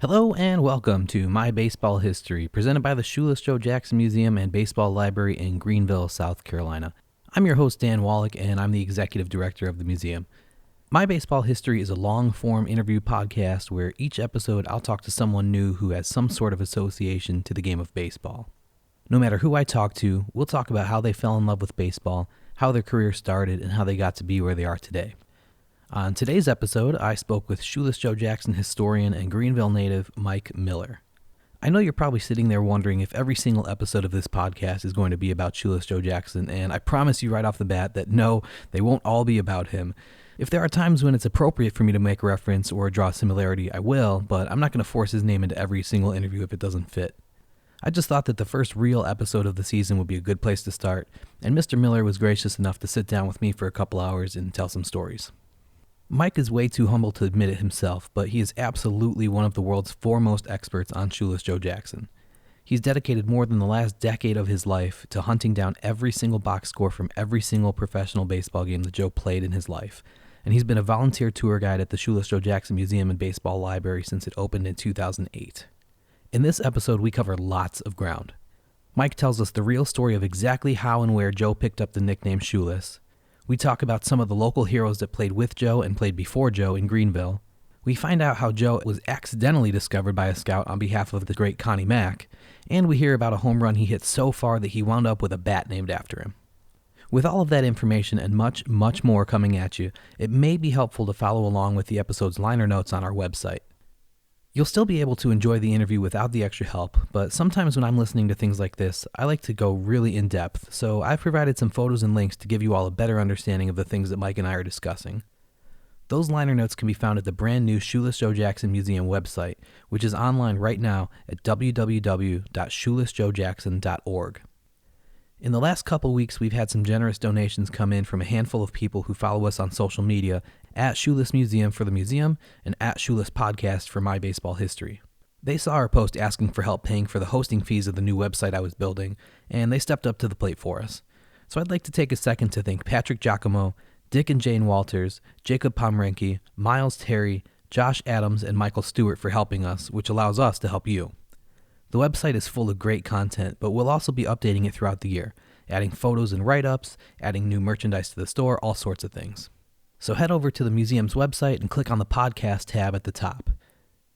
Hello and welcome to My Baseball History, presented by the Shoeless Joe Jackson Museum and Baseball Library in Greenville, South Carolina. I'm your host, Dan Wallach, and I'm the executive director of the museum. My Baseball History is a long-form interview podcast where each episode I'll talk to someone new who has some sort of association to the game of baseball. No matter who I talk to, we'll talk about how they fell in love with baseball, how their career started, and how they got to be where they are today. On today's episode, I spoke with Shoeless Joe Jackson historian and Greenville native Mike Miller. I know you're probably sitting there wondering if every single episode of this podcast is going to be about Shoeless Joe Jackson, and I promise you right off the bat that no, they won't all be about him. If there are times when it's appropriate for me to make a reference or draw a similarity, I will, but I'm not going to force his name into every single interview if it doesn't fit. I just thought that the first real episode of the season would be a good place to start, and Mr. Miller was gracious enough to sit down with me for a couple hours and tell some stories. Mike is way too humble to admit it himself, but he is absolutely one of the world's foremost experts on Shoeless Joe Jackson. He's dedicated more than the last decade of his life to hunting down every single box score from every single professional baseball game that Joe played in his life, and he's been a volunteer tour guide at the Shoeless Joe Jackson Museum and Baseball Library since it opened in 2008. In this episode, we cover lots of ground. Mike tells us the real story of exactly how and where Joe picked up the nickname Shoeless. We talk about some of the local heroes that played with Joe and played before Joe in Greenville. We find out how Joe was accidentally discovered by a scout on behalf of the great Connie Mack, and we hear about a home run he hit so far that he wound up with a bat named after him. With all of that information and much, much more coming at you, it may be helpful to follow along with the episode's liner notes on our website. You'll still be able to enjoy the interview without the extra help, but sometimes when I'm listening to things like this, I like to go really in depth, so I've provided some photos and links to give you all a better understanding of the things that Mike and I are discussing. Those liner notes can be found at the brand new Shoeless Joe Jackson Museum website, which is online right now at www.shoelessjoejackson.org. In the last couple weeks, we've had some generous donations come in from a handful of people who follow us on social media at Shoeless Museum for the museum and at Shoeless Podcast for My Baseball History. They saw our post asking for help paying for the hosting fees of the new website I was building, and they stepped up to the plate for us. So I'd like to take a second to thank Patrick Giacomo, Dick and Jane Walters, Jacob Pomrenke, Miles Terry, Josh Adams, and Michael Stewart for helping us, which allows us to help you. The website is full of great content, but we'll also be updating it throughout the year, adding photos and write-ups, adding new merchandise to the store, all sorts of things. So head over to the museum's website and click on the podcast tab at the top.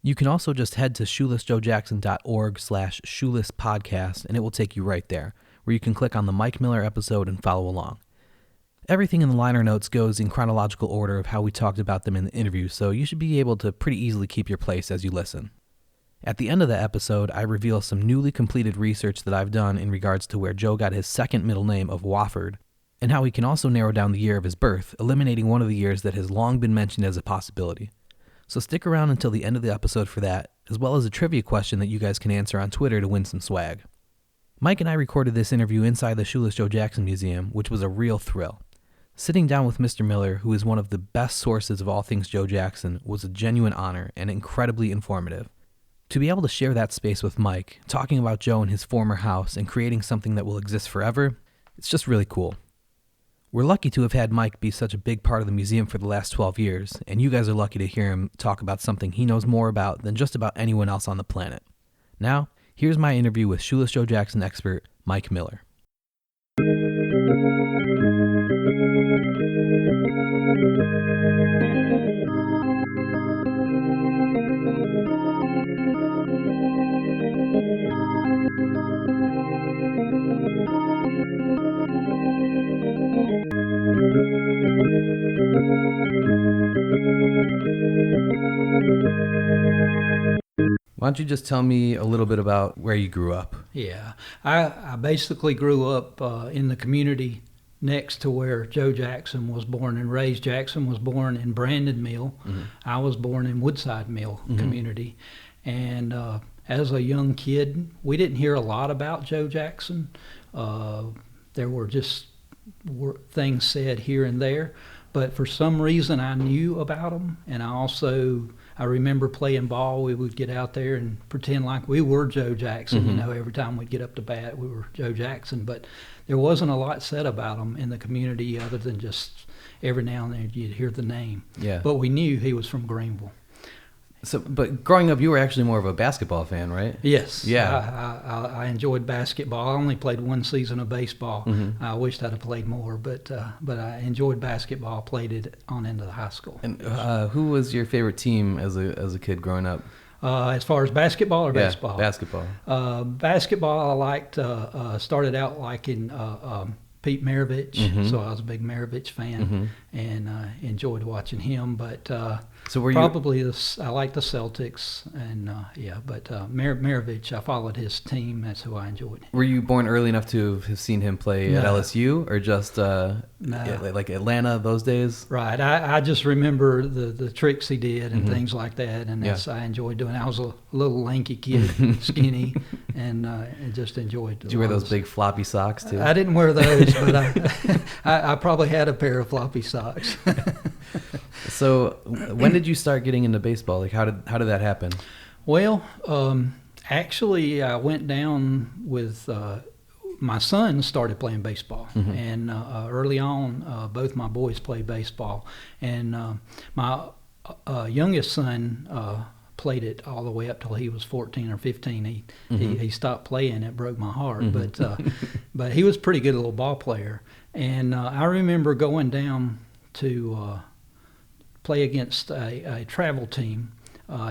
You can also just head to shoelessjoejackson.org/shoelesspodcast and it will take you right there, where you can click on the Mike Miller episode and follow along. Everything in the liner notes goes in chronological order of how we talked about them in the interview, so you should be able to pretty easily keep your place as you listen. At the end of the episode, I reveal some newly completed research that I've done in regards to where Joe got his second middle name of Wofford, and how he can also narrow down the year of his birth, eliminating one of the years that has long been mentioned as a possibility. So stick around until the end of the episode for that, as well as a trivia question that you guys can answer on Twitter to win some swag. Mike and I recorded this interview inside the Shoeless Joe Jackson Museum, which was a real thrill. Sitting down with Mr. Miller, who is one of the best sources of all things Joe Jackson, was a genuine honor and incredibly informative. To be able to share that space with Mike, talking about Joe and his former house and creating something that will exist forever, it's just really cool. We're lucky to have had Mike be such a big part of the museum for the last 12 years, and you guys are lucky to hear him talk about something he knows more about than just about anyone else on the planet. Now, here's my interview with Shoeless Joe Jackson expert Mike Miller. Why don't you just tell me a little bit about where you grew up? Yeah, I basically grew up in the community next to where Joe Jackson was born and raised. Jackson was born in Brandon Mill. Mm-hmm. I was born in Woodside Mill community. And as a young kid, we didn't hear a lot about Joe Jackson. There were just things said here and there. But for some reason, I knew about him. And I remember playing ball. We would get out there and pretend like we were Joe Jackson. Mm-hmm. You know, every time we'd get up to bat, we were Joe Jackson. But there wasn't a lot said about him in the community other than just every now and then you'd hear the name. Yeah. But we knew he was from Greenville. So, but growing up, you were actually more of a basketball fan, right? Yes. Yeah. I enjoyed basketball. I only played one season of baseball. I wished I'd have played more, but I enjoyed basketball. Played it on into the high school. And who was your favorite team as a kid growing up? As far as basketball or baseball? Basketball. Basketball, I liked. Started out liking Pete Maravich, so I was a big Maravich fan, and enjoyed watching him. But so were probably I like the Celtics, and but Maravich, I followed his team. That's who I enjoyed. Were you born early enough to have seen him play at LSU, or just like Atlanta those days? Right. I just remember the tricks he did and things like that, and I enjoyed doing. I was a little lanky kid, skinny, and just enjoyed. Did you wear those big floppy socks too? I didn't wear those, but I probably had a pair of floppy socks. So when did you start getting into baseball? Like how did that happen? Well, actually, I went down with my son started playing baseball, and early on, both my boys played baseball, and my youngest son played it all the way up till he was 14 or 15. He stopped playing. It broke my heart, but he was a pretty good little ball player, and I remember going down to play against a travel team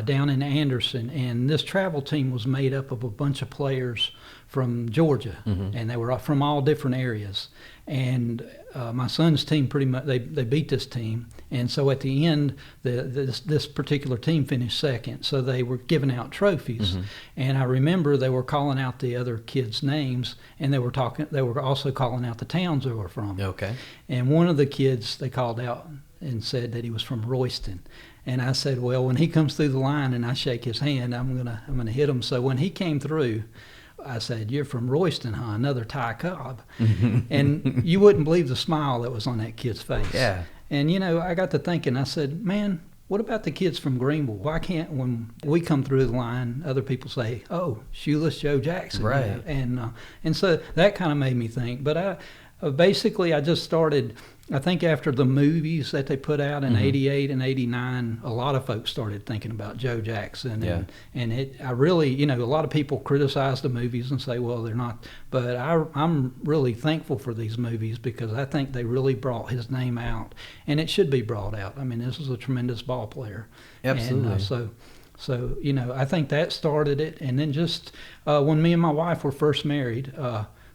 down in Anderson, and this travel team was made up of a bunch of players from Georgia, and they were from all different areas. And my son's team pretty much they beat this team, and so at the end, this particular team finished second. So they were giving out trophies, and I remember they were calling out the other kids' names, and they were also calling out the towns they were from. Okay. And one of the kids they called out and said that he was from Royston. And I said, well, when he comes through the line and I shake his hand, I'm gonna hit him. So when he came through, I said, you're from Royston, huh? Another Ty Cobb. And you wouldn't believe the smile that was on that kid's face. Yeah. And, I got to thinking, I said, man, what about the kids from Greenville? Why can't, when we come through the line, other people say, oh, Shoeless Joe Jackson. Right. And so that kind of made me think. But basically I just started, I think after the movies that they put out in 88 and 89, a lot of folks started thinking about Joe Jackson. And I really, a lot of people criticize the movies and say, well, they're not. But I'm really thankful for these movies because I think they really brought his name out. And it should be brought out. I mean, this is a tremendous ball player. Absolutely. And so I think that started it. And then just when me and my wife were first married,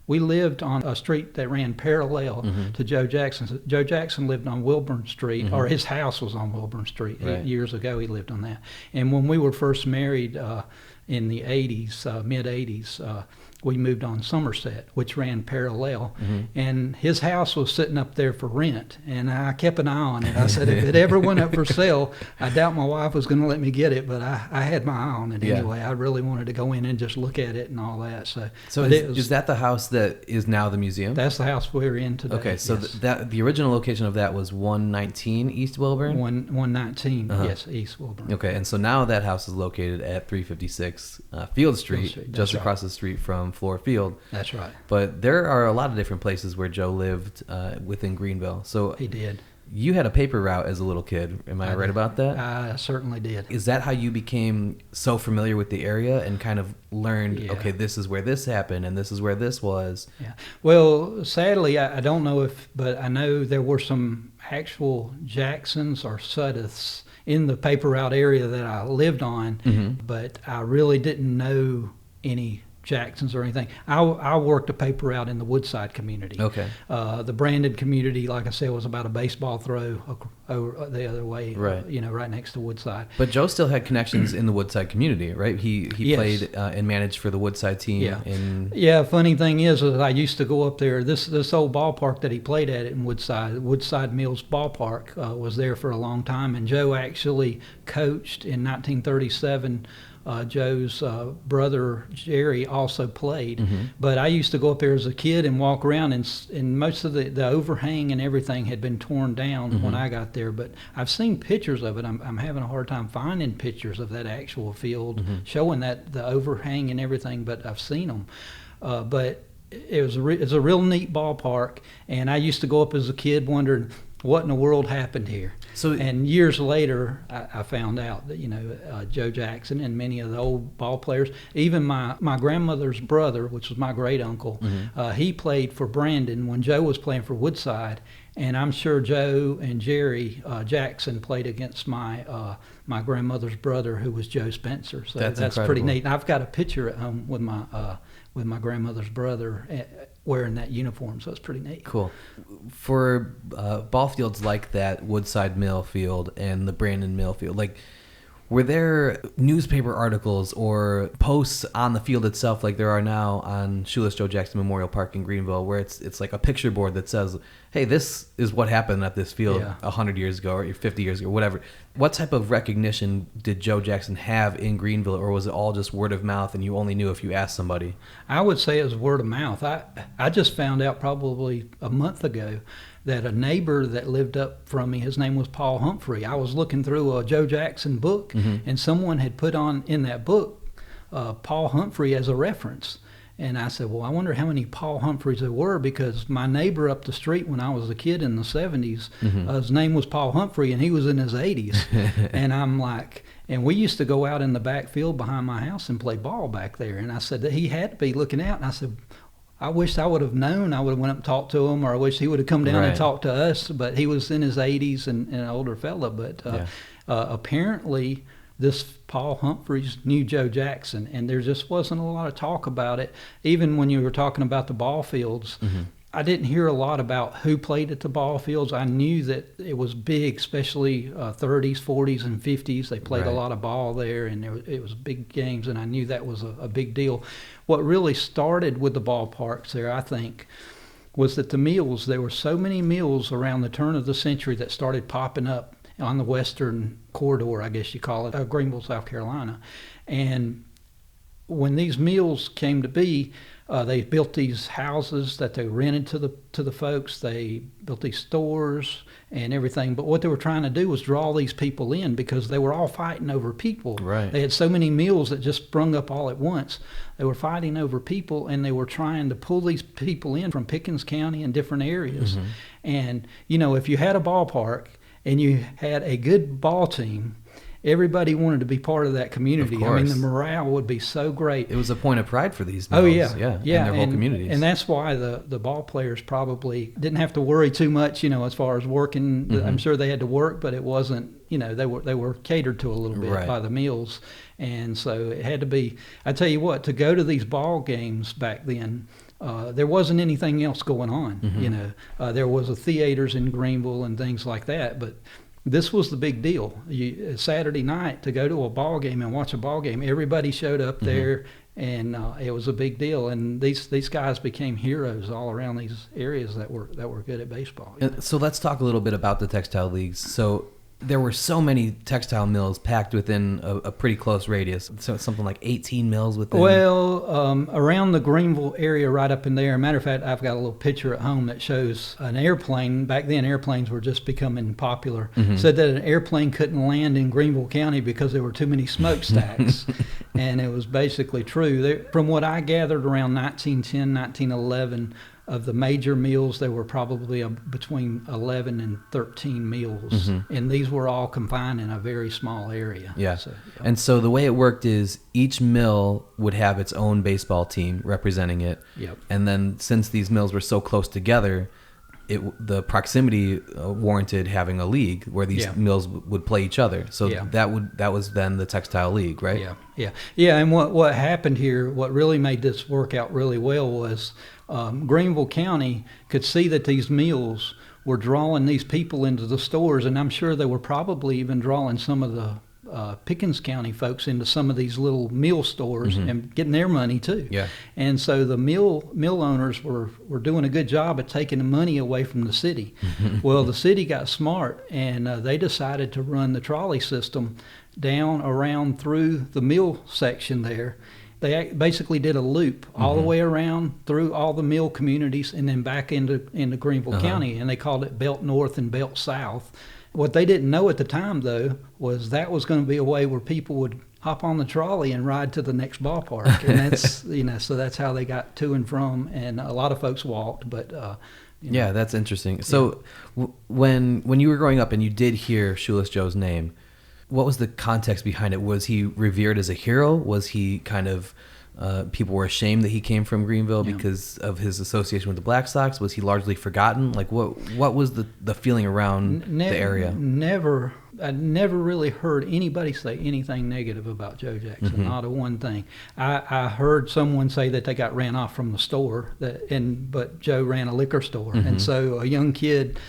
we lived on a street that ran parallel to Joe Jackson's. Joe Jackson lived on Wilburn Street, or his house was on Wilburn Street. Right. Years ago, he lived on that. And when we were first married in the 80s, mid-80s, we moved on Somerset, which ran parallel. And his house was sitting up there for rent. And I kept an eye on it. I said, if it ever went up for sale, I doubt my wife was going to let me get it. But I had my eye on it anyway. I really wanted to go in and just look at it and all that. So is that the house that is now the museum? That's the house we're in today. Okay, so yes. the original location of that was 119 East Wilburn? 119, yes, East Wilburn. Okay, and so now that house is located at 356 Field Street, just across the street from Floor Field. That's right. But there are a lot of different places where Joe lived within Greenville. So he did. You had a paper route as a little kid. Am I right about that? I certainly did. Is that how you became so familiar with the area and kind of learned, okay, this is where this happened and this is where this was? Yeah. Well, sadly, I don't know but I know there were some actual Jacksons or Suddeths in the paper route area that I lived on, but I really didn't know any Jacksons or anything. I worked a paper route in the Woodside community. Okay. The Brandon community, like I said, was about a baseball throw over the other way, right. Right next to Woodside. But Joe still had connections in the Woodside community, right? He yes. played and managed for the Woodside team. Yeah. Funny thing is I used to go up there. This old ballpark that he played at in Woodside Mills Ballpark, was there for a long time, and Joe actually coached in 1937. Joe's brother Jerry also played, but I used to go up there as a kid and walk around, and most of the overhang and everything had been torn down when I got there. But I've seen pictures of it. I'm having a hard time finding pictures of that actual field showing that the overhang and everything, but I've seen them. But it's a real neat ballpark, and I used to go up as a kid wondering, what in the world happened here? And years later, I found out that, Joe Jackson and many of the old ball players, even my grandmother's brother, which was my great uncle, he played for Brandon when Joe was playing for Woodside. And I'm sure Joe and Jerry Jackson played against my grandmother's brother, who was Joe Spencer. So that's pretty neat. I've got a picture at home with my grandmother's brother wearing that uniform, so it's pretty neat. Cool. For ball fields like that Woodside Mill field and the Brandon Mill field, like, were there newspaper articles or posts on the field itself, like there are now on Shoeless Joe Jackson Memorial Park in Greenville, where it's like a picture board that says, hey, this is what happened at this field 100 years ago or 50 years ago, whatever. What type of recognition did Joe Jackson have in Greenville, or was it all just word of mouth and you only knew if you asked somebody? I would say it was word of mouth. I just found out probably a month ago that a neighbor that lived up from me, his name was Paul Humphrey. I was looking through a Joe Jackson book, and someone had put on in that book Paul Humphrey as a reference. And I said, well, I wonder how many Paul Humphreys there were, because my neighbor up the street when I was a kid in the 70s, his name was Paul Humphrey, and he was in his 80s. And I'm like, and we used to go out in the back field behind my house and play ball back there. And I said that he had to be looking out. And I said, I wish I would have known. I would have went up and talked to him, or I wish he would have come down and talked to us. But he was in his 80s and an older fella. But apparently this Paul Humphreys knew Joe Jackson, and there just wasn't a lot of talk about it. Even when you were talking about the ball fields, I didn't hear a lot about who played at the ball fields. I knew that it was big, especially 30s, 40s, and 50s. They played a lot of ball there, and it was big games, and I knew that was a big deal. What really started with the ballparks there, I think, was that the mills, there were so many mills around the turn of the century that started popping up on the western corridor, I guess you call it, of Greenville, South Carolina. And when these mills came to be, they built these houses that they rented to the folks. They built these stores and everything. But what they were trying to do was draw these people in, because they were all fighting over people. Right. They had so many mills that just sprung up all at once. They were fighting over people, and they were trying to pull these people in from Pickens County and different areas. And, if you had a ballpark and you had a good ball team, everybody wanted to be part of that community. I mean, the morale would be so great. It was a point of pride for these mills. And their whole communities. And that's why the ball players probably didn't have to worry too much, as far as working. I'm sure they had to work, but it wasn't, they were catered to a little bit by the mills. And so it had to be, I tell you what, to go to these ball games back then, there wasn't anything else going on. There was a theaters in Greenville and things like that, but this was the big deal. Saturday night, to go to a ball game and watch a ball game, everybody showed up there, and it was a big deal. And these guys became heroes all around these areas that were good at baseball. So let's talk a little bit about the textile leagues. So there were so many textile mills packed within a pretty close radius. So it's something like 18 mills within. Well, around the Greenville area, right up in there. Matter of fact, I've got a little picture at home that shows an airplane. Back then, airplanes were just becoming popular. Said that an airplane couldn't land in Greenville County because there were too many smokestacks. And it was basically true. From what I gathered, around 1910, 1911, of the major mills, there were probably between 11 and 13 mills, and these were all confined in a very small area. And so the way it worked is each mill would have its own baseball team representing it. And then since these mills were so close together, the proximity warranted having a league where these mills would play each other. So that was then the textile league, right? And what happened here, what really made this work out really well was Greenville County could see that these mills were drawing these people into the stores, and I'm sure they were probably even drawing some of the Pickens County folks into some of these little mill stores and getting their money too. And so the mill owners were doing a good job at taking the money away from the city. Well, the city got smart, and they decided to run the trolley system down around through the mill section there. They basically did a loop all the way around through all the mill communities and then back into Greenville County, and they called it Belt North and Belt South. What they didn't know at the time, though, was that was going to be a way where people would hop on the trolley and ride to the next ballpark. And that's, so that's how they got to and from. And a lot of folks walked, but Yeah, that's interesting. So when you were growing up and you did hear Shoeless Joe's name, what was the context behind it? Was he revered as a hero? Was he kind of people were ashamed that he came from Greenville because of his association with the Black Sox? Was he largely forgotten? Like what was the feeling around the area? I never really heard anybody say anything negative about Joe Jackson. Not a one thing. I heard someone say that they got ran off from the store, but Joe ran a liquor store, and so a young kid,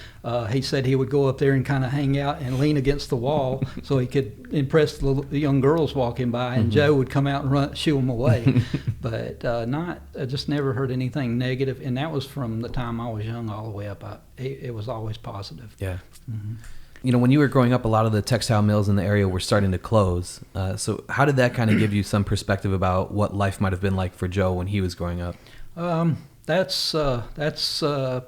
he said he would go up there and kind of hang out and lean against the wall so he could impress the young girls walking by, and Joe would come out and shoo them away. But I just never heard anything negative, and that was from the time I was young all the way up. It was always positive. Yeah. You know, when you were growing up, a lot of the textile mills in the area were starting to close. So how did that kind of give you some perspective about what life might have been like for Joe when he was growing up? That's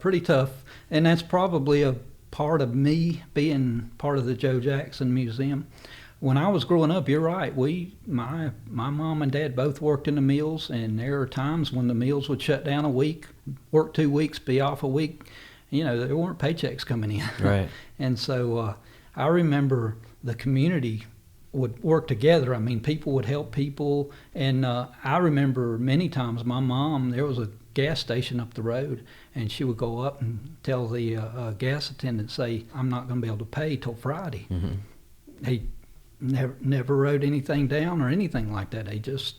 pretty tough, and that's probably a part of me being part of the Joe Jackson Museum. When I was growing up, you're right. My mom and dad both worked in the mills, and there are times when the mills would shut down a week, work 2 weeks, be off a week. You know, there weren't paychecks coming in. Right. And so I remember the community would work together. I mean, people would help people. And I remember many times my mom, there was a gas station up the road, and she would go up and tell the gas attendant, say, I'm not going to be able to pay till Friday. He never wrote anything down or anything like that. They just,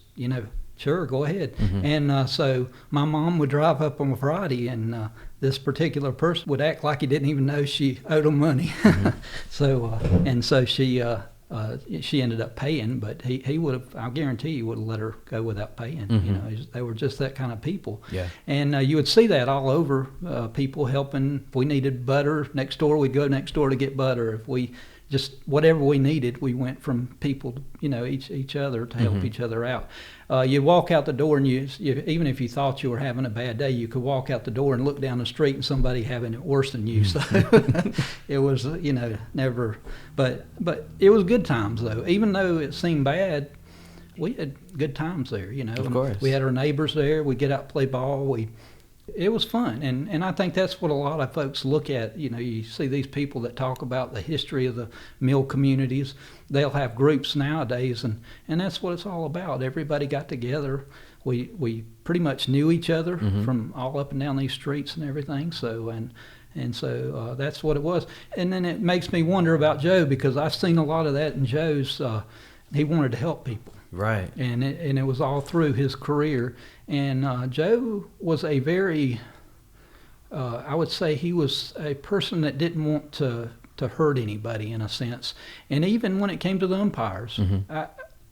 sure, go ahead. And so my mom would drive up on a Friday, and this particular person would act like he didn't even know she owed him money. So she ended up paying, but he would have, I guarantee he would have let her go without paying. They were just that kind of people. Yeah. And you would see that all over, people helping. If we needed butter next door, we'd go next door to get butter. If we just whatever we needed, we went from people, each other to help each other out. You'd walk out the door, and you even if you thought you were having a bad day, you could walk out the door and look down the street and somebody having it worse than you. So it was, never. But it was good times though. Even though it seemed bad, we had good times there. Of course. We had our neighbors there. We'd get out and play ball. It was fun, and I think that's what a lot of folks look at. You see these people that talk about the history of the mill communities. They'll have groups nowadays, and that's what it's all about. Everybody got together. We pretty much knew each other from all up and down these streets and everything. So so that's what it was. And then it makes me wonder about Joe, because I've seen a lot of that in Joe's. He wanted to help people. Right. And it was all through his career. And Joe was a very, I would say he was a person that didn't want to hurt anybody in a sense. And even when it came to the umpires,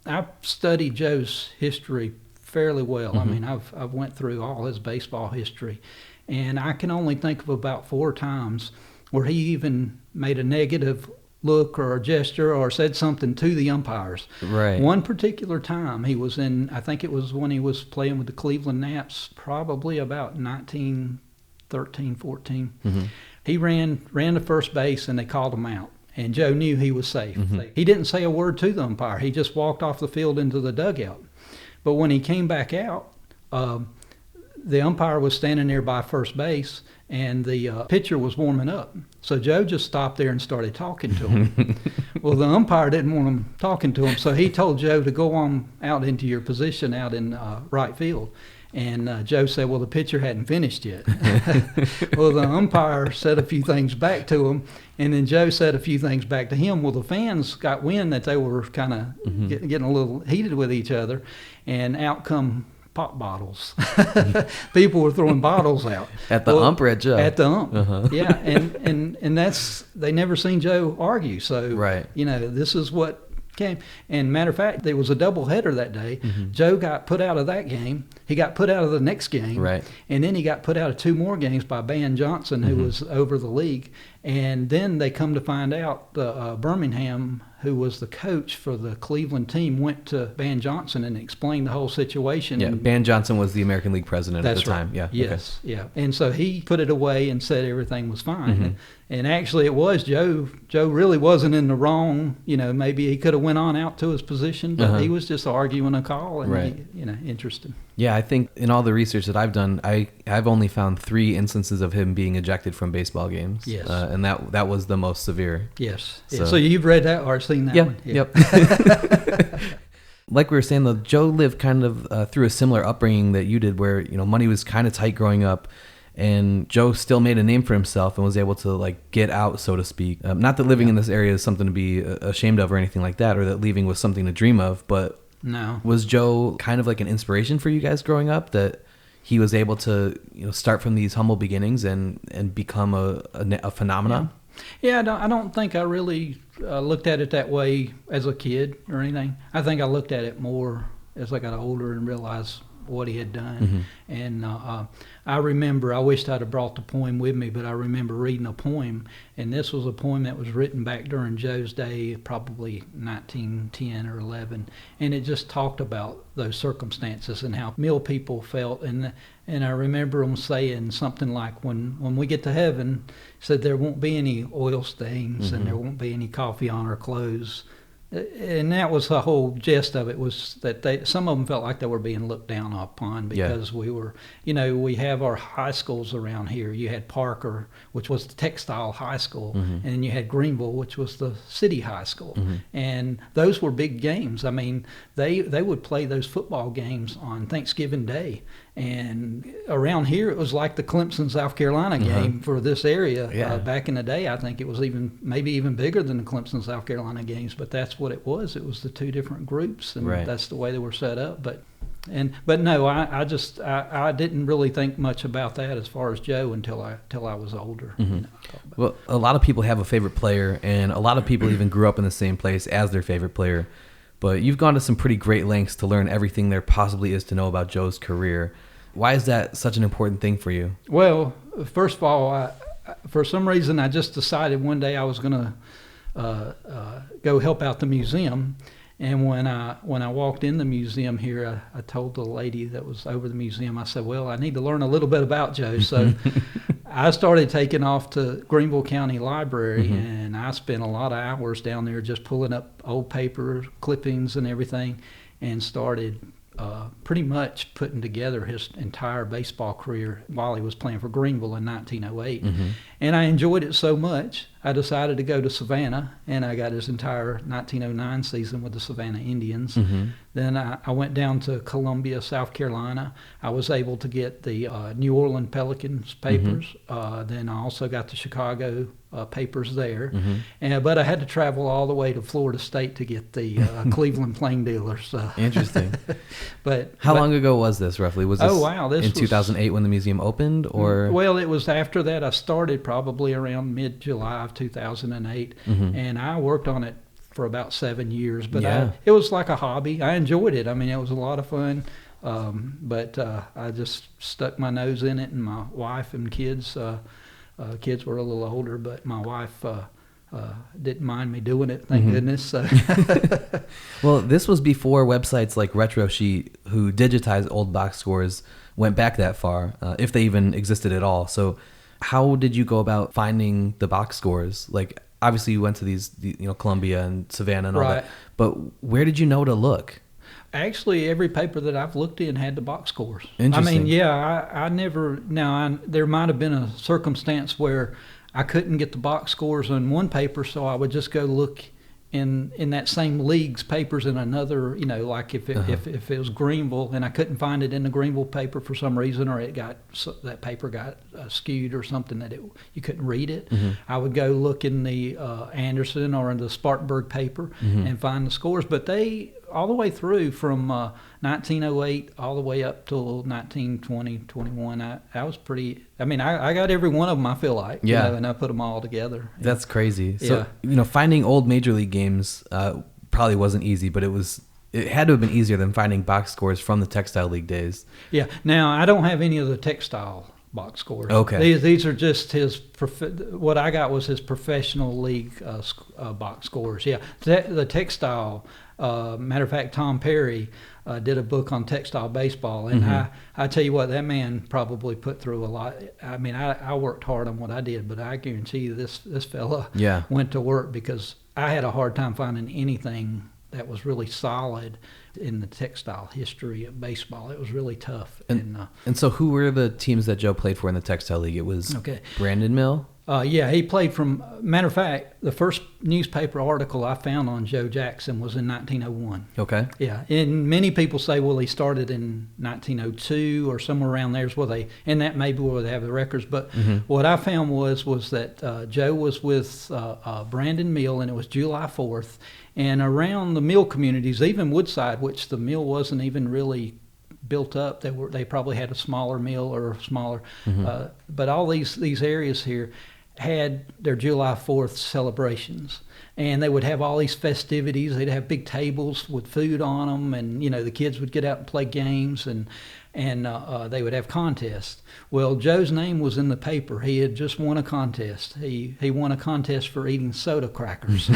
I've studied Joe's history fairly well. I mean, I've went through all his baseball history. And I can only think of about 4 times where he even made a negative look or a gesture or said something to the umpires. Right. One particular time he was in, I think it was when he was playing with the Cleveland Naps, probably about 1913, 14. He ran to first base, and they called him out. And Joe knew he was safe. He didn't say a word to the umpire. He just walked off the field into the dugout. But when he came back out, the umpire was standing there by first base, and the pitcher was warming up. So Joe just stopped there and started talking to him. Well, the umpire didn't want him talking to him, so he told Joe to go on out into your position out in right field. And Joe said, well, the pitcher hadn't finished yet. Well, the umpire said a few things back to him, and then Joe said a few things back to him. Well, the fans got wind that they were kind of getting a little heated with each other, and out come pop bottles. People were throwing bottles out. At the ump or at Joe? At the ump, yeah. And that's, they never seen Joe argue. So, right. This is what came. And matter of fact, there was a doubleheader that day. Joe got put out of that game. He got put out of the next game. Right. And then he got put out of 2 more games by Van Johnson, who was over the league. And then they come to find out Birmingham, who was the coach for the Cleveland team, went to Van Johnson and explained the whole situation. Yeah, Van Johnson was the American League president at the time. Yeah. Yes, okay. Yeah. And so he put it away and said everything was fine. And actually it was Joe. Joe really wasn't in the wrong. Maybe he could have went on out to his position, but he was just arguing a call. And right. Interesting. Yeah, I think in all the research that I've done, I've only found 3 instances of him being ejected from baseball games. Yes. And that was the most severe. Yes. So you've read that or seen that one? Yeah. Yep. Like we were saying, though, Joe lived kind of through a similar upbringing that you did, where money was kind of tight growing up, and Joe still made a name for himself and was able to like get out, so to speak. Not that living in this area is something to be ashamed of or anything like that, or that leaving was something to dream of, but no. Was Joe kind of like an inspiration for you guys growing up, that he was able to start from these humble beginnings and become a phenomenon? Yeah, I don't think I really looked at it that way as a kid or anything. I think I looked at it more as I got older and realized what he had done. Mm-hmm. And I remember, I wished I'd have brought the poem with me, but I remember reading a poem, and this was a poem that was written back during Joe's day, probably 1910 or 11, and it just talked about those circumstances and how mill people felt. And I remember them saying something like, when we get to heaven, said there won't be any oil stains, mm-hmm. and there won't be any coffee on our clothes. And that was the whole gist of it, was that some of them felt like they were being looked down upon because we were, we have our high schools around here. You had Parker, which was the textile high school, mm-hmm. and then you had Greenville, which was the city high school. Mm-hmm. And those were big games. I mean, they would play those football games on Thanksgiving Day. And around here, it was like the Clemson, South Carolina game for this area. Yeah. Back in the day, I think it was maybe even bigger than the Clemson, South Carolina games. But that's what it was. It was the 2 different groups, and that's the way they were set up. But no, I didn't really think much about that as far as Joe until I was older. Mm-hmm. Well, a lot of people have a favorite player, and a lot of people even grew up in the same place as their favorite player. But you've gone to some pretty great lengths to learn everything there possibly is to know about Joe's career. Why is that such an important thing for you? Well, first of all, for some reason, I just decided one day I was going to go help out the museum. And when I walked in the museum here, I told the lady that was over the museum, I said, well, I need to learn a little bit about Joe. So I started taking off to Greenville County Library, mm-hmm. and I spent a lot of hours down there just pulling up old paper clippings and everything, and started pretty much putting together his entire baseball career while he was playing for Greenville in 1908. Mm-hmm. And I enjoyed it so much, I decided to go to Savannah, and I got his entire 1909 season with the Savannah Indians. Mm-hmm. Then I went down to Columbia, South Carolina. I was able to get the New Orleans Pelicans papers. Mm-hmm. Then I also got the Chicago papers there. Mm-hmm. But I had to travel all the way to Florida State to get the Cleveland Plain Dealers. Interesting. But how long ago was this, roughly? Was this this in 2008 when the museum opened? Or well, it was after that. I started probably around mid-July of 2008, mm-hmm. and I worked on it for about 7 years. But it was like a hobby. I enjoyed it. I mean, it was a lot of fun. But I just stuck my nose in it, and my wife and kids were a little older, but my wife didn't mind me doing it, thank mm-hmm. goodness. So. Well, this was before websites like RetroSheet, who digitize old box scores, went back that far, if they even existed at all. So how did you go about finding the box scores? Like, obviously you went to these, Columbia and Savannah and all that, but where did you know to look? Actually, every paper that I've looked in had the box scores. Interesting. I mean, I never. Now, there might have been a circumstance where I couldn't get the box scores on one paper, so I would just go look in that same league's papers in another. Like if it was Greenville and I couldn't find it in the Greenville paper for some reason, or that paper got skewed or something that you couldn't read it, mm-hmm. I would go look in the Anderson or in the Spartanburg paper mm-hmm. and find the scores. But they all the way through from 1908 all the way up till 1920, 21, I was pretty. I mean, I got every one of them, I feel like. Yeah. And I put them all together. That's crazy. So, finding old Major League games probably wasn't easy, but it had to have been easier than finding box scores from the Textile League days. Yeah. Now, I don't have any of the textile box scores. Okay. These are just what I got was his professional league box scores. Yeah. The textile, matter of fact, Tom Perry did a book on textile baseball, and mm-hmm. I tell you what, that man probably put through a lot. I mean, I worked hard on what I did, but I guarantee you this fella went to work, because I had a hard time finding anything that was really solid in the textile history of baseball. It was really tough. And so who were the teams that Joe played for in the Textile League? It was Brandon Mill? Yeah, he played from, matter of fact, the first newspaper article I found on Joe Jackson was in 1901. Okay. Yeah, and many people say, well, he started in 1902 or somewhere around there, and that may be where they have the records. But what I found was that Joe was with Brandon Mill, and it was July 4th. And around the mill communities, even Woodside, which the mill wasn't even really built up, they probably had a smaller mill or smaller, but all these areas here had their July 4th celebrations, and they would have all these festivities. They'd have big tables with food on them, and the kids would get out and play games, and they would have contests. Well, Joe's name was in the paper. He had just won a contest. He won a contest for eating soda crackers.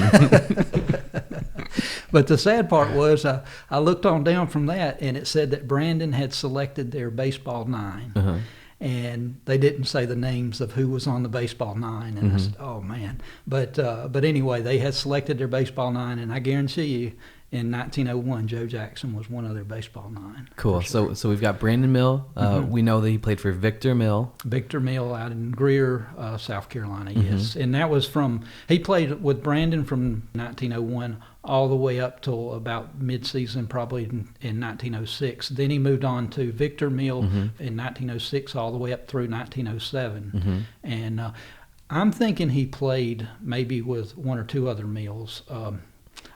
But the sad part was I looked on down from that, and it said that Brandon had selected their baseball 9. And they didn't say the names of who was on the baseball 9, and I said, "Oh man!" But anyway, they had selected their baseball 9, and I guarantee you, in 1901, Joe Jackson was one of their baseball 9. Cool. Sure. So we've got Brandon Mill. We know that he played for Victor Mill. Victor Mill out in Greer, South Carolina. Yes, and that was he played with Brandon from 1901 all the way up till about mid-season, probably in 1906. Then he moved on to Victor Mill in 1906 all the way up through 1907. And I'm thinking he played maybe with one or two other mills.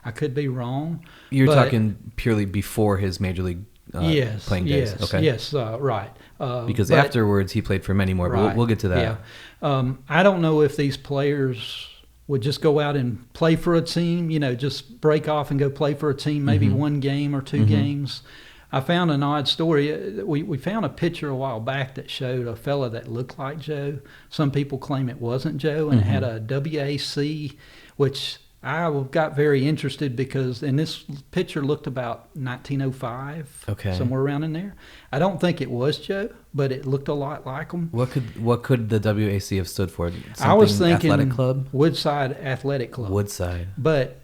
I could be wrong. You're talking purely before his major league playing days? Yes, right. Because afterwards he played for many more, but we'll get to that. Yeah. I don't know if these players would just go out and play for a team, just break off and go play for a team, maybe one game or two games. I found an odd story. We found a picture a while back that showed a fella that looked like Joe. Some people claim it wasn't Joe, and it had a WAC, which I got very interested because, and this picture looked about 1905, somewhere around in there. I don't think it was Joe, but it looked a lot like him. What could the WAC have stood for? I was thinking Athletic Club? Woodside Athletic Club. Woodside. But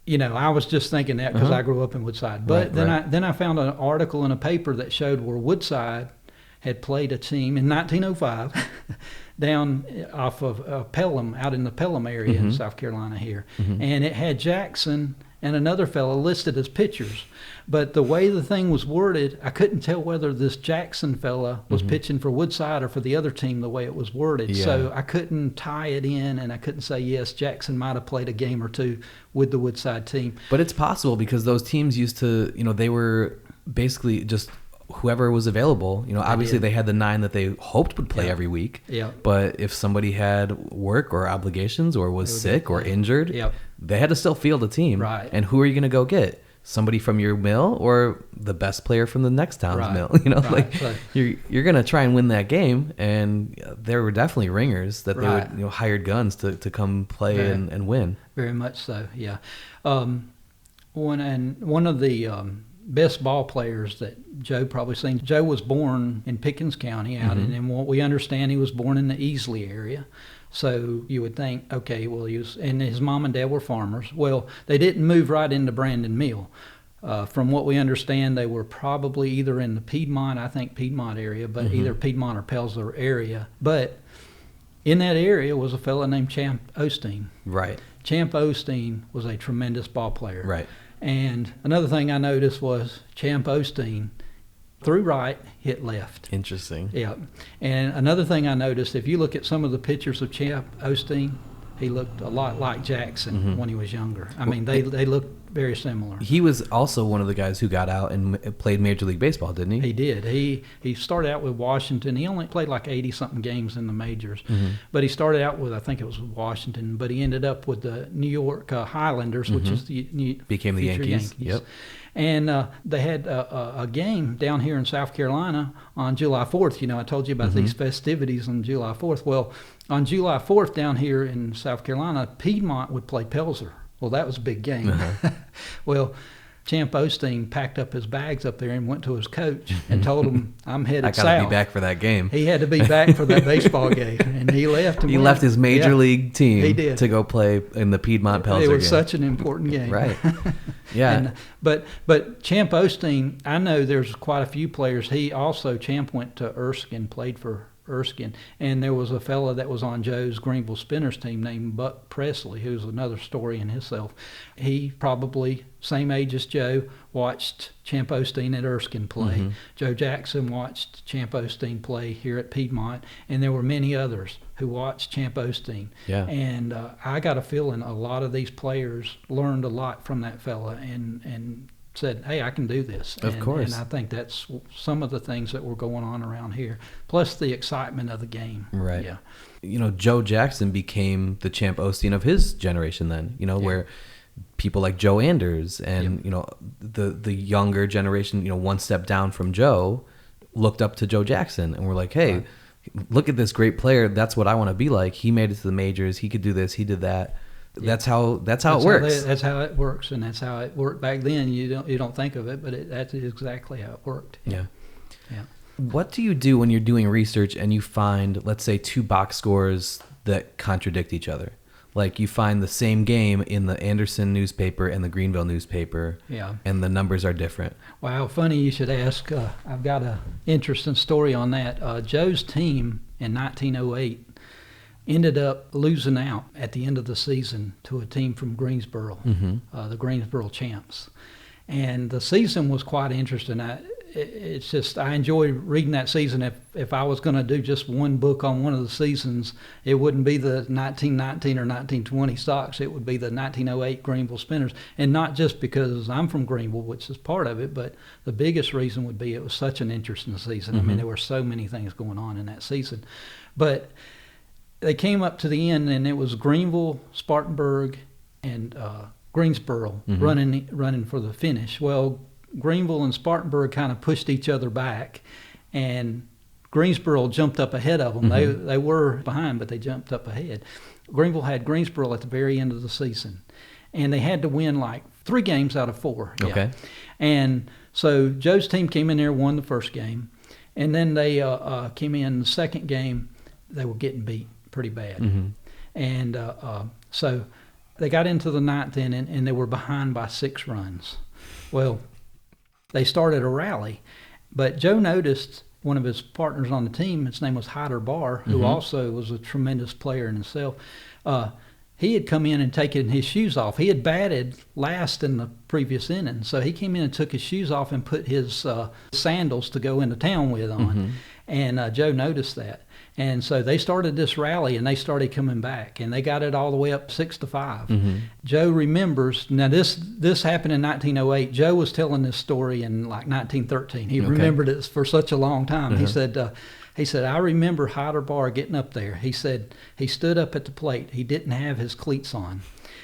I was just thinking that because I grew up in Woodside. But then I found an article in a paper that showed where Woodside had played a team in 1905 down off of Pelham, out in the Pelham area in South Carolina here. And it had Jackson and another fellow listed as pitchers. But the way the thing was worded, I couldn't tell whether this Jackson fella was pitching for Woodside or for the other team the way it was worded. Yeah. So I couldn't tie it in, and I couldn't say, yes, Jackson might have played a game or two with the Woodside team. But it's possible because those teams used to, they were basically just whoever was available. Obviously they had the 9 that they hoped would play every week. Yeah. But if somebody had work or obligations or was sick or injured, they had to still field a team. Right. And who are you going to go get? Somebody from your mill or the best player from the next town's mill? You're going to try and win that game. And there were definitely ringers that they would, hired guns to come play and win. Very much so. Yeah. One of the best ball players that Joe probably seen. Joe was born in Pickens County and what we understand, he was born in the Easley area. So you would think, okay, well, and his mom and dad were farmers. Well, they didn't move right into Brandon Mill. From what we understand, they were probably either in the Piedmont area, but either Piedmont or Pelzer area. But in that area was a fellow named Champ Osteen. Right. Champ Osteen was a tremendous ball player. Right. And another thing I noticed was Champ Osteen threw right, hit left. Interesting. Yeah. And another thing I noticed, if you look at some of the pictures of Champ Osteen, he looked a lot like Jackson when he was younger. I mean, they looked very similar. He was also one of the guys who got out and played Major League Baseball, didn't he? He did. He started out with Washington. He only played like 80-something games in the majors. But he started out with, I think it was Washington, but he ended up with the New York Highlanders, which is became the Yankees. Yep. And they had a game down here in South Carolina on July 4th. I told you about these festivities on July 4th. Well, on July 4th down here in South Carolina, Piedmont would play Pelzer. Well, that was a big game. Well, Champ Osteen packed up his bags up there and went to his coach and told him, I'm headed south. I got to be back for that game. He had to be back for that baseball game, and he left. He left his major league team he did. to go play in the Piedmont Pelzer game. It was such an important game. Right. Yeah. But Champ Osteen, I know there's quite a few players. Champ went to Erskine, played for Erskine, and there was a fella that was on Joe's Greenville Spinners team named Buck Presley, who's another story in himself. He probably, same age as Joe, watched Champ Osteen at Erskine play. Mm-hmm. Joe Jackson watched Champ Osteen play here at Piedmont, and there were many others who watched Champ Osteen. Yeah. And I got a feeling a lot of these players learned a lot from that fella and said, hey, I can do this. Of course. And I think that's some of the things that were going on around here, plus the excitement of the game. Right. Yeah. Joe Jackson became the Champ Osteen of his generation then, where people like Joe Anders and, the younger generation, one step down from Joe, looked up to Joe Jackson and were like, hey, look at this great player. That's what I want to be like. He made it to the majors. He could do this. He did that. That's how it works. That's how it works, and that's how it worked back then. You don't think of it, but that's exactly how it worked. Yeah. Yeah. What do you do when you're doing research and you find, let's say, two box scores that contradict each other? Like you find the same game in the Anderson newspaper and the Greenville newspaper, and the numbers are different. Wow, funny you should ask. I've got an interesting story on that. Joe's team in 1908 ended up losing out at the end of the season to a team from Greensboro, the Greensboro Champs. And the season was quite interesting. I enjoyed reading that season. If I was going to do just one book on one of the seasons, it wouldn't be the 1919 or 1920 Sox. It would be the 1908 Greenville Spinners. And not just because I'm from Greenville, which is part of it, but the biggest reason would be it was such an interesting season. I mean, there were so many things going on in that season. But they came up to the end, and it was Greenville, Spartanburg, and Greensboro running for the finish. Well, Greenville and Spartanburg kind of pushed each other back, and Greensboro jumped up ahead of them. They were behind, but they jumped up ahead. Greenville had Greensboro at the very end of the season, and they had to win like 3 games out of 4. Okay. And so Joe's team came in there, won the first game, and then they came in the second game. They were getting beat pretty bad. And so they got into the 9th inning, and they were behind by 6 runs. Well, they started a rally, but Joe noticed one of his partners on the team, his name was Hyder Barr, who also was a tremendous player in himself. He had come in and taken his shoes off. He had batted last in the previous inning, so he came in and took his shoes off and put his sandals to go into town with on. And Joe noticed that. And so they started this rally, and they started coming back, and they got it all the way up 6-5. Joe remembers, now this happened in 1908. Joe was telling this story in like 1913. He remembered it for such a long time. He said, I remember Hyder Barr getting up there. He said he stood up at the plate. He didn't have his cleats on.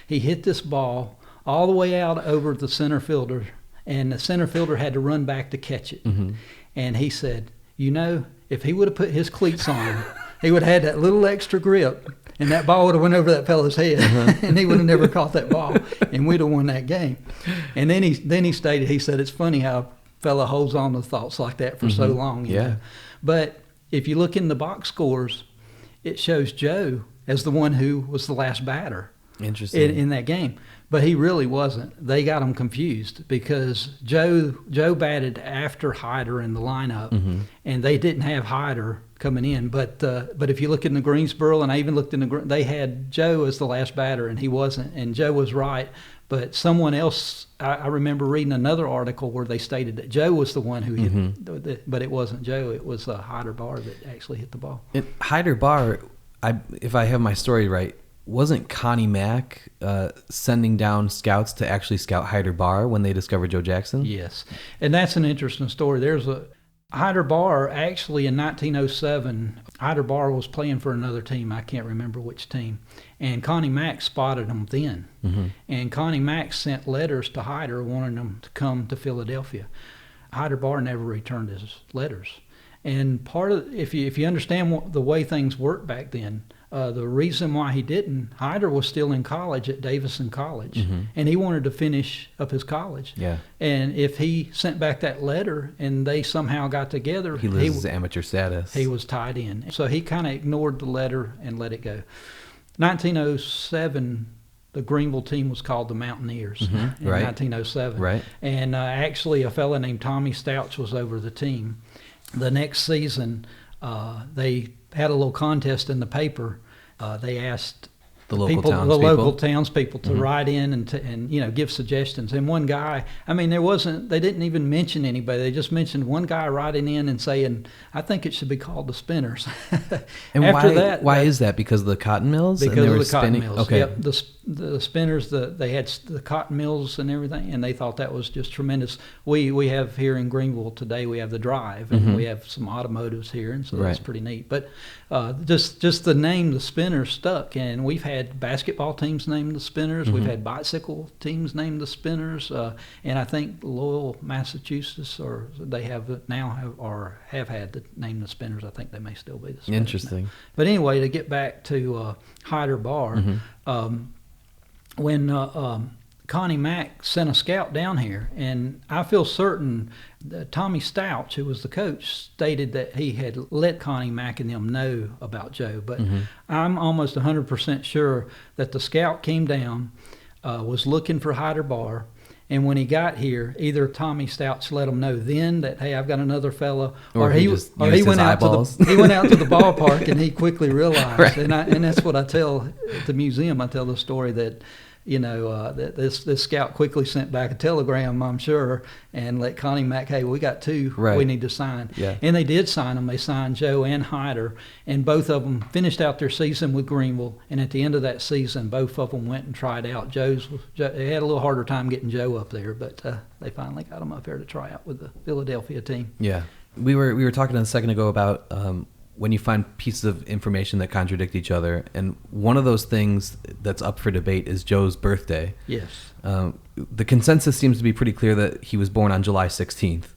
He hit this ball all the way out over the center fielder, and the center fielder had to run back to catch it. And he said, if he would have put his cleats on, he would have had that little extra grip, and that ball would have went over that fella's head, and he would have never caught that ball, and we'd have won that game. And then he stated, he said, it's funny how a fella holds on to thoughts like that for so long. You know? But if you look in the box scores, it shows Joe as the one who was the last batter. Interesting. In that game. But he really wasn't. They got him confused because Joe batted after Hyder in the lineup, and they didn't have Hyder coming in. But if you look in the Greensboro, and I even looked in they had Joe as the last batter, and he wasn't. And Joe was right. But someone else, I remember reading another article where they stated that Joe was the one who hit, but it wasn't Joe. It was Hyder Barr that actually hit the ball. Hyder Barr, if I have my story right, wasn't Connie Mack sending down scouts to actually scout Hyder Barr when they discovered Joe Jackson? Yes, and that's an interesting story. There's Hyder Barr, actually in 1907, Hyder Barr was playing for another team. I can't remember which team. And Connie Mack spotted him then. And Connie Mack sent letters to Hyder wanting him to come to Philadelphia. Hyder Barr never returned his letters. And part of, if you understand the way things worked back then, the reason why he didn't, Hyder was still in college at Davidson College, and he wanted to finish up his college. Yeah. And if he sent back that letter and they somehow got together, he loses his amateur status. He was tied in. So he kind of ignored the letter and let it go. 1907, the Greenville team was called the Mountaineers in 1907. Right. And actually a fellow named Tommy Stouch was over the team. The next season, they had a little contest in the paper. They asked the local townspeople to write in and give suggestions. And one guy, they didn't even mention anybody. They just mentioned one guy writing in and saying, I think it should be called the Spinners. And why is that? Because of the cotton mills? Because of the cotton mills. Okay. Yep. The Spinners, they had the cotton mills and everything, and they thought that was just tremendous. We have here in Greenville today, we have the Drive, and we have some automotives here, and so that's pretty neat. But just the name, the Spinners, stuck, and we've had basketball teams named the Spinners. We've had bicycle teams named the Spinners, and I think Lowell, Massachusetts, have had the name the Spinners. I think they may still be the Spinners. Interesting. Now. But anyway, to get back to Hyder Bar, when Connie Mack sent a scout down here, and I feel certain that Tommy Stouch, who was the coach, stated that he had let Connie Mack and them know about Joe. But I'm almost 100% sure that the scout came down, was looking for Hyder Bar, and when he got here, either Tommy Stouch let him know then that, hey, I've got another fella, or he went out to the ballpark and he quickly realized. Right. And that's what I tell at the museum. I tell the story that, that this scout quickly sent back a telegram, I'm sure, and let Connie Mack, hey, we got two we need to sign. Yeah. And they did sign them. They signed Joe and Hyder, and both of them finished out their season with Greenville. And at the end of that season, both of them went and tried out. They had a little harder time getting Joe up there, but they finally got him up there to try out with the Philadelphia team. Yeah. We were talking a second ago about when you find pieces of information that contradict each other, and one of those things that's up for debate is Joe's birthday. Yes. The consensus seems to be pretty clear that he was born on July 16th,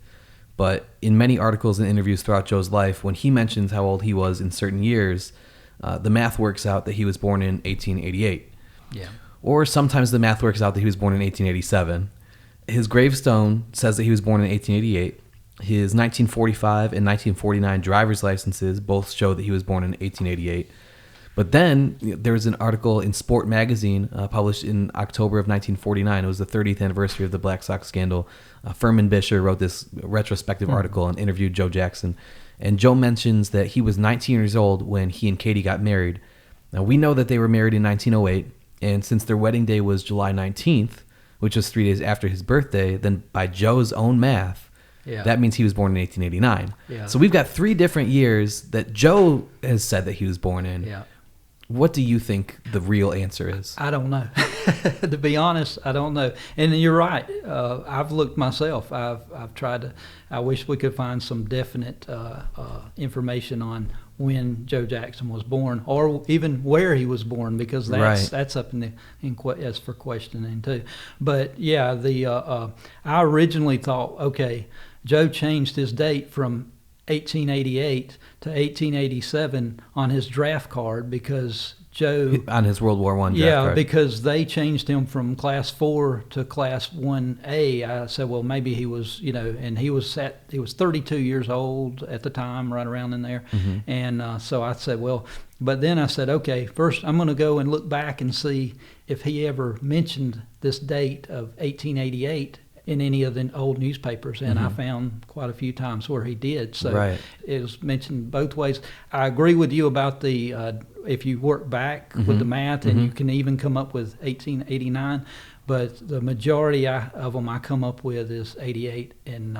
but in many articles and interviews throughout Joe's life, when he mentions how old he was in certain years, the math works out that he was born in 1888. Yeah. Or sometimes the math works out that he was born in 1887. His gravestone says that he was born in 1888. His 1945 and 1949 driver's licenses both show that he was born in 1888. But then there was an article in Sport magazine published in October of 1949. It was the 30th anniversary of the Black Sox scandal. Furman Bisher wrote this retrospective article and interviewed Joe Jackson. And Joe mentions that he was 19 years old when he and Katie got married. Now, we know that they were married in 1908, and since their wedding day was July 19th, which was 3 days after his birthday, then by Joe's own math, that means he was born in 1889. Yeah. So we've got 3 different years that Joe has said that he was born in. Yeah. What do you think the real answer is? I don't know. To be honest, I don't know. And you're right. I've looked myself. I've tried to. I wish we could find some definite information on when Joe Jackson was born, or even where he was born, because that's up as for questioning too. But yeah, I originally thought, okay, Joe changed his date from 1888 to 1887 on his draft card because Joe on his World War I draft card. Because they changed him from Class 4 to Class 1A. I said, well, maybe he was, and he was 32 years old at the time, right around in there, and so I said, well, but then I said, okay, first I'm going to go and look back and see if he ever mentioned this date of 1888 in any of the old newspapers, and I found quite a few times where he did. So it was mentioned both ways. I agree with you about the if you work back with the math, and you can even come up with 1889, but the majority of them I come up with is 88 and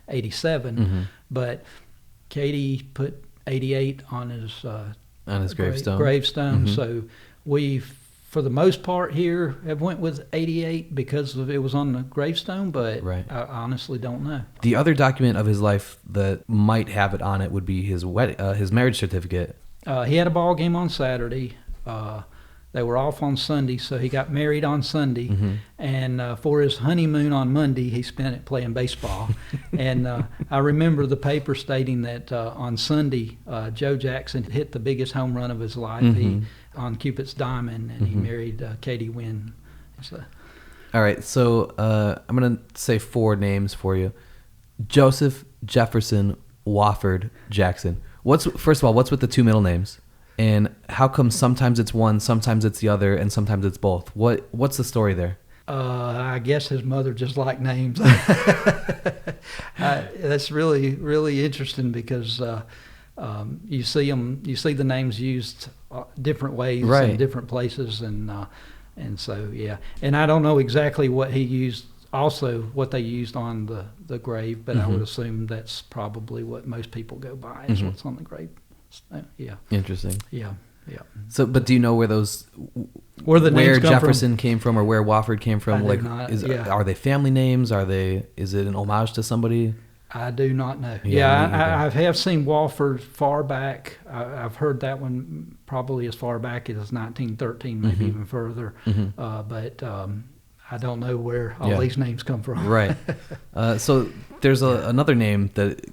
87. But Katie put 88 on his gravestone. So we've, for the most part here, have went with 88 because it was on the gravestone, but I honestly don't know. The other document of his life that might have it on it would be his marriage certificate. He had a ball game on Saturday. They were off on Sunday, so he got married on Sunday. Mm-hmm. And for his honeymoon on Monday, he spent it playing baseball. And I remember the paper stating that on Sunday, Joe Jackson hit the biggest home run of his life on Cupid's Diamond, and he married Katie Wynn. So. All right, so I'm going to say 4 names for you. Joseph, Jefferson, Wofford, Jackson. First of all, what's with the 2 middle names? And how come sometimes it's one, sometimes it's the other, and sometimes it's both? What's the story there? I guess his mother just liked names. That's really, really interesting because you see the names used different ways in different places, and so yeah. And I don't know exactly what he used. Also, what they used on the grave, but I would assume that's probably what most people go by is what's on the grave. Yeah. Interesting. Yeah. So, but do you know where where Jefferson came from, or where Wofford came from? I do not, Are they family names? Is it an homage to somebody? I do not know. Yeah, I have seen Wofford far back. I've heard that one probably as far back as 1913, maybe even further. But I don't know where all these names come from. Right. So there's another name that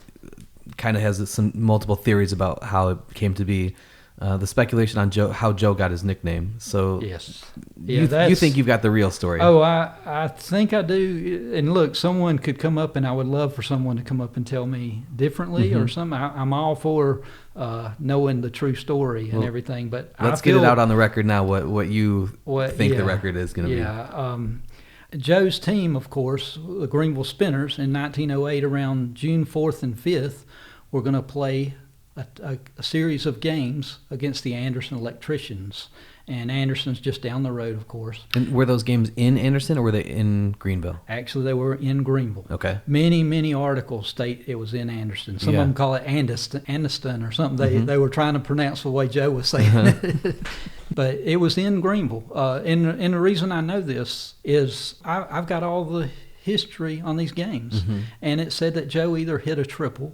kind of has some multiple theories about how it came to be. The speculation on how Joe got his nickname. So yes, you think you've got the real story? Oh, I think I do. And look, someone could come up, and I would love for someone to come up and tell me differently or something. I'm all for knowing the true story and everything. But let's get it out on the record now. What you think the record is going to be? Yeah. Joe's team, of course, the Greenville Spinners, in 1908, around June 4th and 5th, were going to play a series of games against the Anderson Electricians. And Anderson's just down the road, of course. And were those games in Anderson, or were they in Greenville? Actually, they were in Greenville. Okay. Many articles state it was in Anderson. Some of them call it Andiston or something. They were trying to pronounce the way Joe was saying it. But it was in Greenville. And the reason I know this is I've got all the history on these games. And it said that Joe either hit a triple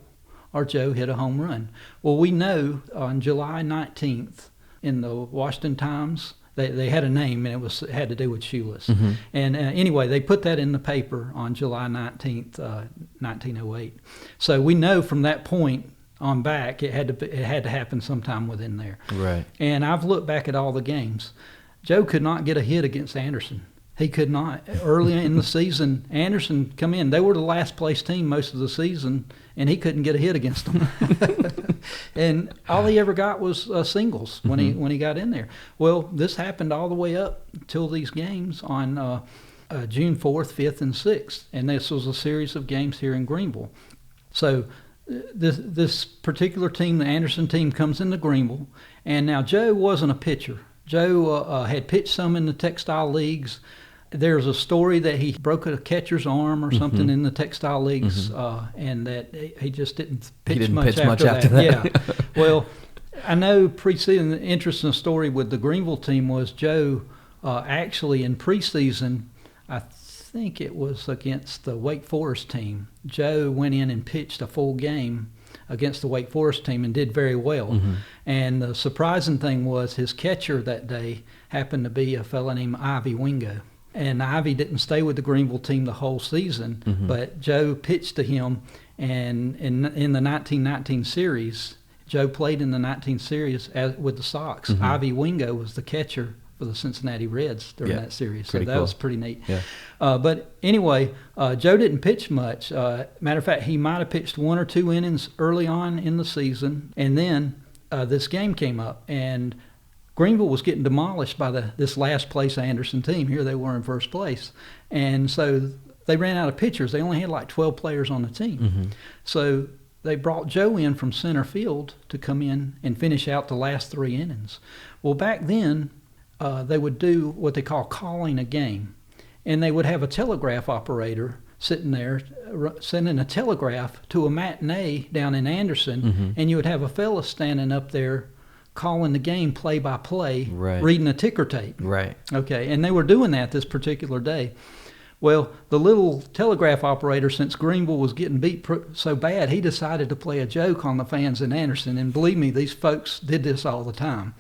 or Joe hit a home run. Well, we know on July 19th in the Washington Times, they had a name, and it had to do with Shoeless. And anyway, they put that in the paper on July 19th, 1908. So we know from that point on back, it had to happen sometime within there. Right. And I've looked back at all the games. Joe could not get a hit against Anderson. He could not. Early in the season, Anderson come in. They were the last place team most of the season, and he couldn't get a hit against them. And all he ever got was singles when he got in there. Well, this happened all the way up till these games on June 4th, 5th, and 6th. And this was a series of games here in Greenville. So this particular team, the Anderson team, comes into Greenville. And now Joe wasn't a pitcher. Joe had pitched some in the textile leagues. There's a story that he broke a catcher's arm or something in the textile leagues, and that he just didn't pitch much after that. Yeah. Well, I know preceding the interesting story with the Greenville team was Joe actually in preseason, I think it was against the Wake Forest team. Joe went in and pitched a full game against the Wake Forest team and did very well. And the surprising thing was his catcher that day happened to be a fellow named Ivy Wingo. And Ivy didn't stay with the Greenville team the whole season, but Joe pitched to him. And in the 1919 series, Joe played in the 19 series with the Sox. Ivy Wingo was the catcher for the Cincinnati Reds during that series. So that was pretty neat. Yeah. But anyway, Joe didn't pitch much. Matter of fact, he might have pitched 1 or 2 innings early on in the season. And then this game came up, and Greenville was getting demolished by this last place Anderson team. Here they were in first place. And so they ran out of pitchers. They only had like 12 players on the team. So they brought Joe in from center field to come in and finish out the last 3 innings. Well, back then, they would do what they call calling a game. And they would have a telegraph operator sitting there sending a telegraph to a matinee down in Anderson. And you would have a fella standing up there calling the game play-by-play, reading a ticker tape. Right. Okay, and they were doing that this particular day. Well, the little telegraph operator, since Greenville was getting beat so bad, he decided to play a joke on the fans in Anderson. And believe me, these folks did this all the time.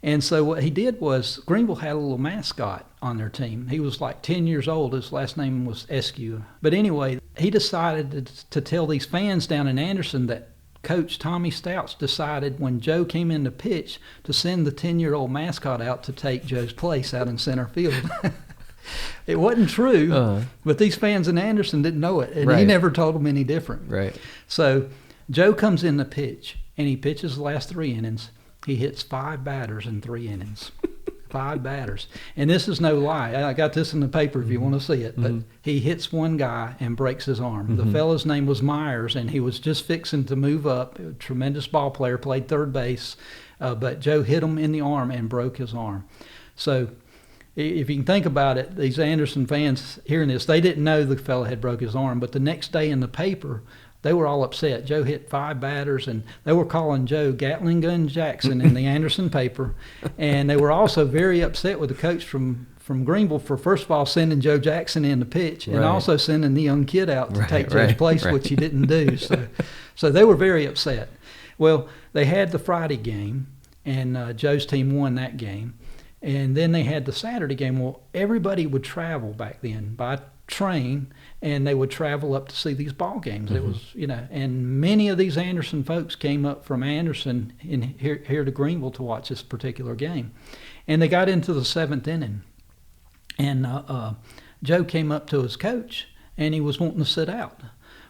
And so what he did was, Greenville had a little mascot on their team. He was like 10 years old. His last name was Eskew. But anyway, he decided to tell these fans down in Anderson that Coach Tommy Stouts decided when Joe came in to pitch to send the 10-year-old mascot out to take Joe's place out in center field. It wasn't true, but these fans in Anderson didn't know it, and he never told them any different. Right. So Joe comes in to pitch, and he pitches the last 3 innings. He hits 5 batters in 3 innings. 5 batters. And this is no lie. I got this in the paper if you want to see it. But he hits one guy and breaks his arm. The fellow's name was Myers, and he was just fixing to move up. A tremendous ball player, played third base. But Joe hit him in the arm and broke his arm. So if you can think about it, these Anderson fans hearing this, they didn't know the fellow had broke his arm. But the next day in the paper, they were all upset. Joe hit 5 batters, and they were calling Joe Gatling Gun Jackson in the Anderson paper. And they were also very upset with the coach from Greenville for, first of all, sending Joe Jackson in to pitch, and also sending the young kid out to take Joe's place, which he didn't do. So they were very upset. Well, they had the Friday game, and Joe's team won that game. And then they had the Saturday game. Well, everybody would travel back then by train, and they would travel up to see these ball games. It was, and many of these Anderson folks came up from Anderson here to Greenville to watch this particular game. And they got into the 7th inning, and Joe came up to his coach, and he was wanting to sit out.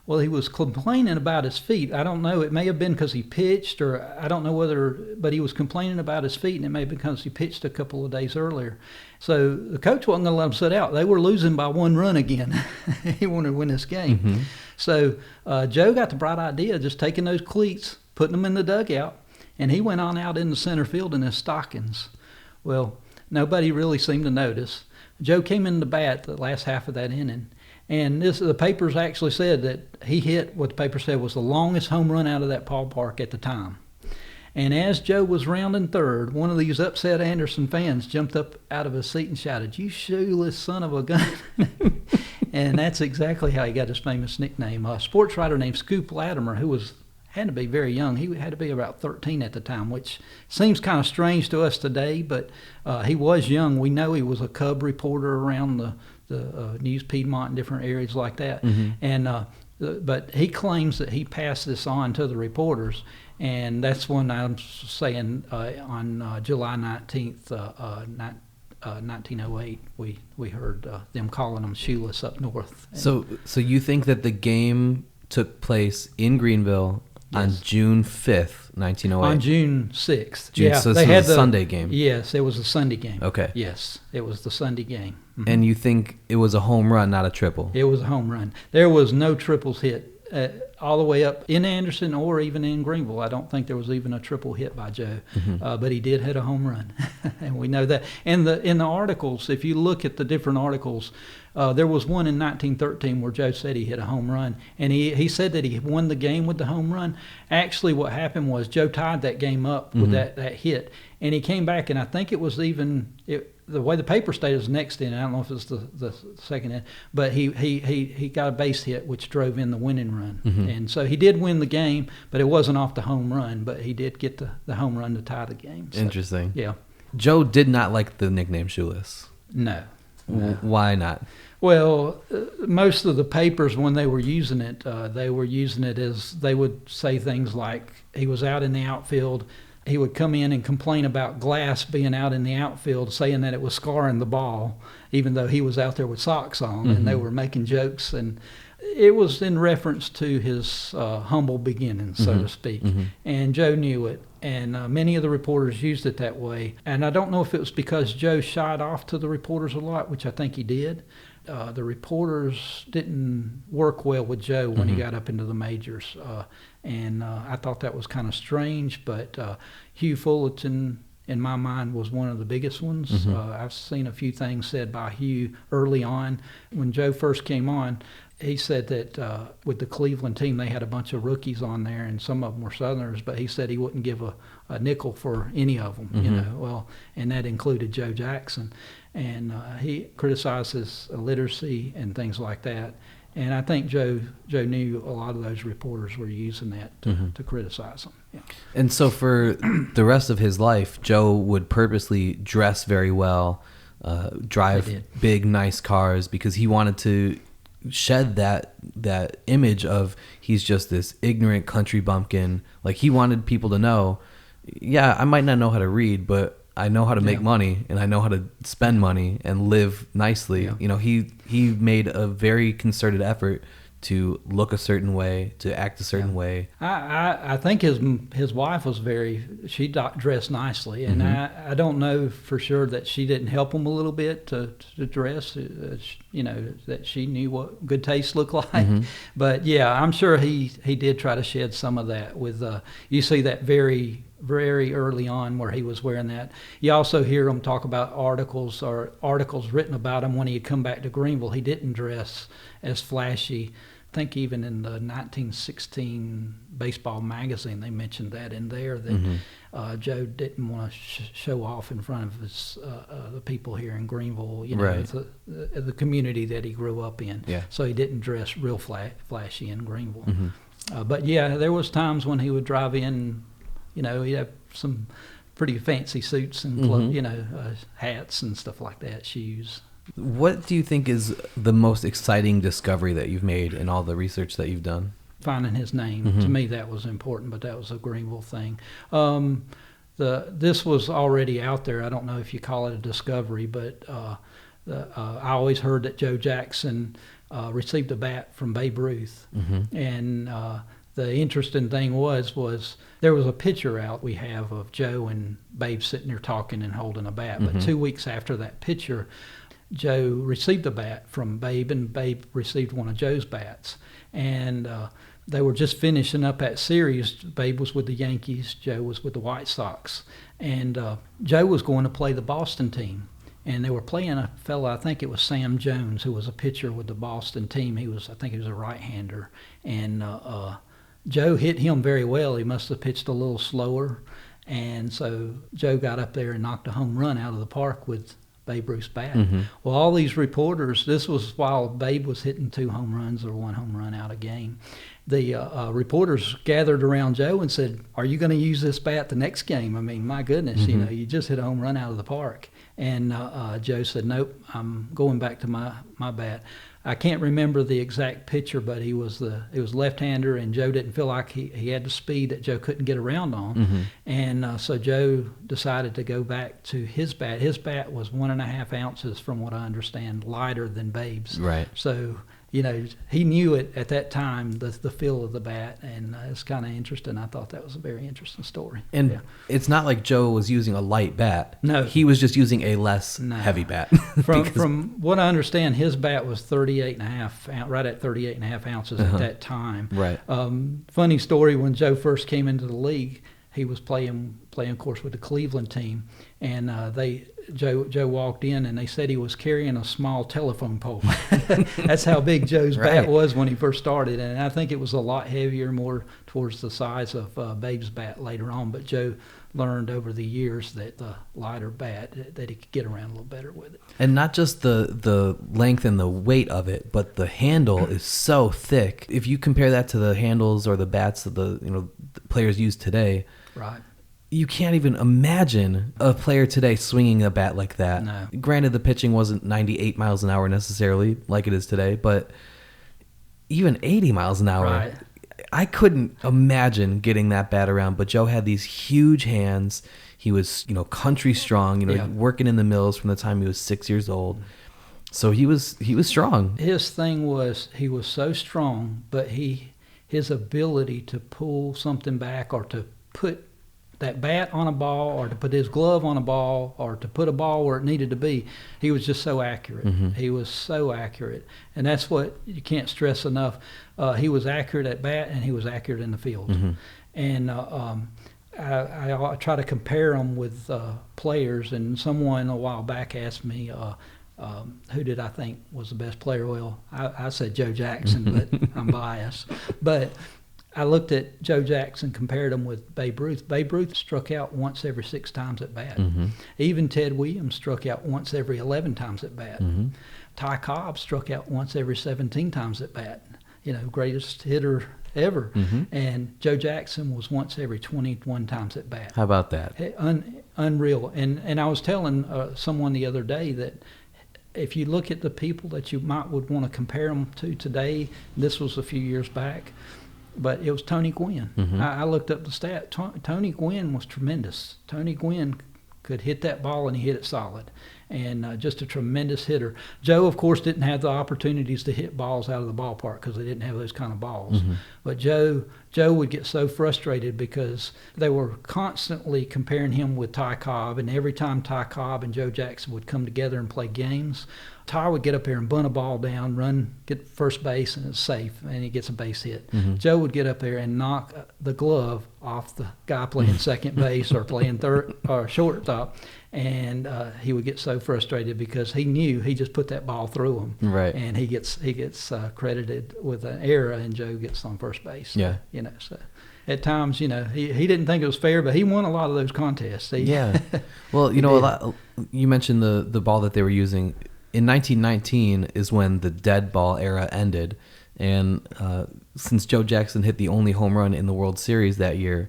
Well, he was complaining about his feet. I don't know. It may have been because he pitched, or I don't know whether, but he was complaining about his feet, and it may have been because he pitched a couple of days earlier. So the coach wasn't going to let him sit out. They were losing by 1 run again. He wanted to win this game. So Joe got the bright idea of just taking those cleats, putting them in the dugout, and he went on out in the center field in his stockings. Well, nobody really seemed to notice. Joe came in the bat the last half of that inning. And the papers actually said that he hit what the paper said was the longest home run out of that ballpark at the time. And as Joe was rounding third, one of these upset Anderson fans jumped up out of his seat and shouted, "You shoeless son of a gun." And that's exactly how he got his famous nickname. A sports writer named Scoop Latimer, who had to be very young. He had to be about 13 at the time, which seems kind of strange to us today, but he was young. We know he was a Cub reporter around the News Piedmont and different areas like that. And but he claims that he passed this on to the reporters, and that's when I'm saying on July 19th, 1908, we heard them calling them Shoeless up north. So you think that the game took place in Greenville on June 5th, 1908? On June 6th. So this was a Sunday game? Yes, it was a Sunday game. Okay. Yes, it was the Sunday game. And you think it was a home run, not a triple? It was a home run. There was no triples hit all the way up in Anderson or even in Greenville. I don't think there was even a triple hit by Joe, but he did hit a home run, and we know that. And in the articles, if you look at the different articles, there was one in 1913 where Joe said he hit a home run, and he said that he won the game with the home run. Actually, what happened was Joe tied that game up with that hit, and he came back, and I think it was the way the paper stated was next inning. I don't know if it's the second inning, but he got a base hit which drove in the winning run, and so he did win the game, but it wasn't off the home run, but he did get the home run to tie the game. So, interesting. Yeah. Joe did not like the nickname Shoeless. No. Why not? Well, most of the papers, when they were using it as they would say things like he was out in the outfield. He would come in and complain about glass being out in the outfield, saying that it was scarring the ball, even though he was out there with socks on, and they were making jokes. And it was in reference to his humble beginnings, so to speak. And Joe knew it, and many of the reporters used it that way. And I don't know if it was because Joe shied off to the reporters a lot, which I think he did. The reporters didn't work well with Joe when he got up into the majors. And I thought that was kind of strange, but Hugh Fullerton, in my mind, was one of the biggest ones. I've seen a few things said by Hugh early on. When Joe first came on, he said that with the Cleveland team, they had a bunch of rookies on there, and some of them were Southerners, but he said he wouldn't give a nickel for any of them, Well, and that included Joe Jackson. And he criticized his illiteracy and things like that. And I think Joe knew a lot of those reporters were using that to criticize him. Yeah. And so for the rest of his life, Joe would purposely dress very well, drive big, nice cars, because he wanted to shed that image of he's just this ignorant country bumpkin. Like, he wanted people to know, yeah, I might not know how to read, but I know how to make money, and I know how to spend money and live nicely. Yeah. You know, he made a very concerted effort to look a certain way, to act a certain way. I think his wife was she dressed nicely, and I don't know for sure that she didn't help him a little bit to dress, you know, that she knew what good taste looked like. But yeah, I'm sure he did try to shed some of that with, you see that very early on where he was wearing that. You also hear him talk about articles written about him when he had come back to Greenville. He didn't dress as flashy. I think even in the 1916 baseball magazine, they mentioned that in there, that Joe didn't want to show off in front of the people here in Greenville, you know, the community that he grew up in. Yeah. So he didn't dress real flashy in Greenville. But yeah, there was times when he would drive in, you know, he'd have some pretty fancy suits and clothes, you know, hats and stuff like that, shoes. What do you think is the most exciting discovery that you've made in all the research that you've done? Finding his name. To me, that was important, but that was a Greenville thing. This was already out there. I don't know if you call it a discovery, but I always heard that Joe Jackson received a bat from Babe Ruth. And the interesting thing was there was a picture out we have of Joe and Babe sitting there talking and holding a bat. But 2 weeks after that picture, Joe received a bat from Babe, and Babe received one of Joe's bats. And they were just finishing up that series. Babe was with the Yankees, Joe was with the White Sox. And Joe was going to play the Boston team. And they were playing a fella, I think it was Sam Jones, who was a pitcher with the Boston team. I think he was a right-hander. And Joe hit him very well. He must have pitched a little slower. And so Joe got up there and knocked a home run out of the park with Babe Ruth's bat. Well, all these reporters, this was while Babe was hitting 2 home runs or 1 home run out a game. The reporters gathered around Joe and said, "Are you going to use this bat the next game? I mean, my goodness, you know, you just hit a home run out of the park." And Joe said, "Nope, I'm going back to my bat." I can't remember the exact pitcher, but he was left-hander, and Joe didn't feel like he had the speed that Joe couldn't get around on. And so Joe decided to go back to his bat. His bat was 1.5 ounces, from what I understand, lighter than Babe's. Right. So, you know, he knew it at that time, the feel of the bat, and it's kind of interesting. I thought that was a very interesting story. And it's not like Joe was using a light bat. No. He was just using a less heavy bat. From what I understand, his bat was 38.5, right at 38.5 ounces at that time. Right. Funny story, when Joe first came into the league, he was playing, of course, with the Cleveland team, and Joe walked in, and they said he was carrying a small telephone pole. That's how big Joe's bat was when he first started, and I think it was a lot heavier, more towards the size of Babe's bat later on. But Joe learned over the years that the lighter bat, that he could get around a little better with it. And not just the length and the weight of it, but the handle is so thick. If you compare that to the handles or the bats that the players use today, right? You can't even imagine a player today swinging a bat like that. No. Granted, the pitching wasn't 98 miles an hour necessarily like it is today, but even 80 miles an hour. Right. I couldn't imagine getting that bat around, but Joe had these huge hands. He was, country strong, working in the mills from the time he was 6 years old. So he was strong. His thing was, he was so strong, but his ability to pull something back, or to put that bat on a ball, or to put his glove on a ball, or to put a ball where it needed to be, he was just so accurate. He was so accurate. And that's what you can't stress enough. He was accurate at bat, and he was accurate in the field. And I try to compare him with players, and someone a while back asked me, who did I think was the best player? Well, I said Joe Jackson, but I'm biased. But I looked at Joe Jackson, compared him with Babe Ruth. Babe Ruth struck out once every 6 times at bat. Mm-hmm. Even Ted Williams struck out once every 11 times at bat. Mm-hmm. Ty Cobb struck out once every 17 times at bat. Greatest hitter ever. Mm-hmm. And Joe Jackson was once every 21 times at bat. How about that? Unreal. And I was telling someone the other day that if you look at the people that you would want to compare them to today, this was a few years back, but it was Tony Gwynn. Mm-hmm. I looked up the stat. Tony Gwynn was tremendous. Tony Gwynn could hit that ball, and he hit it solid. And just a tremendous hitter. Joe, of course, didn't have the opportunities to hit balls out of the ballpark because they didn't have those kind of balls. Mm-hmm. But Joe would get so frustrated because they were constantly comparing him with Ty Cobb, and every time Ty Cobb and Joe Jackson would come together and play games, Ty would get up there and bunt a ball down, run, get first base, and it's safe, and he gets a base hit. Mm-hmm. Joe would get up there and knock the glove off the guy playing second base or playing third or shortstop, and he would get so frustrated because he knew he just put that ball through him, right? And he gets credited with an error, and Joe gets on first base. Yeah, so at times, he didn't think it was fair, but he won a lot of those contests. Yeah, well, you mentioned the ball that they were using. In 1919 is when the dead ball era ended, and since Joe Jackson hit the only home run in the World Series that year,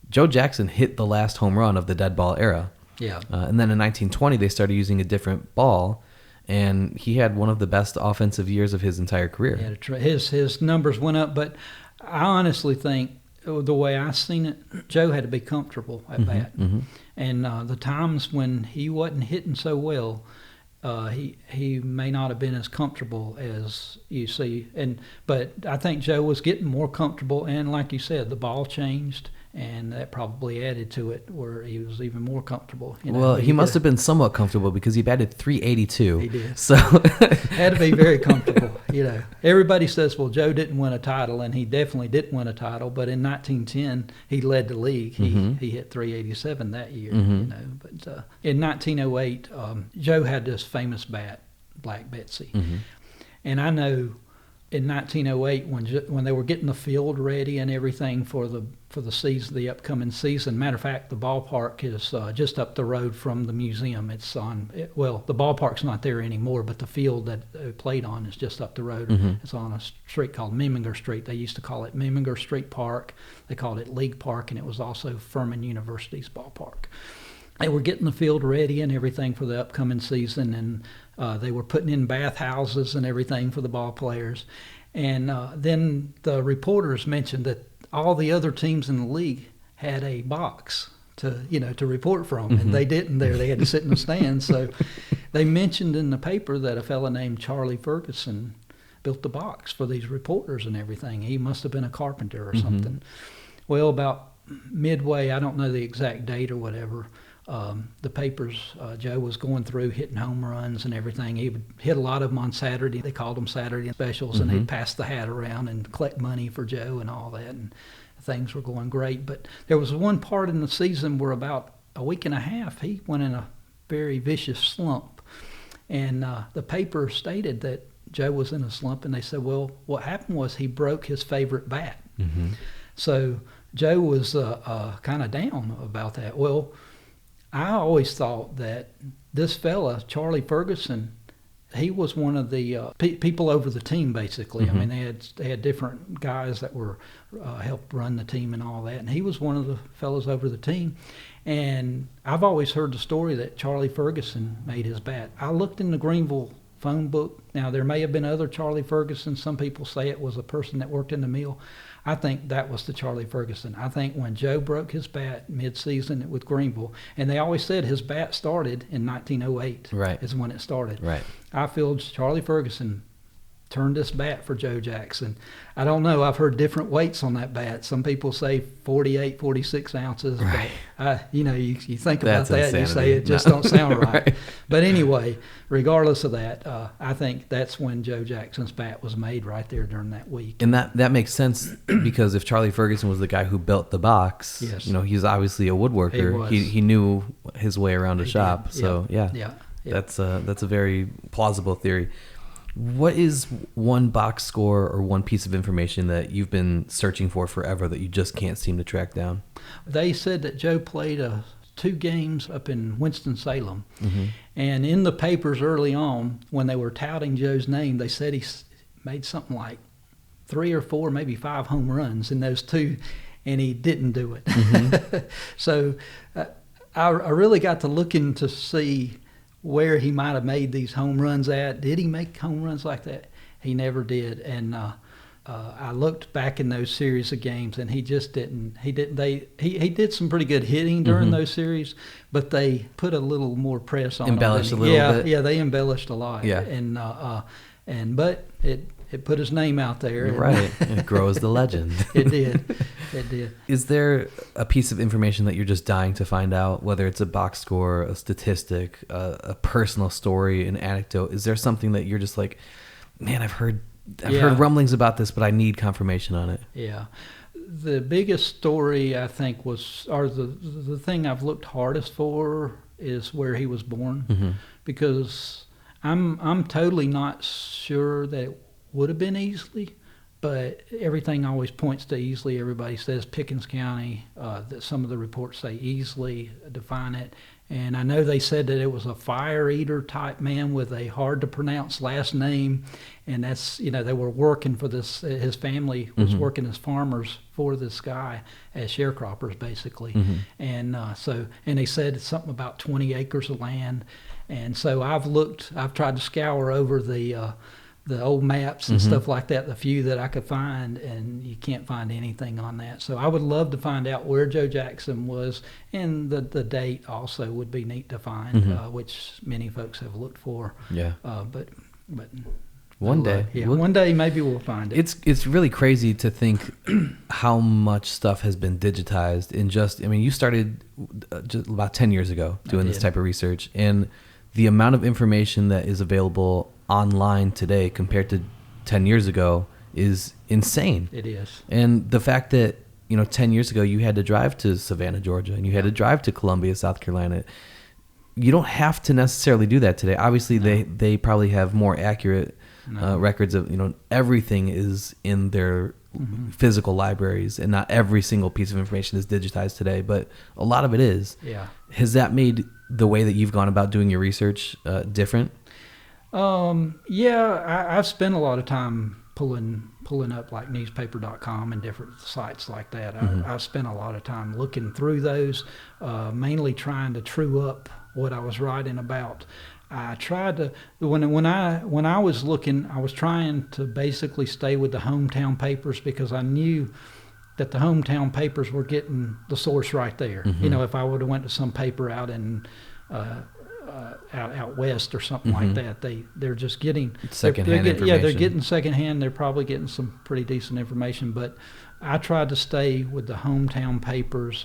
Joe Jackson hit the last home run of the dead ball era. Yeah. And then in 1920 they started using a different ball, and he had one of the best offensive years of his entire career. Yeah, his numbers went up, but I honestly think the way I seen it, Joe had to be comfortable at bat, mm-hmm. and the times when he wasn't hitting so well. He may not have been as comfortable as you see, but I think Joe was getting more comfortable, and like you said, the ball changed, and that probably added to it where he was even more comfortable. Well, he must have been somewhat comfortable because he batted .382. He did. So had to be very comfortable. Everybody says, well, Joe didn't win a title, and he definitely didn't win a title. But in 1910, he led the league. He hit .387 that year. Mm-hmm. But in 1908, Joe had this famous bat, Black Betsy, mm-hmm. and I know in 1908 when they were getting the field ready and everything for the season, the upcoming season. Matter of fact, the ballpark is just up the road from the museum. It's the ballpark's not there anymore, but the field that they played on is just up the road. Mm-hmm. It's on a street called Meminger Street. They used to call it Meminger Street Park. They called it League Park, and it was also Furman University's ballpark. They were getting the field ready and everything for the upcoming season, and they were putting in bathhouses and everything for the ball players. And then the reporters mentioned that all the other teams in the league had a box to report from, mm-hmm. and they didn't there. They had to sit in the stands. So they mentioned in the paper that a fella named Charlie Ferguson built the box for these reporters and everything. He must have been a carpenter or mm-hmm. something. Well, about midway, I don't know the exact date or whatever, the papers, Joe was going through hitting home runs and everything. He would hit a lot of them on Saturday. They called them Saturday specials, mm-hmm. and they'd pass the hat around and collect money for Joe and all that, and things were going great. But there was one part in the season where about a week and a half, he went in a very vicious slump. And the paper stated that Joe was in a slump, and they said, well, what happened was he broke his favorite bat. Mm-hmm. So Joe was kind of down about that. Well, I always thought that this fella, Charlie Ferguson, he was one of the people over the team, basically. Mm-hmm. I mean, they had different guys that were helped run the team and all that, and he was one of the fellows over the team. And I've always heard the story that Charlie Ferguson made his bat. I looked in the Greenville phone book. Now, there may have been other Charlie Ferguson. Some people say it was a person that worked in the mill. I think that was the Charlie Ferguson. I think when Joe broke his bat mid-season with Greenville, and they always said his bat started in 1908. Right. Is when it started. Right. I feel Charlie Ferguson turned this bat for Joe Jackson. I don't know. I've heard different weights on that bat. Some people say 48, 46 ounces. Right. But, you think about That's that insanity. And you say it just don't sound right. Right. But anyway, regardless of that, I think that's when Joe Jackson's bat was made right there during that week. And that makes sense because if Charlie Ferguson was the guy who built the box, yes. He's obviously a woodworker. He knew his way around a shop. Did. So yeah. That's a very plausible theory. What is one box score or one piece of information that you've been searching for forever that you just can't seem to track down? They said that Joe played 2 games up in Winston-Salem. Mm-hmm. And in the papers early on, when they were touting Joe's name, they said he made something like 3 or 4, maybe 5 home runs in those 2, and he didn't do it. Mm-hmm. So I really got to looking to see where he might have made these home runs at. Did he make home runs like that? He never did. And I looked back in those series of games, and he just didn't. He did some pretty good hitting during Mm-hmm. those series, but they put a little more press on Embellished him. a little bit. Yeah, they embellished a lot. Yeah. But it put his name out there. Right. It grows the legend. It did. It did. Is there a piece of information that you're just dying to find out, whether it's a box score, a statistic, a personal story, an anecdote? Is there something that you're just like, man, I've heard rumblings about this, but I need confirmation on it? Yeah. The biggest story, I think, or the thing I've looked hardest for is where he was born, Mm-hmm. because I'm totally not sure that it would have been Easley, but everything always points to Easley. Everybody says Pickens County. That some of the reports say Easley, define it. And I know they said that it was a fire eater type man with a hard to pronounce last name, and that's, they were working for this. His family was Mm-hmm. working as farmers for this guy as sharecroppers, basically. Mm-hmm. And and they said it's something about 20 acres of land. And so I've tried to scour over the old maps and Mm-hmm. stuff like that, the few that I could find, and you can't find anything on that. So I would love to find out where Joe Jackson was, and the date also would be neat to find, Mm-hmm. which many folks have looked for. Yeah. But One day. One day maybe we'll find it. It's really crazy to think how much stuff has been digitized in just, you started just about 10 years ago doing this type of research, and the amount of information that is available online today compared to 10 years ago is insane. It is. And the fact that, 10 years ago you had to drive to Savannah, Georgia, and you had to drive to Columbia, South Carolina. You don't have to necessarily do that today. Obviously, they probably have more accurate records of, everything is in their Mm-hmm. physical libraries, and not every single piece of information is digitized today, but a lot of it is. Yeah. Has that made the way that you've gone about doing your research different? I've spent a lot of time pulling up like newspaper.com and different sites like that. Mm-hmm. I've spent a lot of time looking through those, mainly trying to true up what I was writing about. I tried to, when I was looking, I was trying to basically stay with the hometown papers, because I knew that the hometown papers were getting the source right there. Mm-hmm. If I would have went to some paper out in out west or something Mm-hmm. like that, they're just getting Secondhand information. Yeah, they're getting secondhand. They're probably getting some pretty decent information, but I tried to stay with the hometown papers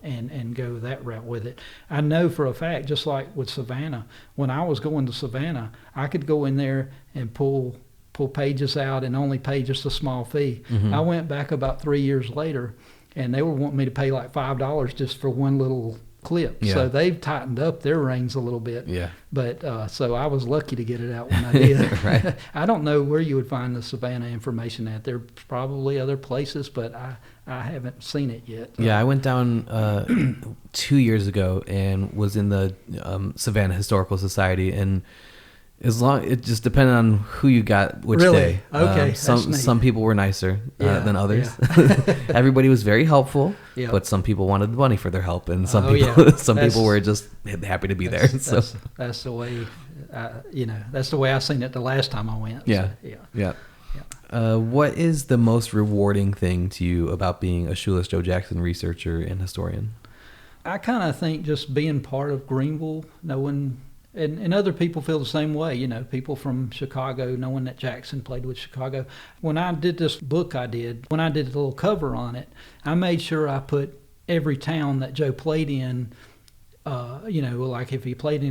and go that route with it. I know for a fact, just like with Savannah, when I was going to Savannah, I could go in there and pull pages out and only pay just a small fee. Mm-hmm. I went back about 3 years later, and they were wanting me to pay like $5 just for one little clip. Yeah. So they've tightened up their reins a little bit. Yeah. But so I was lucky to get it out when I did. Right. I don't know where you would find the Savannah information at. There's probably other places, but I haven't seen it yet. Yeah, I went down 2 years ago and was in the Savannah Historical Society, and it just depended on who you got which Really? day. Okay, that's neat. Some people were nicer than others. Yeah. Everybody was very helpful, Yeah. but some people wanted the money for their help, and some Oh, people yeah. people were just happy to be there. So That's the way. That's the way I seen it the last time I went. yeah, So, yeah. What is the most rewarding thing to you about being a Shoeless Joe Jackson researcher and historian? I kind of think just being part of Greenville, knowing, and other people feel the same way, people from Chicago, knowing that Jackson played with Chicago. When I did this book when I did a little cover on it, I made sure I put every town that Joe played in, like if he played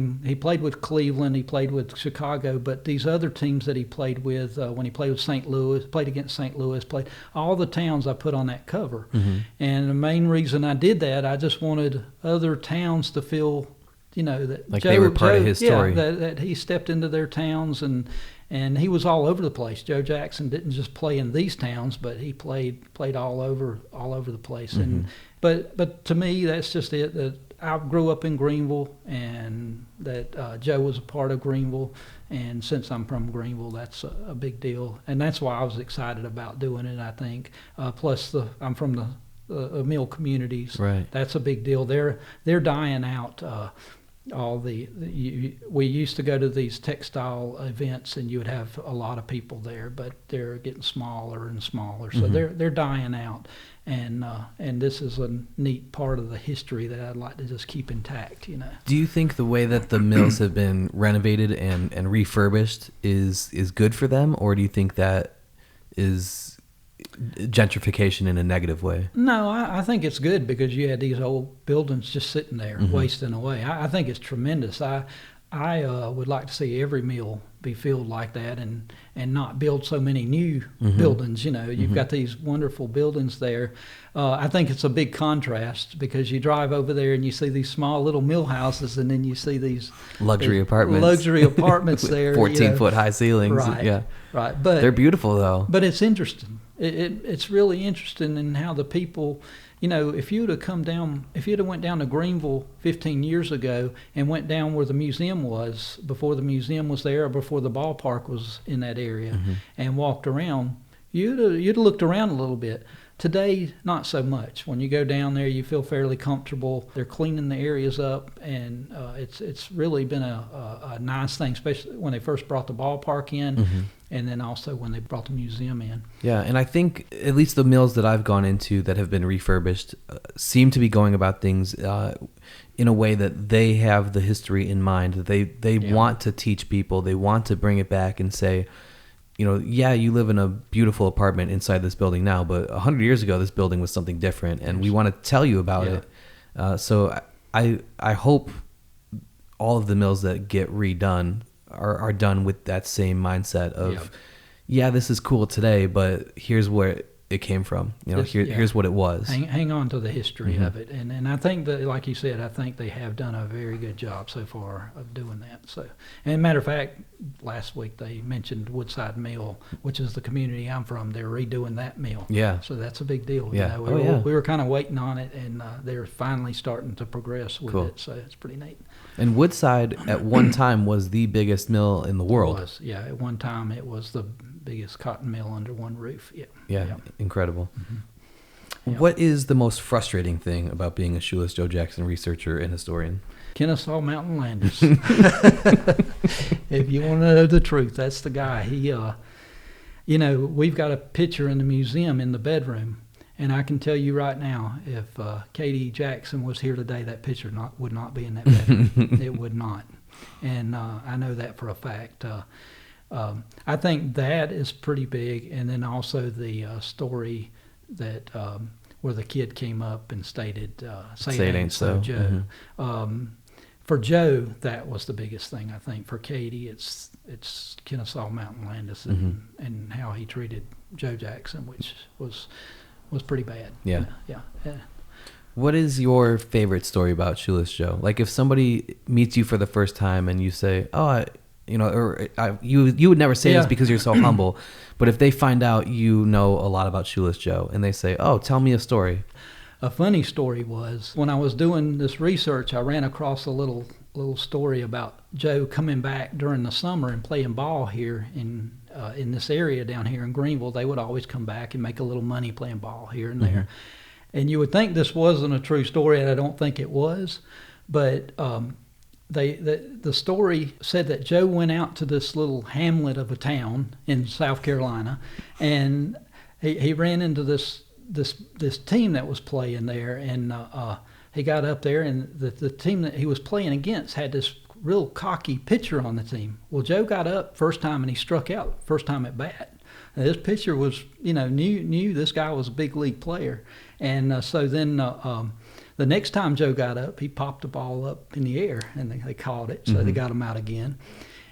with Cleveland, he played with Chicago, but these other teams that he played with, when he played with played against St. Louis, played all the towns I put on that cover. Mm-hmm. And the main reason I did that, I just wanted other towns to feel, that Like Joe, they were part of his story. that he stepped into their towns and And he was all over the place. Joe Jackson didn't just play in these towns, but he played all over the place. Mm-hmm. And but to me, that's just it. That I grew up in Greenville, and that Joe was a part of Greenville. And since I'm from Greenville, that's a big deal. And that's why I was excited about doing it, I think. Plus, I'm from the mill communities. Right. That's a big deal. They're dying out. We used to go to these textile events, and you would have a lot of people there, but they're getting smaller and smaller, so they're dying out, and this is a neat part of the history that I'd like to just keep intact. Do you think the way that the mills have been renovated and refurbished is good for them, or do you think that is gentrification in a negative way? No, I think it's good, because you had these old buildings just sitting there wasting away. I think it's tremendous. I would like to see every mill be filled like that, and not build so many new buildings. You've got these wonderful buildings there. I think it's a big contrast, because you drive over there and you see these small little mill houses, and then you see these luxury apartments there, 14-foot high ceilings. Right, yeah, right. But they're beautiful though. But it's interesting. It's really interesting in how the people, if you'd have went down to Greenville 15 years ago and went down where the museum was, before the museum was there, or before the ballpark was in that area, and walked around, you'd have looked around a little bit. Today, not so much. When you go down there, you feel fairly comfortable. They're cleaning the areas up, and it's really been a nice thing, especially when they first brought the ballpark in, and then also when they brought the museum in. Yeah, and I think at least the mills that I've gone into that have been refurbished seem to be going about things in a way that they have the history in mind. They want to teach people. They want to bring it back and say, you live in a beautiful apartment inside this building now, but 100 years ago, this building was something different, and we want to tell you about it. So I hope all of the mills that get redone are done with that same mindset of, this is cool today, but here's where it came from. Here's what it was. Hang on to the history of it, and I think that, like you said, I think they have done a very good job so far of doing that. So, and matter of fact, last week they mentioned Woodside Mill, which is the community I'm from. They're redoing that mill. Yeah. So that's a big deal. Yeah. We were kind of waiting on it, and they're finally starting to progress with it. So it's pretty neat. And Woodside at one time was the biggest mill in the world. It was, at one time it was the biggest cotton mill under one roof. Yeah. Incredible. What is the most frustrating thing about being a Shoeless Joe Jackson researcher and historian? Kennesaw Mountain Landis. If you want to know the truth, that's the guy. He, we've got a picture in the museum in the bedroom, and I can tell you right now, if Katie Jackson was here today, that picture would not be in that bedroom. It would not. And I know that for a fact. I think that is pretty big, and then also the story that where the kid came up and stated, "Say it ain't so, Joe." For Joe, that was the biggest thing. I think for Katie, it's Kennesaw Mountain Landis and how he treated Joe Jackson, which was pretty bad. Yeah. Yeah. What is your favorite story about Shoeless Joe? Like if somebody meets you for the first time and you say, you would never say this because you're so humble, but if they find out you know a lot about Shoeless Joe and they say, "Oh, tell me a story." A funny story was when I was doing this research, I ran across a little story about Joe coming back during the summer and playing ball here in this area down here in Greenville. They would always come back and make a little money playing ball here and there. And you would think this wasn't a true story, and I don't think it was, but the story said that Joe went out to this little hamlet of a town in South Carolina, and he ran into this team that was playing there, and he got up there, and the team that he was playing against had this real cocky pitcher on the team. Well, Joe got up first time and he struck out first time at bat. And this pitcher was, knew this guy was a big league player, and so then the next time Joe got up, he popped the ball up in the air, and they caught it, so they got him out again.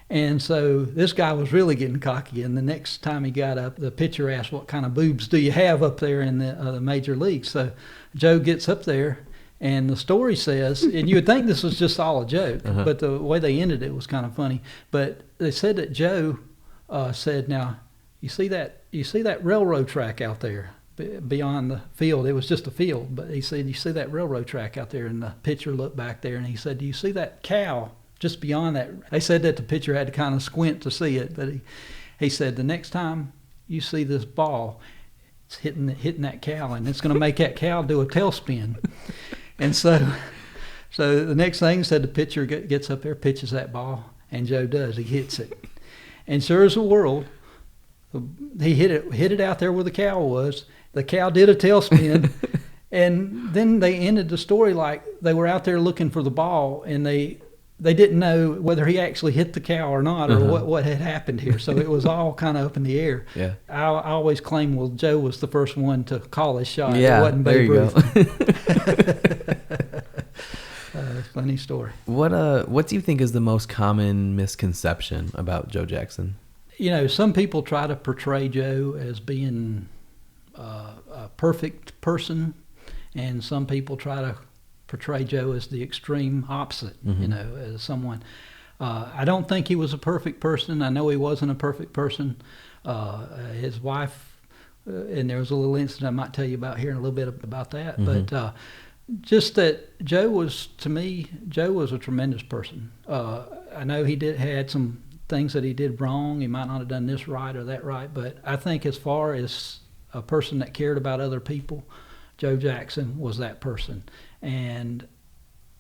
And so this guy was really getting cocky, and the next time he got up, the pitcher asked, "What kind of boobs do you have up there in the major leagues?" So Joe gets up there, and the story says, and you would think this was just all a joke, but the way they ended it was kind of funny. But they said that Joe said, "Now, you see that railroad track out there beyond the field?" It was just a field, but he said, "You see that railroad track out there?" And the pitcher looked back there, and he said, "Do you see that cow just beyond that?" They said that the pitcher had to kind of squint to see it, but he said, "The next time you see this ball, it's hitting that cow, and it's going to make that cow do a tailspin." And so the next thing, said the pitcher gets up there, pitches that ball, and Joe does. He hits it. And sure as the world, he hit it out there where the cow was. The cow did a tailspin, and then they ended the story like they were out there looking for the ball, and they didn't know whether he actually hit the cow or not, or what had happened here. So it was all kind of up in the air. Yeah. I always claim, well, Joe was the first one to call his shot. Yeah, it wasn't there Babe you Ruth. Funny story. What do you think is the most common misconception about Joe Jackson? Some people try to portray Joe as being a perfect person, and some people try to portray Joe as the extreme opposite, as someone. I don't think he was a perfect person. I know he wasn't a perfect person. His wife, and there was a little incident I might tell you about here in a little bit about that, but just that Joe was a tremendous person. I know he had some things that he did wrong. He might not have done this right or that right, but I think as far as a person that cared about other people, Joe Jackson was that person. And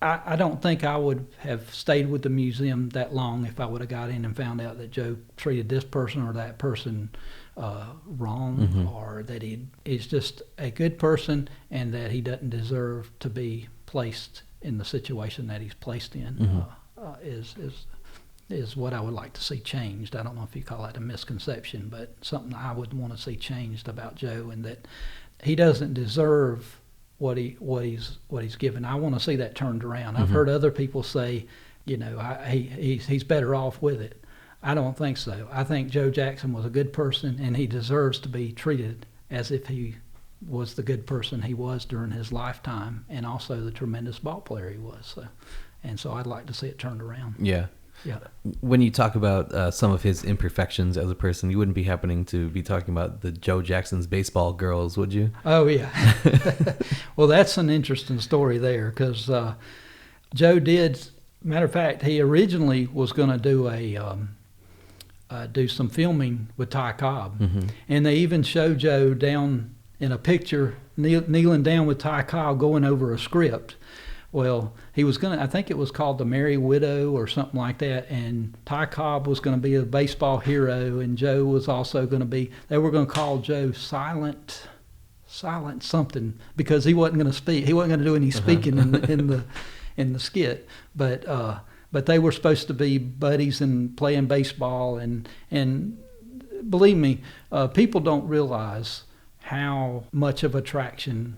I don't think I would have stayed with the museum that long if I would have got in and found out that Joe treated this person or that person wrong, or that he's just a good person and that he doesn't deserve to be placed in the situation that he's placed in, is what I would like to see changed. I don't know if you call that a misconception, but something I would want to see changed about Joe, and that he doesn't deserve what he's given. I want to see that turned around. I've heard other people say, he's better off with it. I don't think so. I think Joe Jackson was a good person, and he deserves to be treated as if he was the good person he was during his lifetime, and also the tremendous ball player he was. So I'd like to see it turned around. Yeah. Yeah. When you talk about some of his imperfections as a person, you wouldn't be happening to be talking about the Joe Jackson's baseball girls, would you? Oh, yeah. Well, that's an interesting story there, because Joe did. Matter of fact, he originally was going to do some filming with Ty Cobb, and they even showed Joe down in a picture kneeling down with Ty Cobb going over a script. Well, he was I think it was called The Merry Widow or something like that, and Ty Cobb was going to be a baseball hero, and Joe was also going to be, they were going to call Joe Silent something, because he wasn't going to speak. He wasn't going to do any speaking in the skit, but they were supposed to be buddies and playing baseball, and believe me, people don't realize how much of attraction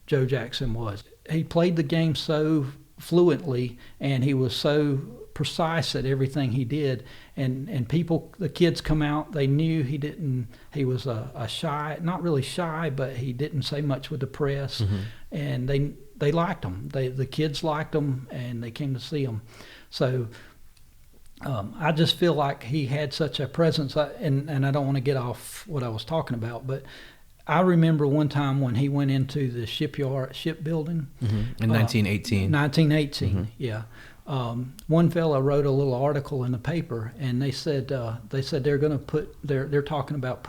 Joe Jackson was. He played the game so fluently, and he was so precise at everything he did, and people, the kids come out, they knew he was a shy, not really shy, but he didn't say much with the press, and they liked him. The kids liked him, and they came to see him. So I just feel like he had such a presence, and I don't want to get off what I was talking about, but I remember one time when he went into the shipbuilding. In 1918. 1918, yeah. One fellow wrote a little article in the paper, and they said they're going to they're talking about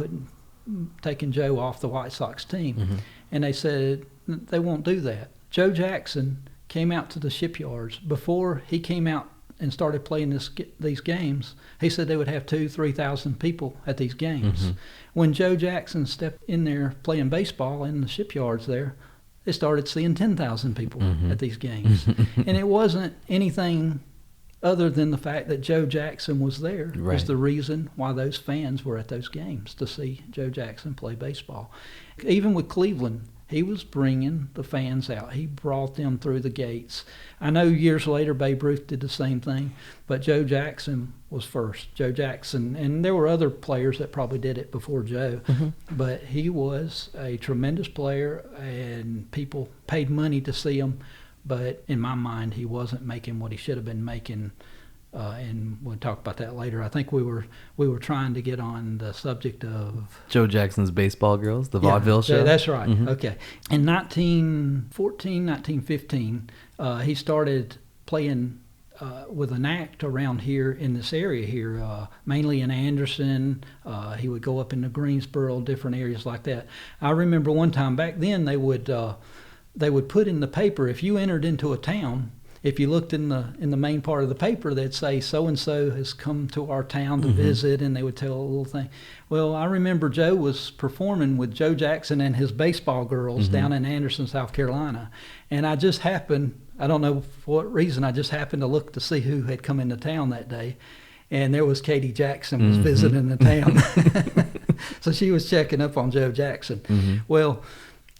taking Joe off the White Sox team, and they said they won't do that. Joe Jackson came out to the shipyards before he came out and started playing these games. He said they would have 2,000-3,000 people at these games. When Joe Jackson stepped in there playing baseball in the shipyards there, they started seeing 10,000 people at these games. And it wasn't anything other than the fact that Joe Jackson was there. Right. Was the reason why those fans were at those games, to see Joe Jackson play baseball. Even with Cleveland, he was bringing the fans out. He brought them through the gates. I know years later Babe Ruth did the same thing, but Joe Jackson was first. Joe Jackson, and there were other players that probably did it before Joe, but he was a tremendous player, and people paid money to see him, but in my mind he wasn't making what he should have been making and we'll talk about that later. I think we were trying to get on the subject of Joe Jackson's Baseball Girls, the vaudeville show. Yeah, that's right. Mm-hmm. Okay. In 1914, 1915, he started playing with an act around here in this area here, mainly in Anderson. He would go up into Greensboro, different areas like that. I remember one time back then they would put in the paper, if you entered into a town, if you looked in the main part of the paper, they'd say so and so has come to our town to visit, and they would tell a little thing. Well, I remember Joe was performing with Joe Jackson and his Baseball Girls down in Anderson, South Carolina, and I just happened, I don't know for what reason, I just happened to look to see who had come into town that day, and there was Katie Jackson was visiting the town. So she was checking up on Joe Jackson. Well,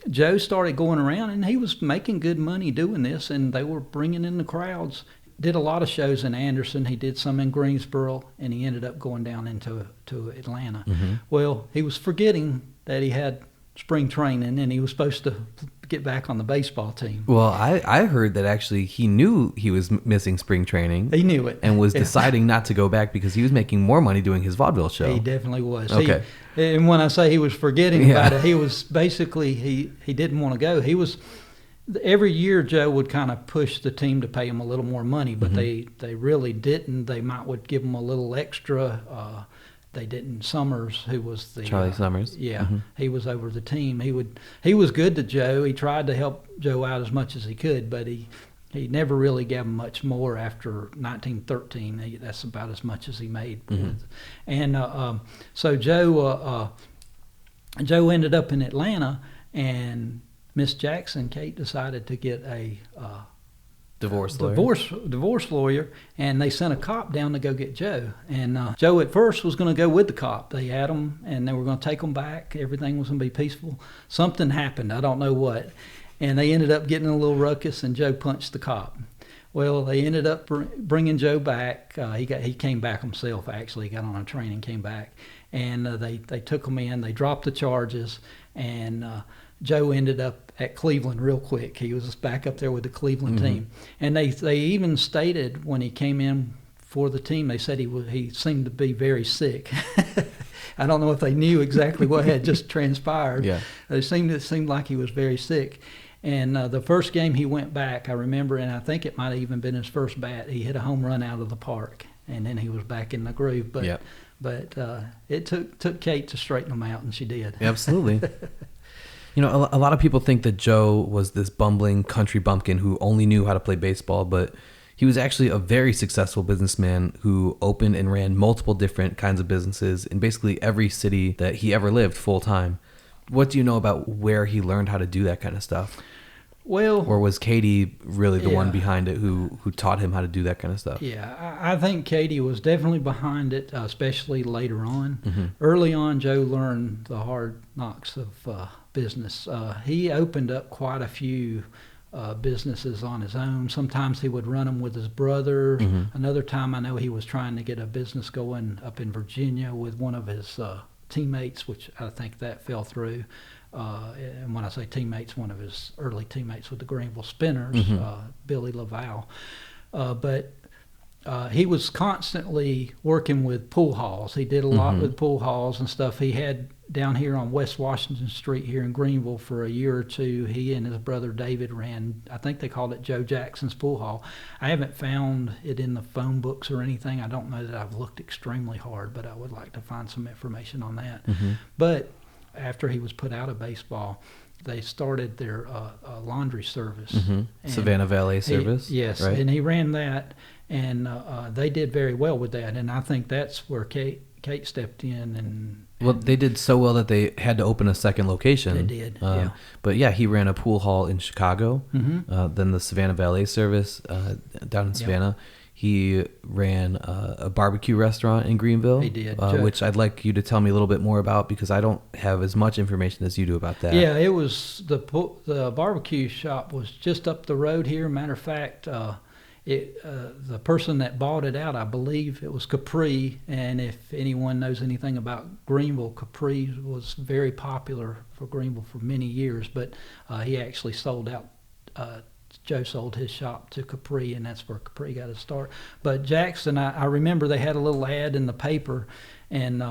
Joe started going around, and he was making good money doing this, and they were bringing in the crowds. Did a lot of shows in Anderson. He did some in Greensboro, and he ended up going down to Atlanta. Well, he was forgetting that he had spring training, and he was supposed to get back on the baseball team. Well, I heard that actually he knew he was missing spring training. He knew it. And was deciding not to go back because he was making more money doing his vaudeville show. He definitely was. Okay. And when I say he was forgetting about it, he was basically, he didn't want to go. He was, every year Joe would kind of push the team to pay him a little more money, but they really didn't. They would give him a little extra. They didn't. Summers, who was the Charlie Summers. Yeah, he was over the team. He was good to Joe. He tried to help Joe out as much as he could, but he never really gave him much more after 1913. That's about as much as he made. And so Joe ended up in Atlanta, and Miss Jackson, Kate, decided to get a divorce lawyer, and they sent a cop down to go get Joe. And Joe at first was going to go with the cop. They had him, and they were going to take him back. Everything was going to be peaceful. Something happened. I don't know what. And they ended up getting in a little ruckus, and Joe punched the cop. Well, they ended up bringing Joe back. He came back himself, actually. He got on a train and came back. And they took him in. They dropped the charges, and Joe ended up at Cleveland real quick. He was back up there with the Cleveland team. And they even stated when he came in for the team, they said he seemed to be very sick. I don't know if they knew exactly what had just transpired. Yeah. It seemed like he was very sick. And the first game he went back, I remember, and I think it might have even been his first bat, he hit a home run out of the park, and then he was back in the groove. But it took Kate to straighten him out, and she did. Absolutely. You know, a lot of people think that Joe was this bumbling country bumpkin who only knew how to play baseball, but he was actually a very successful businessman who opened and ran multiple different kinds of businesses in basically every city that he ever lived full time. What do you know about where he learned how to do that kind of stuff? Well, or was Katie really the one behind it who taught him how to do that kind of stuff? Yeah, I think Katie was definitely behind it, especially later on. Early on, Joe learned the hard knocks of business. He opened up quite a few businesses on his own. Sometimes he would run them with his brother. Another time I know he was trying to get a business going up in Virginia with one of his teammates, which I think that fell through. And when I say teammates, one of his early teammates with the Greenville Spinners, Billy LaValle. But he was constantly working with pool halls. He did a lot with pool halls and stuff. He had down here on West Washington Street here in Greenville for a year or two. He and his brother David ran, I think they called it Joe Jackson's Pool Hall. I haven't found it in the phone books or anything. I don't know that I've looked extremely hard, but I would like to find some information on that. But after he was put out of baseball, they started their laundry service. Savannah Valet Service? Yes, right? And he ran that, and they did very well with that. And I think that's where Kate stepped in. And well, they did so well that they had to open a second location. They did, yeah. But yeah, he ran a pool hall in Chicago, then the Savannah Valet Service down in Savannah. He ran a barbecue restaurant in Greenville. He did. Which I'd like you to tell me a little bit more about because I don't have as much information as you do about that. Yeah, it was the barbecue shop was just up the road here. Matter of fact, the person that bought it out, I believe it was Capri, and if anyone knows anything about Greenville, Capri was very popular for Greenville for many years, but he actually sold out Joe sold his shop to Capri, and that's where Capri got his start. But Jackson, I remember they had a little ad in the paper, and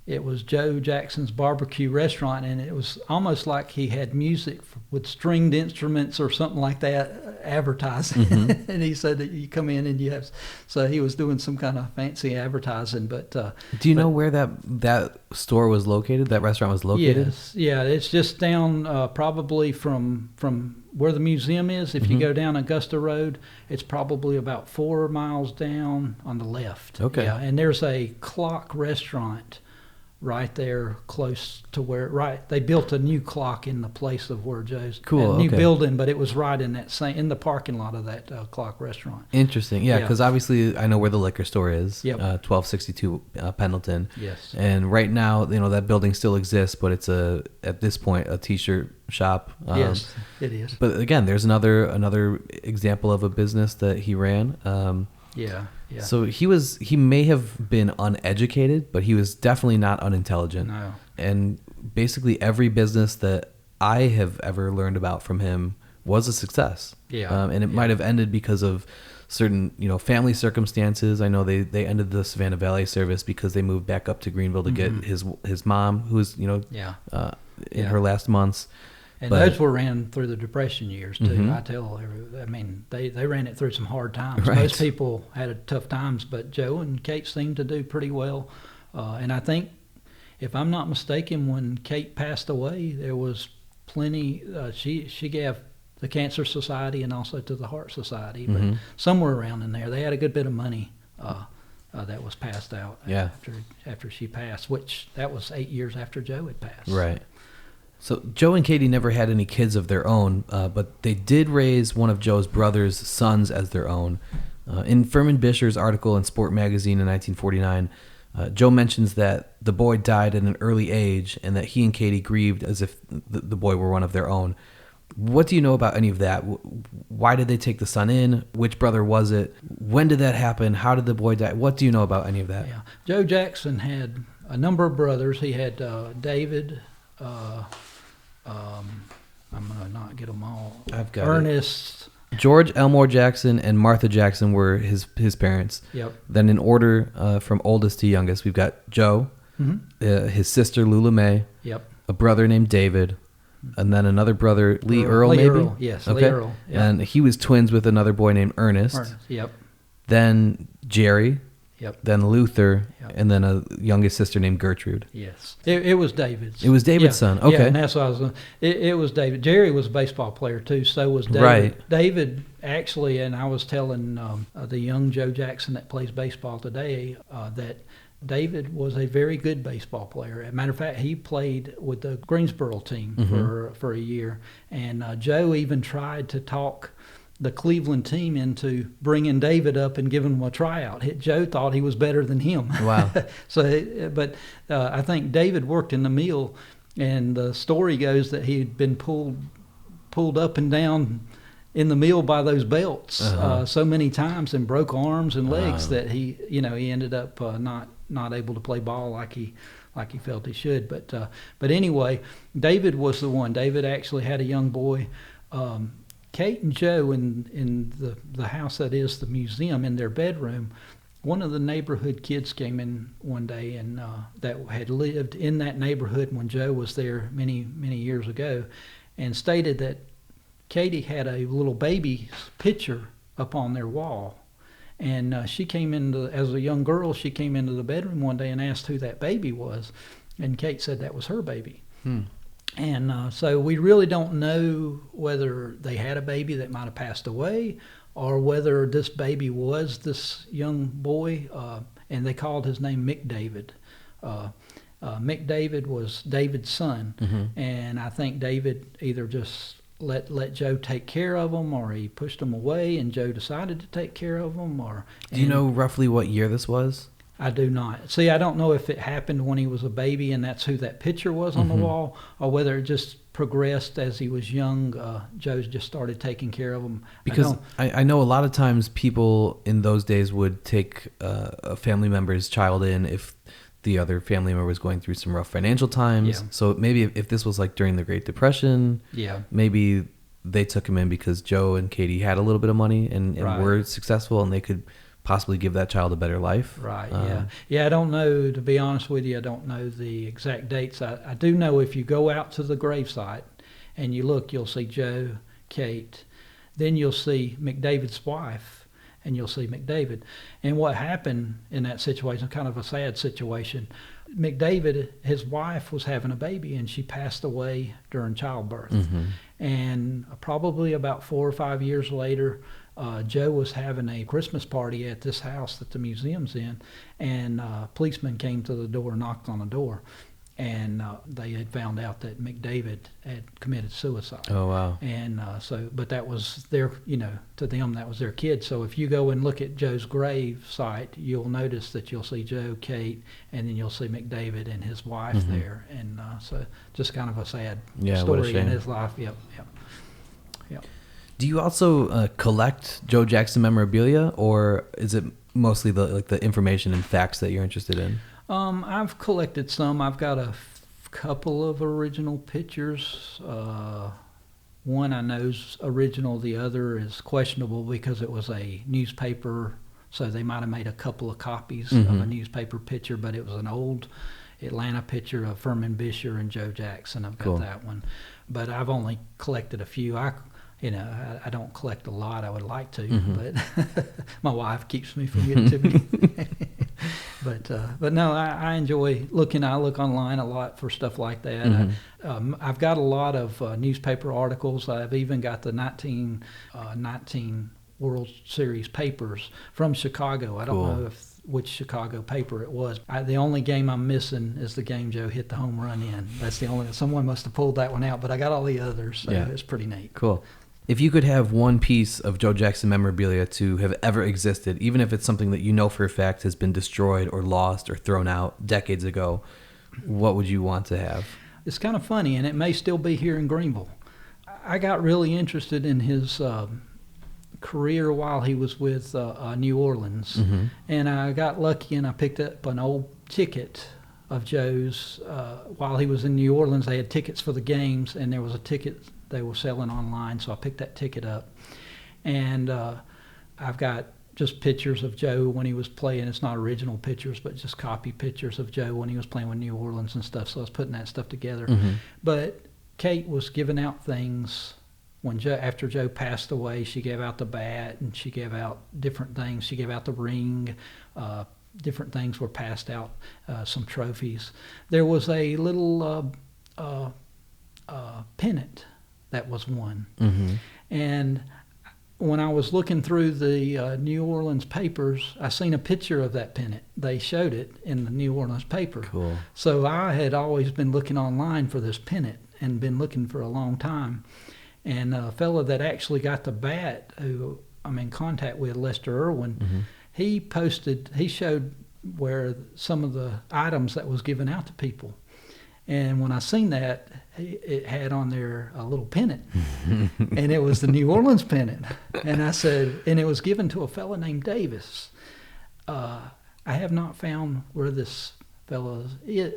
it was Joe Jackson's Barbecue Restaurant, and it was almost like he had music with stringed instruments or something like that advertising. Mm-hmm. And he said that you come in and you have, so he was doing some kind of fancy advertising. But do you know where that store was located? That restaurant was located? Yes, yeah, it's just down probably from where the museum is. If you go down Augusta Road, it's probably about 4 miles down on the left. Okay. Yeah, and there's a clock restaurant right there close to where, they built a new clock in the place of where Joe's new building, but it was right in that in the parking lot of that clock restaurant. Interesting. Yeah, because obviously I know where the liquor store is. Yep. 1262 Pendleton. Yes. And right now, that building still exists, but it's at this point a t-shirt shop. Yes, it is. But again, there's another example of a business that he ran. Yeah. So he may have been uneducated, but he was definitely not unintelligent. No. And basically every business that I have ever learned about from him was a success. Yeah. And it might have ended because of certain, family circumstances. I know they ended the Savannah Valley service because they moved back up to Greenville to get his mom, who was, in her last months. And those were ran through the Depression years too. They ran it through some hard times. Right. Most people had tough times, but Joe and Kate seemed to do pretty well. And I think, if I'm not mistaken, when Kate passed away, there was plenty. She gave the Cancer Society and also to the Heart Society, but somewhere around in there, they had a good bit of money that was passed out. Yeah. After she passed, which that was 8 years after Joe had passed. Right. So Joe and Katie never had any kids of their own, but they did raise one of Joe's brother's sons as their own. In Furman Bisher's article in Sport Magazine in 1949, Joe mentions that the boy died at an early age and that he and Katie grieved as if the boy were one of their own. What do you know about any of that? Why did they take the son in? Which brother was it? When did that happen? How did the boy die? What do you know about any of that? Yeah. Joe Jackson had a number of brothers. He had David... I'm going to not get them all. I've got Ernest. George Elmore Jackson and Martha Jackson were his parents. Yep. Then in order from oldest to youngest, we've got Joe, his sister Lula Mae, yep, a brother named David, and then another brother, Lee Earl, Lee maybe? Earl, yes, okay. Lee Earl. Yep. And he was twins with another boy named Ernest. Yep. Then Jerry. Yep. Then Luther, yep, and then a youngest sister named Gertrude. Yes. It was David's. It was David's son. Okay. Yeah, and that's what I was. It was David. Jerry was a baseball player too. So was David. Right. David actually, and I was telling the young Joe Jackson that plays baseball today that David was a very good baseball player. As a matter of fact, he played with the Greensboro team for a year, and Joe even tried to talk the Cleveland team into bringing David up and giving him a tryout. Joe thought he was better than him. Wow. But I think David worked in the mill, and the story goes that he had been pulled up and down in the mill by those belts so many times and broke arms and legs that he ended up not able to play ball like he felt he should. But anyway, David was the one. David actually had a young boy. Kate and Joe in the house that is the museum, in their bedroom, one of the neighborhood kids came in one day and that had lived in that neighborhood when Joe was there many years ago, and stated that Katie had a little baby picture up on their wall. And she came as a young girl, she came into the bedroom one day and asked who that baby was, and Kate said that was her baby. And so we really don't know whether they had a baby that might have passed away or whether this baby was this young boy, and they called his name Mick David. Mick David was David's son, and I think David either just let Joe take care of him, or he pushed him away and Joe decided to take care of him. Do you know roughly what year this was? I do not. See, I don't know if it happened when he was a baby and that's who that picture was on the wall, or whether it just progressed as he was young. Joe just started taking care of him. Because I know a lot of times people in those days would take a family member's child in if the other family member was going through some rough financial times. Yeah. So maybe if this was like during the Great Depression, yeah, maybe they took him in because Joe and Katie had a little bit of money and were successful, and they could possibly give that child a better life. Right, yeah. I don't know, to be honest with you, I don't know the exact dates. I do know if you go out to the gravesite and you look, you'll see Joe, Kate, then you'll see McDavid's wife, and you'll see McDavid. And what happened in that situation, kind of a sad situation, McDavid, his wife was having a baby, and she passed away during childbirth. And probably about 4 or 5 years later, Joe was having a Christmas party at this house that the museum's in, and a policeman came to the door, knocked on the door, and they had found out that McDavid had committed suicide. Oh, wow. And but that was their, to them, that was their kid. So if you go and look at Joe's grave site, you'll notice that you'll see Joe, Kate, and then you'll see McDavid and his wife there. And so just kind of a sad story in his life. Yep. Do you also collect Joe Jackson memorabilia, or is it mostly the information and facts that you're interested in? I've collected some. I've got a couple of original pictures. One I know's original. The other is questionable because it was a newspaper, so they might have made a couple of copies of a newspaper picture, but it was an old Atlanta picture of Furman Bisher and Joe Jackson. I've got that one. But I've only collected a few. I don't collect a lot. I would like to, but my wife keeps me from getting to me. But no, I enjoy looking. I look online a lot for stuff like that. I've got a lot of newspaper articles. I've even got the 1919 World Series papers from Chicago. I don't know which Chicago paper it was. The only game I'm missing is the game Joe hit the home run in. That's the only. Someone must have pulled that one out, but I got all the others, so it's pretty neat. Cool. If you could have one piece of Joe Jackson memorabilia to have ever existed, even if it's something that you know for a fact has been destroyed or lost or thrown out decades ago, what would you want to have? It's kind of funny, and it may still be here in Greenville. I got really interested in his career while he was with New Orleans, and I got lucky and I picked up an old ticket of Joe's. While he was in New Orleans, they had tickets for the games, and there was a ticket they were selling online, so I picked that ticket up. And I've got just pictures of Joe when he was playing. It's not original pictures, but just copy pictures of Joe when he was playing with New Orleans and stuff, so I was putting that stuff together. But Kate was giving out things when after Joe passed away. She gave out the bat, and she gave out different things. She gave out the ring. Different things were passed out, some trophies. There was a little pennant that was won. And when I was looking through the New Orleans papers, I seen a picture of that pennant. They showed it in the New Orleans paper. Cool. So I had always been looking online for this pennant and been looking for a long time. And a fellow that actually got the bat, who I'm in contact with, Lester Irwin, he showed where some of the items that was given out to people. And when I seen that, it had on there a little pennant, and it was the New Orleans pennant. And I said, and it was given to a fellow named Davis. I have not found where this fellow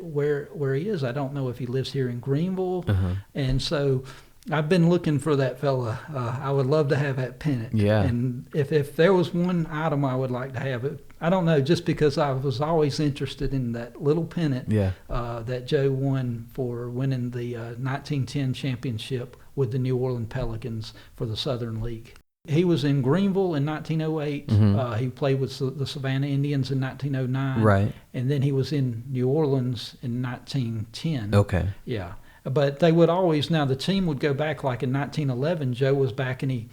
where he is. I don't know if he lives here in Greenville. And so I've been looking for that fella. I would love to have that pennant. Yeah. And if there was one item I would like to have, it, I don't know, just because I was always interested in that little pennant that Joe won for winning the 1910 championship with the New Orleans Pelicans for the Southern League. He was in Greenville in 1908. He played with the Savannah Indians in 1909. Right. And then he was in New Orleans in 1910. Okay. Yeah. But they would always, now the team would go back, like in 1911, Joe was back, and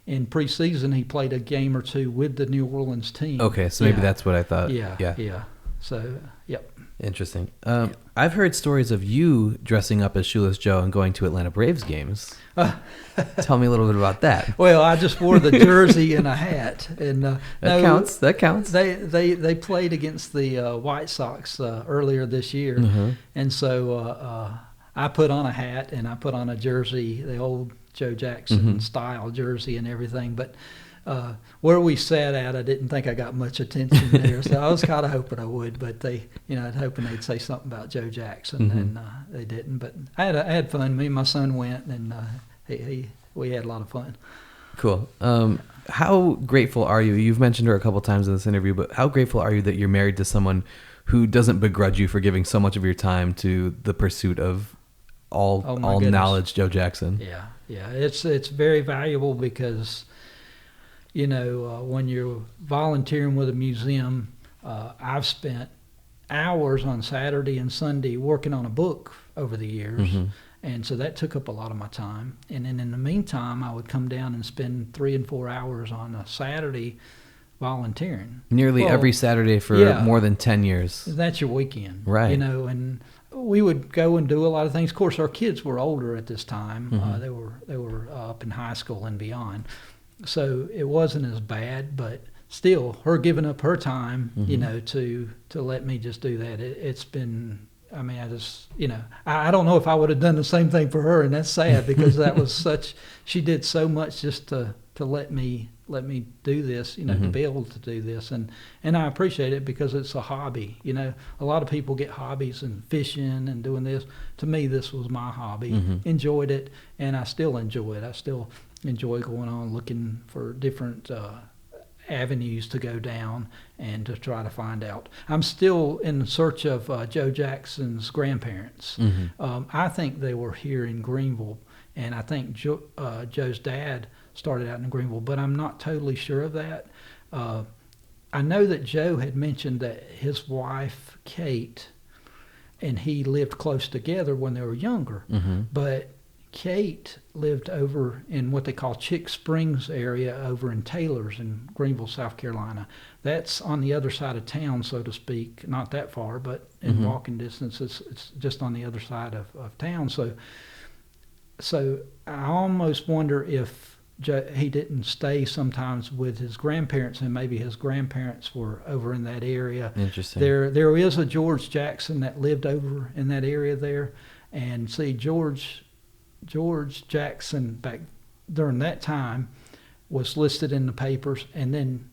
in preseason he played a game or two with the New Orleans team. Okay, so maybe that's what I thought. Yeah. So, yep. Interesting. I've heard stories of you dressing up as Shoeless Joe and going to Atlanta Braves games. Tell me a little bit about that. Well, I just wore the jersey and a hat, and that counts. They played against the White Sox earlier this year, and so I put on a hat and I put on a jersey, the old Joe Jackson style jersey and everything. But where we sat at, I didn't think I got much attention there, so I was kind of hoping I would. But I'd hoping they'd say something about Joe Jackson, and they didn't. But I had fun. Me and my son went, and we had a lot of fun. Cool. How grateful are you? You've mentioned her a couple times in this interview, but how grateful are you that you're married to someone who doesn't begrudge you for giving so much of your time to the pursuit of all knowledge, Joe Jackson? Yeah. It's very valuable because, when you're volunteering with a museum, I've spent hours on Saturday and Sunday working on a book over the years. And so that took up a lot of my time. And then in the meantime, I would come down and spend 3 and 4 hours on a Saturday volunteering. Nearly every Saturday for more than 10 years. That's your weekend. Right. And we would go and do a lot of things. Of course, our kids were older at this time. They were up in high school and beyond. So it wasn't as bad, but still, her giving up her time, to let me just do that, it's been, I don't know if I would have done the same thing for her, and that's sad because that was she did so much just to let me do this, to be able to do this, and I appreciate it because it's a hobby. A lot of people get hobbies and fishing and doing this. To me, this was my hobby. Enjoyed it, and I still enjoy it. I still enjoy going on looking for different avenues to go down and to try to find out. I'm still in search of Joe Jackson's grandparents. I think they were here in Greenville, and I think Joe's dad started out in Greenville, but I'm not totally sure of that. I know that Joe had mentioned that his wife, Kate, and he lived close together when they were younger, but Kate lived over in what they call Chick Springs area over in Taylor's in Greenville, South Carolina. That's on the other side of town, so to speak, not that far, but in walking distance. It's just on the other side of town. So I almost wonder if he didn't stay sometimes with his grandparents, and maybe his grandparents were over in that area. Interesting. There is a George Jackson that lived over in that area there, and see, George Jackson back during that time was listed in the papers, and then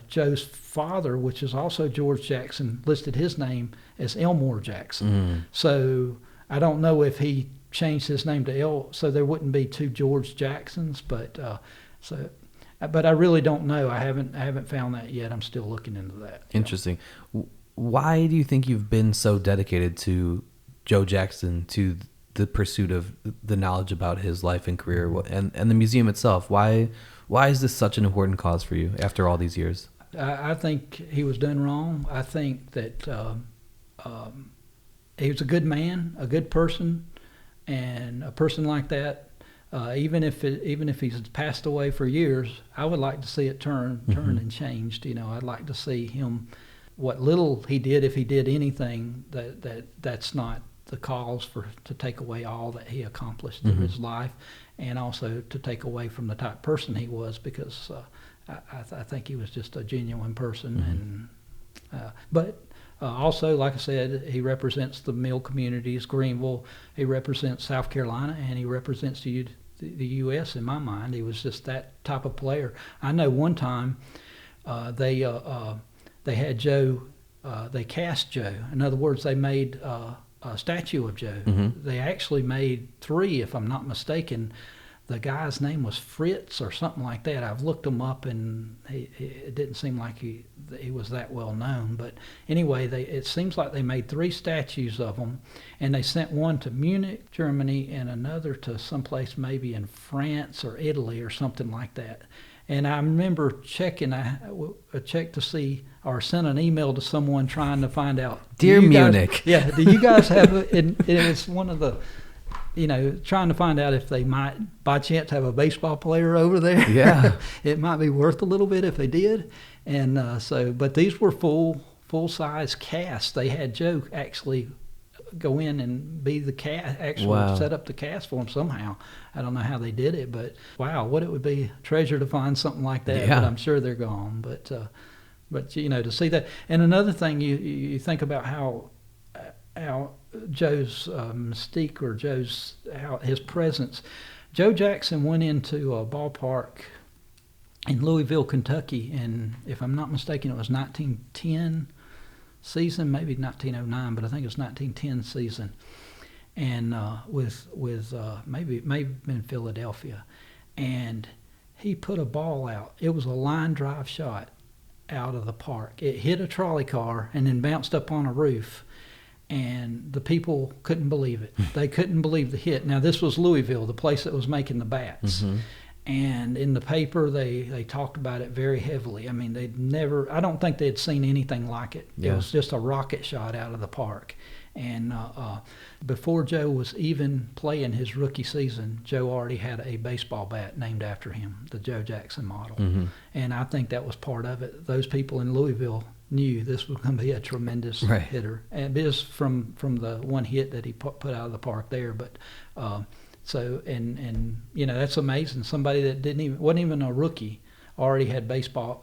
Joe's father, which is also George Jackson, listed his name as Elmore Jackson. So I don't know if he changed his name to so there wouldn't be two George Jacksons, but I really don't know. I haven't found that yet. I'm still looking into that. Interesting. Why do you think you've been so dedicated to Joe Jackson, to the pursuit of the knowledge about his life and career, and the museum itself? Why is this such an important cause for you after all these years? I think he was done wrong. I think that he was a good man, a good person, and a person like that, even if he's passed away for years, I would like to see it turned and changed. I'd like to see him, what little he did, if he did anything, that's not the cause to take away all that he accomplished in his life, and also to take away from the type of person he was, because I think he was just a genuine person. But also, like I said, he represents the mill communities, Greenville. He represents South Carolina, and he represents the U.S. in my mind. He was just that type of player. I know one time they had Joe. They cast Joe. In other words, they made a statue of Joe. They actually made 3, if I'm not mistaken. The guy's name was Fritz or something like that. I've looked him up, and it didn't seem like he was that well known. But anyway, it seems like they made 3 statues of him, and they sent one to Munich, Germany, and another to someplace maybe in France or Italy or something like that. And I remember checking, I checked to see, or sent an email to someone trying to find out. Dear Munich. Do you guys have, it's one of the, trying to find out if they might, by chance, have a baseball player over there. Yeah. It might be worth a little bit if they did. And but these were full-size casts. They had Joe actually go in and be the cast, actually set up the cast for him somehow. I don't know how they did it, but wow, what it would be a treasure to find something like that. Yeah. But I'm sure they're gone. But to see that. And another thing, you think about how Joe's mystique, or his presence. Joe Jackson went into a ballpark in Louisville, Kentucky, and if I'm not mistaken, it was 1910 season, maybe 1909, but I think it was 1910 season, and with maybe it may have been Philadelphia, and he put a ball out. It was a line drive shot out of the park. It hit a trolley car and then bounced up on a roof, and the people couldn't believe it. They couldn't believe the hit. Now, this was Louisville, the place that was making the bats. Mm-hmm. And in the paper, they talked about it very heavily. I mean, I don't think they'd seen anything like it. Yeah. It was just a rocket shot out of the park. And before Joe was even playing his rookie season, Joe already had a baseball bat named after him, the Joe Jackson model. Mm-hmm. And I think that was part of it. Those people in Louisville knew this was going to be a tremendous hitter. And it is from the one hit that he put out of the park there. But so, and you know, that's amazing. Somebody that wasn't even a rookie already had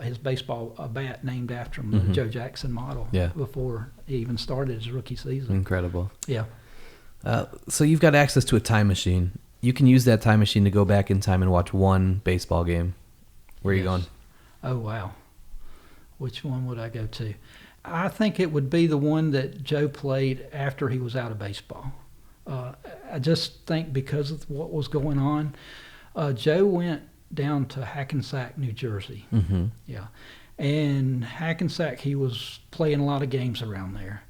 his baseball bat named after him, mm-hmm. the Joe Jackson model, before he even started his rookie season. Incredible. Yeah. So you've got access to a time machine. You can use that time machine to go back in time and watch one baseball game. Where are you going? Oh, wow. Which one would I go to? I think it would be the one that Joe played after he was out of baseball. I just think because of what was going on, Joe went down to Hackensack, New Jersey. Mm-hmm. Yeah. And Hackensack, he was playing a lot of games around there.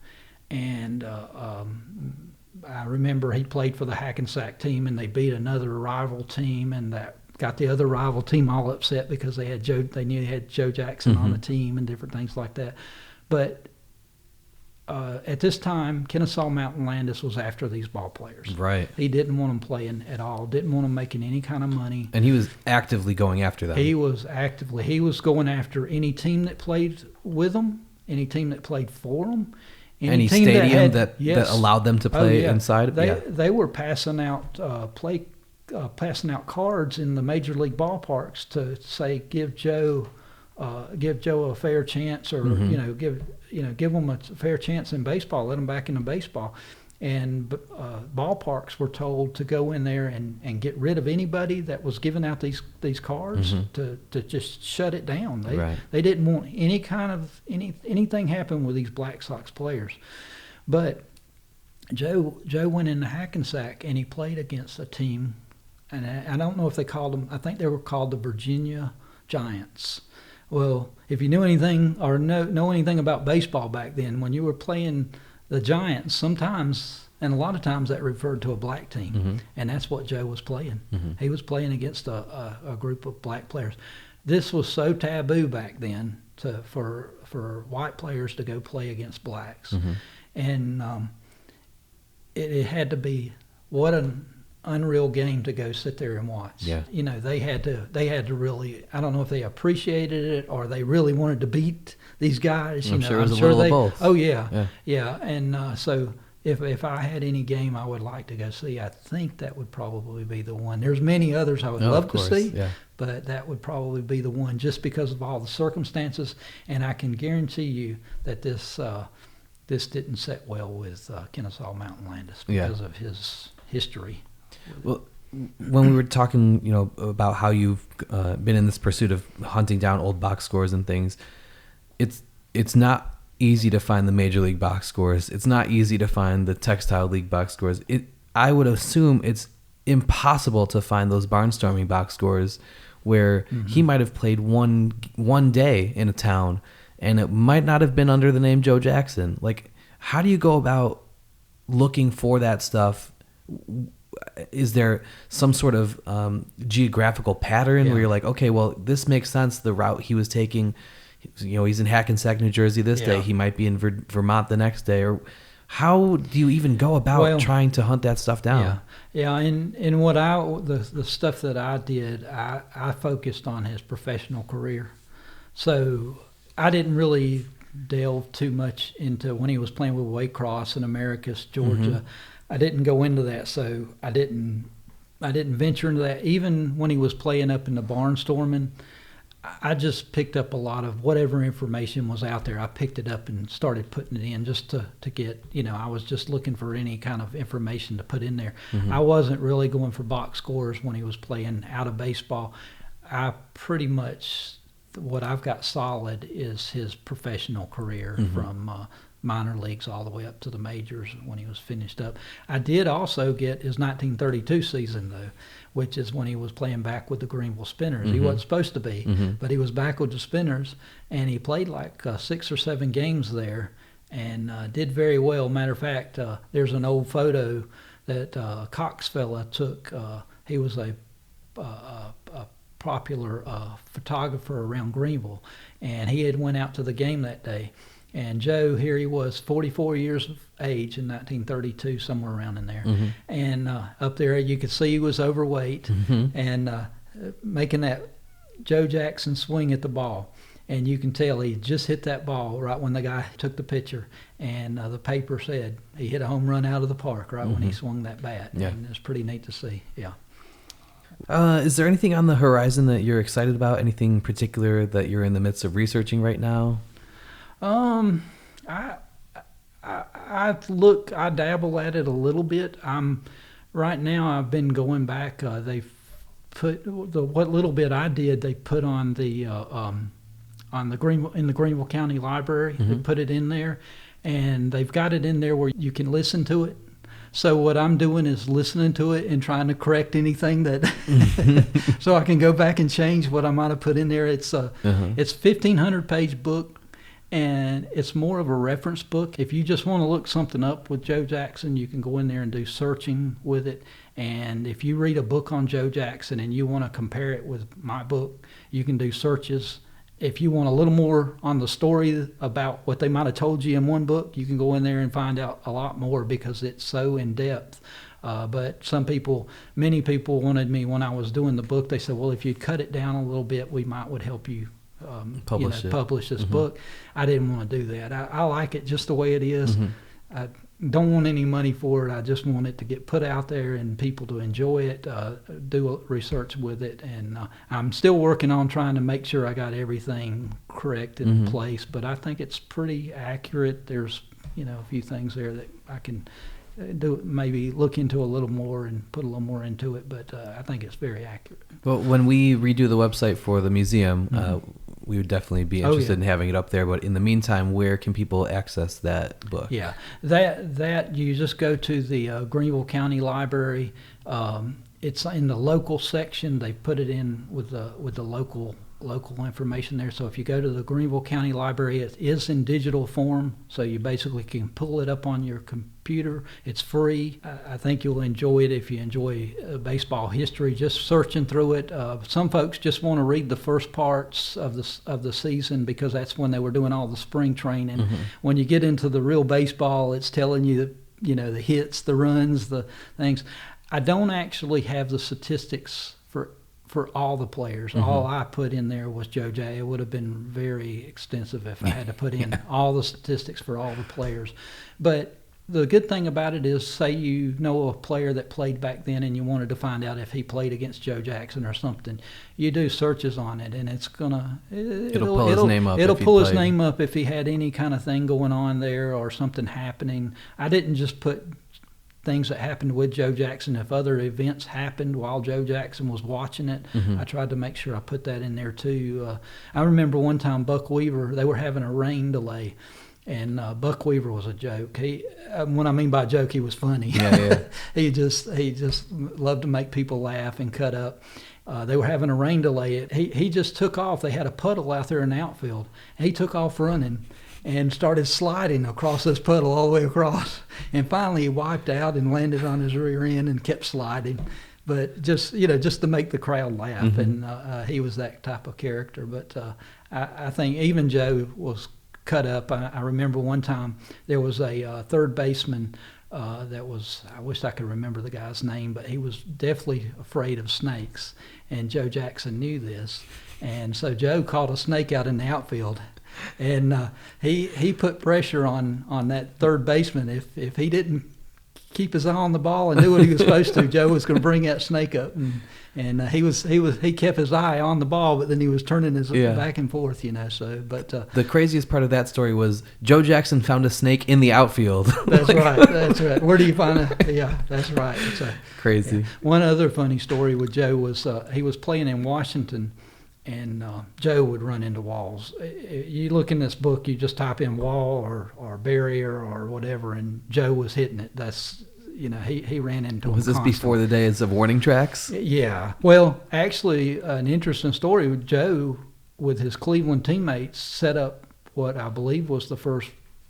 And I remember he played for the Hackensack team, and they beat another rival team, and that got the other rival team all upset because they knew they had Joe Jackson mm-hmm. on the team and different things like that. But at this time, Kennesaw Mountain Landis was after these ball players. Right. He didn't want them playing at all, didn't want them making any kind of money. And he was actively going after them. He was going after any team that played with them, any team that played for them. Any stadium that allowed them to play inside? They were passing out cards in the major league ballparks to say give Joe a fair chance, or mm-hmm. give them a fair chance in baseball, let them back into baseball. And ballparks were told to go in there and get rid of anybody that was giving out these cards, mm-hmm. to just shut it down. They didn't want any kind of anything happen with these Black Sox players. But Joe went into Hackensack and he played against a team, and I don't know if they called them. I think they were called the Virginia Giants. Well, if you knew anything or know anything about baseball back then, when you were playing the Giants, sometimes, and a lot of times, that referred to a black team, mm-hmm. and that's what Joe was playing. Mm-hmm. He was playing against a group of black players. This was so taboo back then for white players to go play against blacks, mm-hmm. and it had to be what an unreal game to go sit there and watch. Yeah. You know, they had to really, I don't know if they appreciated it or they really wanted to beat these guys. I'm sure it was a little of both. Oh yeah. And so if I had any game I would like to go see, I think that would probably be the one. There's many others I would love to see, but that would probably be the one just because of all the circumstances. And I can guarantee you that this didn't set well with Kennesaw Mountain Landis because of his history. Well, when we were talking, about how you've been in this pursuit of hunting down old box scores and things, it's not easy to find the Major League box scores. It's not easy to find the Textile League box scores. I would assume it's impossible to find those barnstorming box scores where mm-hmm. he might have played one day in a town, and it might not have been under the name Joe Jackson. Like, how do you go about looking for that stuff? Is there some sort of geographical pattern where you're like, okay, well, this makes sense, the route he was taking, he's in Hackensack, New Jersey this day, he might be in Vermont the next day, or how do you even go about trying to hunt that stuff down? And the stuff that I did, I focused on his professional career. So I didn't really delve too much into when he was playing with Waycross in Americus, Georgia. Mm-hmm. I didn't go into that, so I didn't venture into that. Even when he was playing up in the barnstorming, I just picked up a lot of whatever information was out there. I picked it up and started putting it in just to get, I was just looking for any kind of information to put in there. Mm-hmm. I wasn't really going for box scores when he was playing out of baseball. I pretty much, what I've got solid is his professional career mm-hmm. minor leagues all the way up to the majors when he was finished up. I did also get his 1932 season, though, which is when he was playing back with the Greenville Spinners. He wasn't supposed to be, but he was back with the Spinners, and he played like 6 or 7 games there and did very well. Matter of fact, there's an old photo that Cox fella took. He was a popular photographer around Greenville, and he had went out to the game that day. And Joe, here he was, 44 years of age in 1932, somewhere around in there. And up there, you could see he was overweight and making that Joe Jackson swing at the ball. And you can tell he just hit that ball right when the guy took the picture. And the paper said he hit a home run out of the park right when he swung that bat. Yeah. And it was pretty neat to see, yeah. Is there anything on the horizon that you're excited about? Anything particular that you're in the midst of researching right now? I dabble at it a little bit. Right now I've been going back. They've put what little bit I did. They put on the Greenville County Library. They put it in there, and they've got it in there where you can listen to it. So what I'm doing is listening to it and trying to correct anything that, so I can go back and change what I might have put in there. It's it's 1,500-page book, and it's more of a reference book. If you just want to look something up with Joe Jackson, you can go in there and do searching with it. And if you read a book on Joe Jackson and you want to compare it with my book, you can do searches. If you want a little more on the story about what they might have told you in one book, you can go in there and find out a lot more because it's so in-depth. But many people wanted me, when I was doing the book, they said, well, if you'd cut it down a little bit, we would help you publish this book. I didn't want to do that. I like it just the way it is. I don't want any money for it. I just want it to get put out there and people to enjoy it, do research with it. And I'm still working on trying to make sure I got everything correct in place, but I think it's pretty accurate. There's, a few things there that I can maybe look into a little more and put a little more into it, but I think it's very accurate. Well, when we redo the website for the museum, we would definitely be interested in having it up there. But in the meantime, where can people access that book? Yeah, that you just go to the Greenville County Library. It's in the local section. They put it in with the local information there. So if you go to the Greenville County Library, it is in digital form, so you basically can pull it up on your computer. It's free. I think you'll enjoy it if you enjoy baseball history, just searching through it. Some folks just want to read the first parts of the season because that's when they were doing all the spring training. When you get into the real baseball, it's telling you the hits, the runs, the things. I don't actually have the statistics for all the players. All I put in there was Joe J. It would have been very extensive if I had to put in all the statistics for all the players. But the good thing about it is, say you know a player that played back then and you wanted to find out if he played against Joe Jackson or something, you do searches on it, and it'll pull his name up. It'll pull his name up if he had any kind of thing going on there or something happening. I didn't just put things that happened with Joe Jackson. If other events happened while Joe Jackson was watching it, I tried to make sure I put that in there too. I remember one time Buck Weaver, they were having a rain delay, and Buck Weaver was a joke. When I mean by joke, he was funny. Yeah. he just loved to make people laugh and cut up. They were having a rain delay. He just took off. They had a puddle out there in the outfield. He took off running and started sliding across this puddle all the way across. And finally he wiped out and landed on his rear end and kept sliding. But just to make the crowd laugh. And he was that type of character. But I think even Joe was cut up. I remember one time there was a third baseman that was, I wish I could remember the guy's name, but he was definitely afraid of snakes. And Joe Jackson knew this. And so Joe caught a snake out in the outfield. And he put pressure on that third baseman. If he didn't keep his eye on the ball and do what he was supposed to, Joe was going to bring that snake up. And he kept his eye on the ball, but then he was turning his back and forth, So, but the craziest part of that story was Joe Jackson found a snake in the outfield. That's right. That's right. Where do you find it? Yeah, that's right. It's crazy. Yeah. One other funny story with Joe was he was playing in Washington. and Joe would run into walls. You look in this book, you just type in wall or barrier or whatever, and Joe was hitting it. That's, he ran into Was them this before constantly. the days of warning tracks? Yeah. Well, actually, an interesting story with Joe, with his Cleveland teammates, set up what I believe was the first.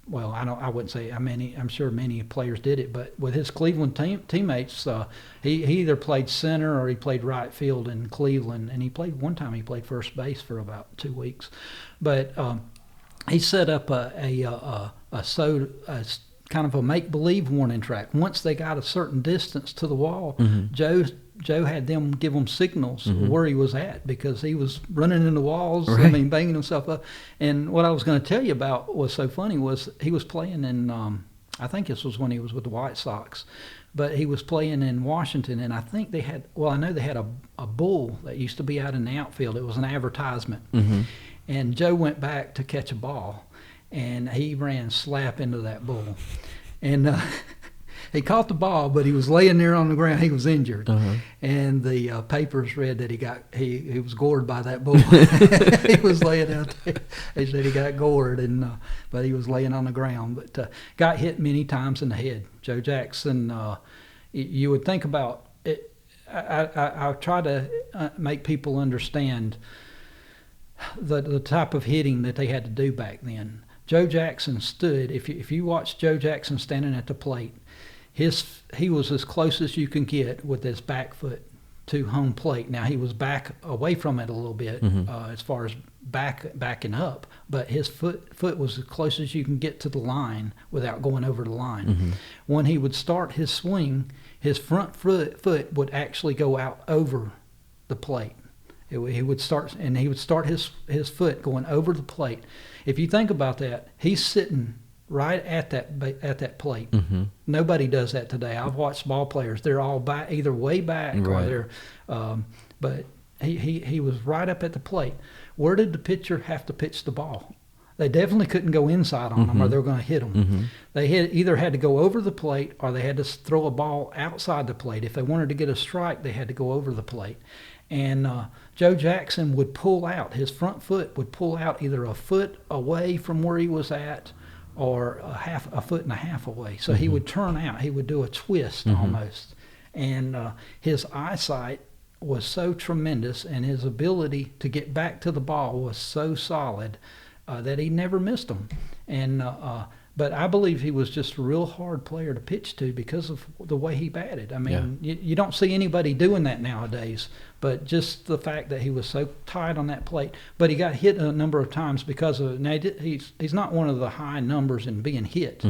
Well, I wouldn't say I'm sure many players did it, but with his Cleveland teammates, he either played center or he played right field in Cleveland, and he played first base for about 2 weeks, but he set up a kind of a make-believe warning track. Once they got a certain distance to the wall, Joe had them give him signals where he was at, because he was running into walls, Right. banging himself up. And what I was going to tell you about was so funny was he was playing in, I think this was when he was with the White Sox, but he was playing in Washington, and I think I know they had a bull that used to be out in the outfield. It was an advertisement. And Joe went back to catch a ball, and he ran slap into that bull. And he caught the ball, but he was laying there on the ground. He was injured, and the papers read that he was gored by that bull. He was laying out there. They said he got gored, but he was laying on the ground. But got hit many times in the head. Joe Jackson. You would think about it. I try to make people understand the type of hitting that they had to do back then. Joe Jackson stood. If you watch Joe Jackson standing at the plate, he was as close as you can get with his back foot to home plate. Now, he was back away from it a little bit as far as backing up, but his foot was as close as you can get to the line without going over the line. When he would start his swing, his front foot would actually go out over the plate. He would start his foot going over the plate. If you think about that, he's sitting right at that plate. Nobody does that today. I've watched ball players; they're all back, either way back, or they're. But he was right up at the plate. Where did the pitcher have to pitch the ball? They definitely couldn't go inside on them, or they're going to hit them. They either had to go over the plate, or they had to throw a ball outside the plate. If they wanted to get a strike, they had to go over the plate. And Joe Jackson would pull out. His front foot would pull out either a foot away from where he was at, or a foot and a half away. So he would turn out. He would do a twist almost. And his eyesight was so tremendous, and his ability to get back to the ball was so solid that he never missed them. And but I believe he was just a real hard player to pitch to because of the way he batted. I mean, you don't see anybody doing that nowadays, but just the fact that he was so tight on that plate. But he got hit a number of times because of it. Now, he's not one of the high numbers in being hit,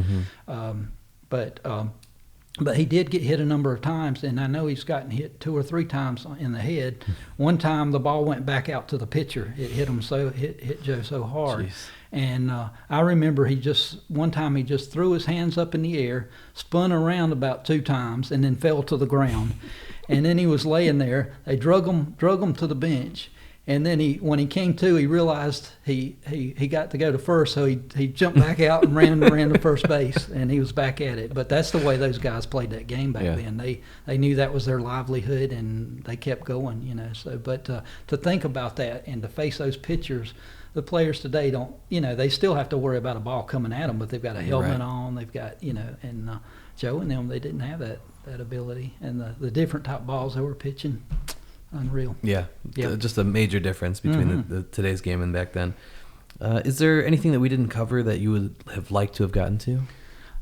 but he did get hit a number of times, and I know he's gotten hit 2 or 3 times in the head. One time the ball went back out to the pitcher. It hit Joe so hard. Jeez. And I remember one time he just threw his hands up in the air, spun around about 2 times, and then fell to the ground. And then he was laying there. They drug him to the bench. And then when he came to, he realized he got to go to first, so he jumped back out and ran to first base, and he was back at it. But that's the way those guys played that game back then. They knew that was their livelihood, and they kept going, So, but to think about that and to face those pitchers, the players today don't, they still have to worry about a ball coming at them, but they've got a helmet on, they've got, and Joe and them, they didn't have that ability, and the different type balls they were pitching. Unreal. Yeah. Just a major difference between the today's game and back then. Is there anything that we didn't cover that you would have liked to have gotten to?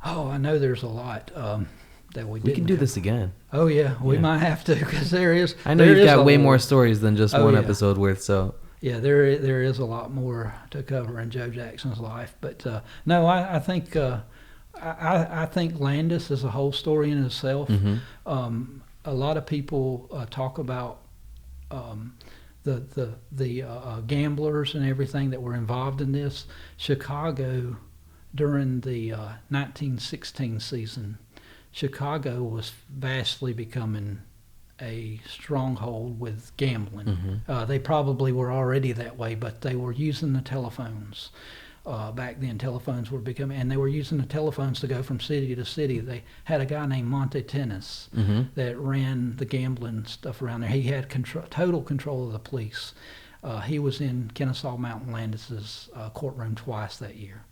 Oh, I know there's a lot that we didn't. We can do this again. Oh, yeah. We might have to, because there is. I know you've got way more stories than just one episode worth, so. Yeah, there is a lot more to cover in Joe Jackson's life. But, no, I think I think Landis is a whole story in itself. A lot of people talk about the gamblers and everything that were involved in this. Chicago, during the 1916 season, Chicago was vastly becoming a stronghold with gambling. They probably were already that way, but they were using the telephones. Back then, telephones were becoming, and they were using the telephones to go from city to city. They had a guy named Monte Tennis that ran the gambling stuff around there. He had total control of the police. he was in Kennesaw Mountain Landis's courtroom twice that year,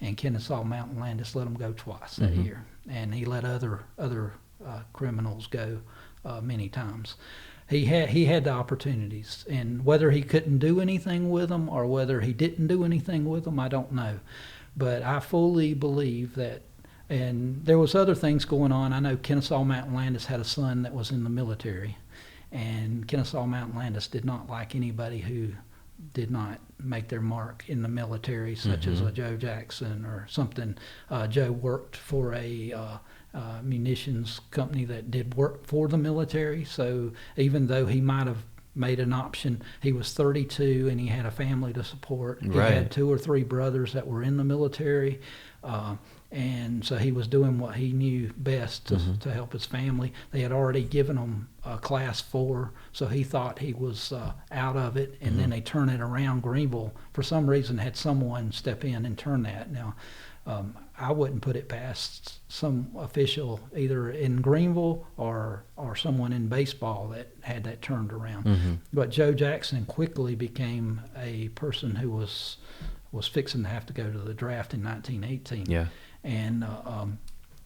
and Kennesaw Mountain Landis let him go twice that year, and he let other criminals go many times. He had the opportunities, and whether he couldn't do anything with them or whether he didn't do anything with them, I don't know. But I fully believe that, and there was other things going on. I know Kennesaw Mountain Landis had a son that was in the military, and Kennesaw Mountain Landis did not like anybody who did not make their mark in the military, such as a Joe Jackson or something. Joe worked for a munitions company that did work for the military, so even though he might have made an option, he was 32 and he had a family to support. He had 2 or 3 brothers that were in the military, and so he was doing what he knew best to help his family. They had already given him class 4, so he thought he was out of it, and then they turned it around. Greenville, for some reason, had someone step in and turn that. Now, I wouldn't put it past some official either in Greenville or someone in baseball that had that turned around. But Joe Jackson quickly became a person who was fixing to have to go to the draft in 1918. Yeah. And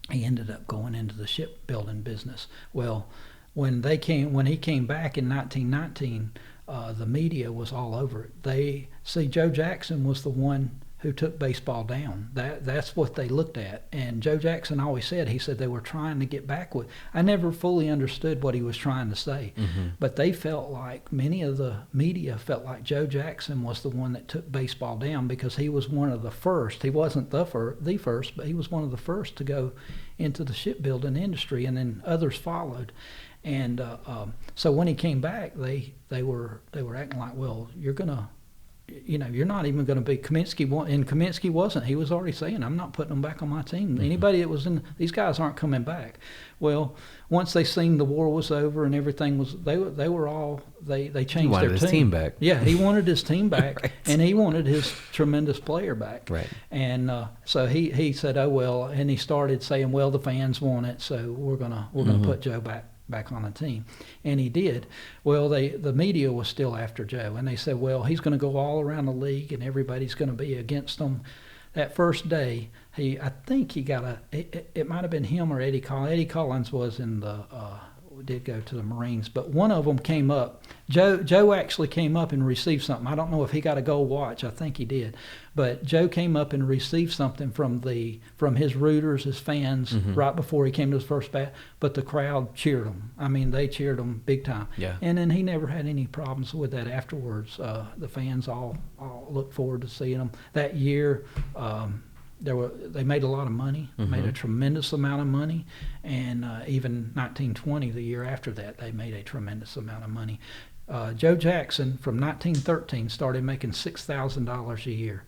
he ended up going into the shipbuilding business. Well, when he came back in 1919, the media was all over it. Joe Jackson was the one who took baseball down. That's what they looked at. And Joe Jackson always said, he said they were trying to get back with. I never fully understood what he was trying to say, but they felt like, many of the media felt like Joe Jackson was the one that took baseball down because he was one of the first. He wasn't the first, but he was one of the first to go into the shipbuilding industry, and then others followed. And so when he came back, they were acting like, well, you're not even going to be Kaminsky. And Kaminsky wasn't. He was already saying, I'm not putting them back on my team. Anybody that was in, these guys aren't coming back. Well, once they seen the war was over and everything was, they changed he wanted their his team back. Yeah, he wanted his team back, right. And he wanted his tremendous player back. Right. And so he said, oh well, and he started saying, well, the fans want it, so we're gonna put Joe back on the team. And he did. Well, the media was still after Joe, and they said, well, he's going to go all around the league and everybody's going to be against him. That first day, I think he got it might have been him or Eddie Collins. Eddie Collins was did go to the Marines, but one of them came up. Joe actually came up and received something. I don't know if he got a gold watch. I think he did. But Joe came up and received something from his rooters, his fans, right before he came to his first bat. But the crowd cheered him. I mean, they cheered him big time. Yeah. And then he never had any problems with that afterwards. The fans all looked forward to seeing him. That year, they made a lot of money, made a tremendous amount of money, and even 1920, the year after that, they made a tremendous amount of money. Joe Jackson, from 1913, started making $6,000 a year.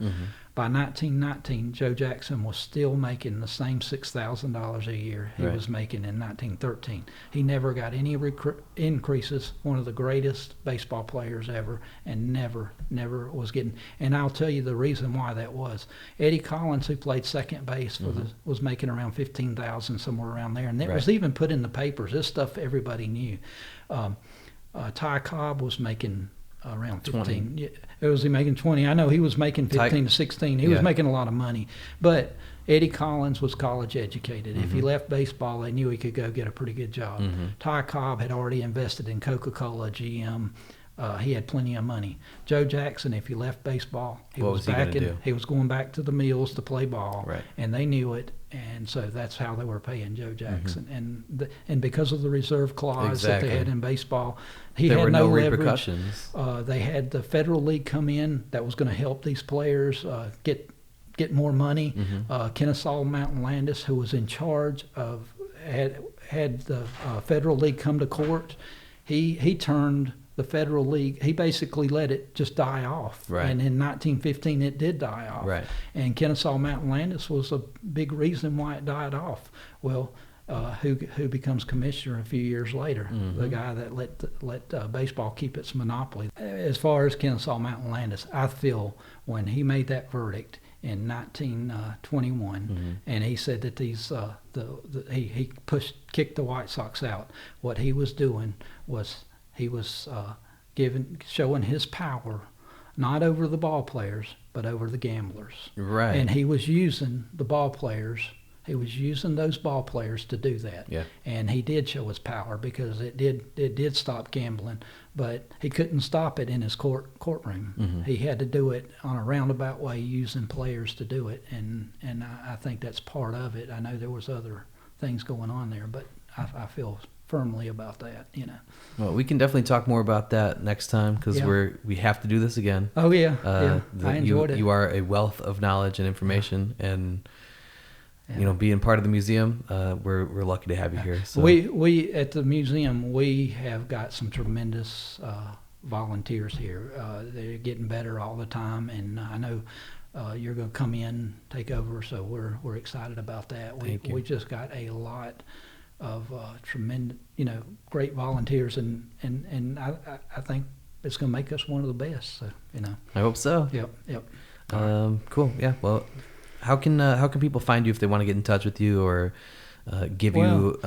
By 1919, Joe Jackson was still making the same $6,000 a year he was making in 1913. He never got any increases, one of the greatest baseball players ever, and never was getting. And I'll tell you the reason why that was. Eddie Collins, who played second base, was making around $15,000, somewhere around there. And it was even put in the papers. This stuff everybody knew. Ty Cobb was making around 15. 20. Was he making 20? I know he was making 15 to 16. He was making a lot of money. But Eddie Collins was college educated. If he left baseball, they knew he could go get a pretty good job. Ty Cobb had already invested in Coca-Cola, GM. He had plenty of money. Joe Jackson, if he left baseball, he was going back to the mills to play ball, and they knew it. And so that's how they were paying Joe Jackson. And because of the reserve clause that they had in baseball, there had no repercussions. They had the Federal League come in that was going to help these players get more money. Kennesaw Mountain Landis, who was in charge of, had the Federal League come to court. He turned the Federal League, he basically let it just die off. And in 1915, it did die off. And Kennesaw Mountain Landis was a big reason why it died off. Well, who becomes commissioner a few years later? The guy that let baseball keep its monopoly. As far as Kennesaw Mountain Landis, I feel when he made that verdict in 1921, and he said that he kicked the White Sox out. What he was doing was he was showing his power, not over the ball players, but over the gamblers. Right. And he was using the ball players. He was using those ball players to do that. Yeah. And he did show his power because it did stop gambling, but he couldn't stop it in his courtroom. Mm-hmm. He had to do it on a roundabout way using players to do it, and I think that's part of it. I know there was other things going on there, but I feel firmly about that, you know. Well, we can definitely talk more about that next time because we have to do this again. Oh yeah, I enjoyed it. You are a wealth of knowledge and information, and you know, being part of the museum, we're lucky to have you here. So. We at the museum, we have got some tremendous volunteers here. They're getting better all the time, and I know you're going to come in, take over, so we're excited about that. We just got a lot of tremendous, you know, great volunteers, and I think it's going to make us one of the best. So, you know. I hope so. Yep. Cool. Yeah. Well. How can people find you if they want to get in touch with you or give you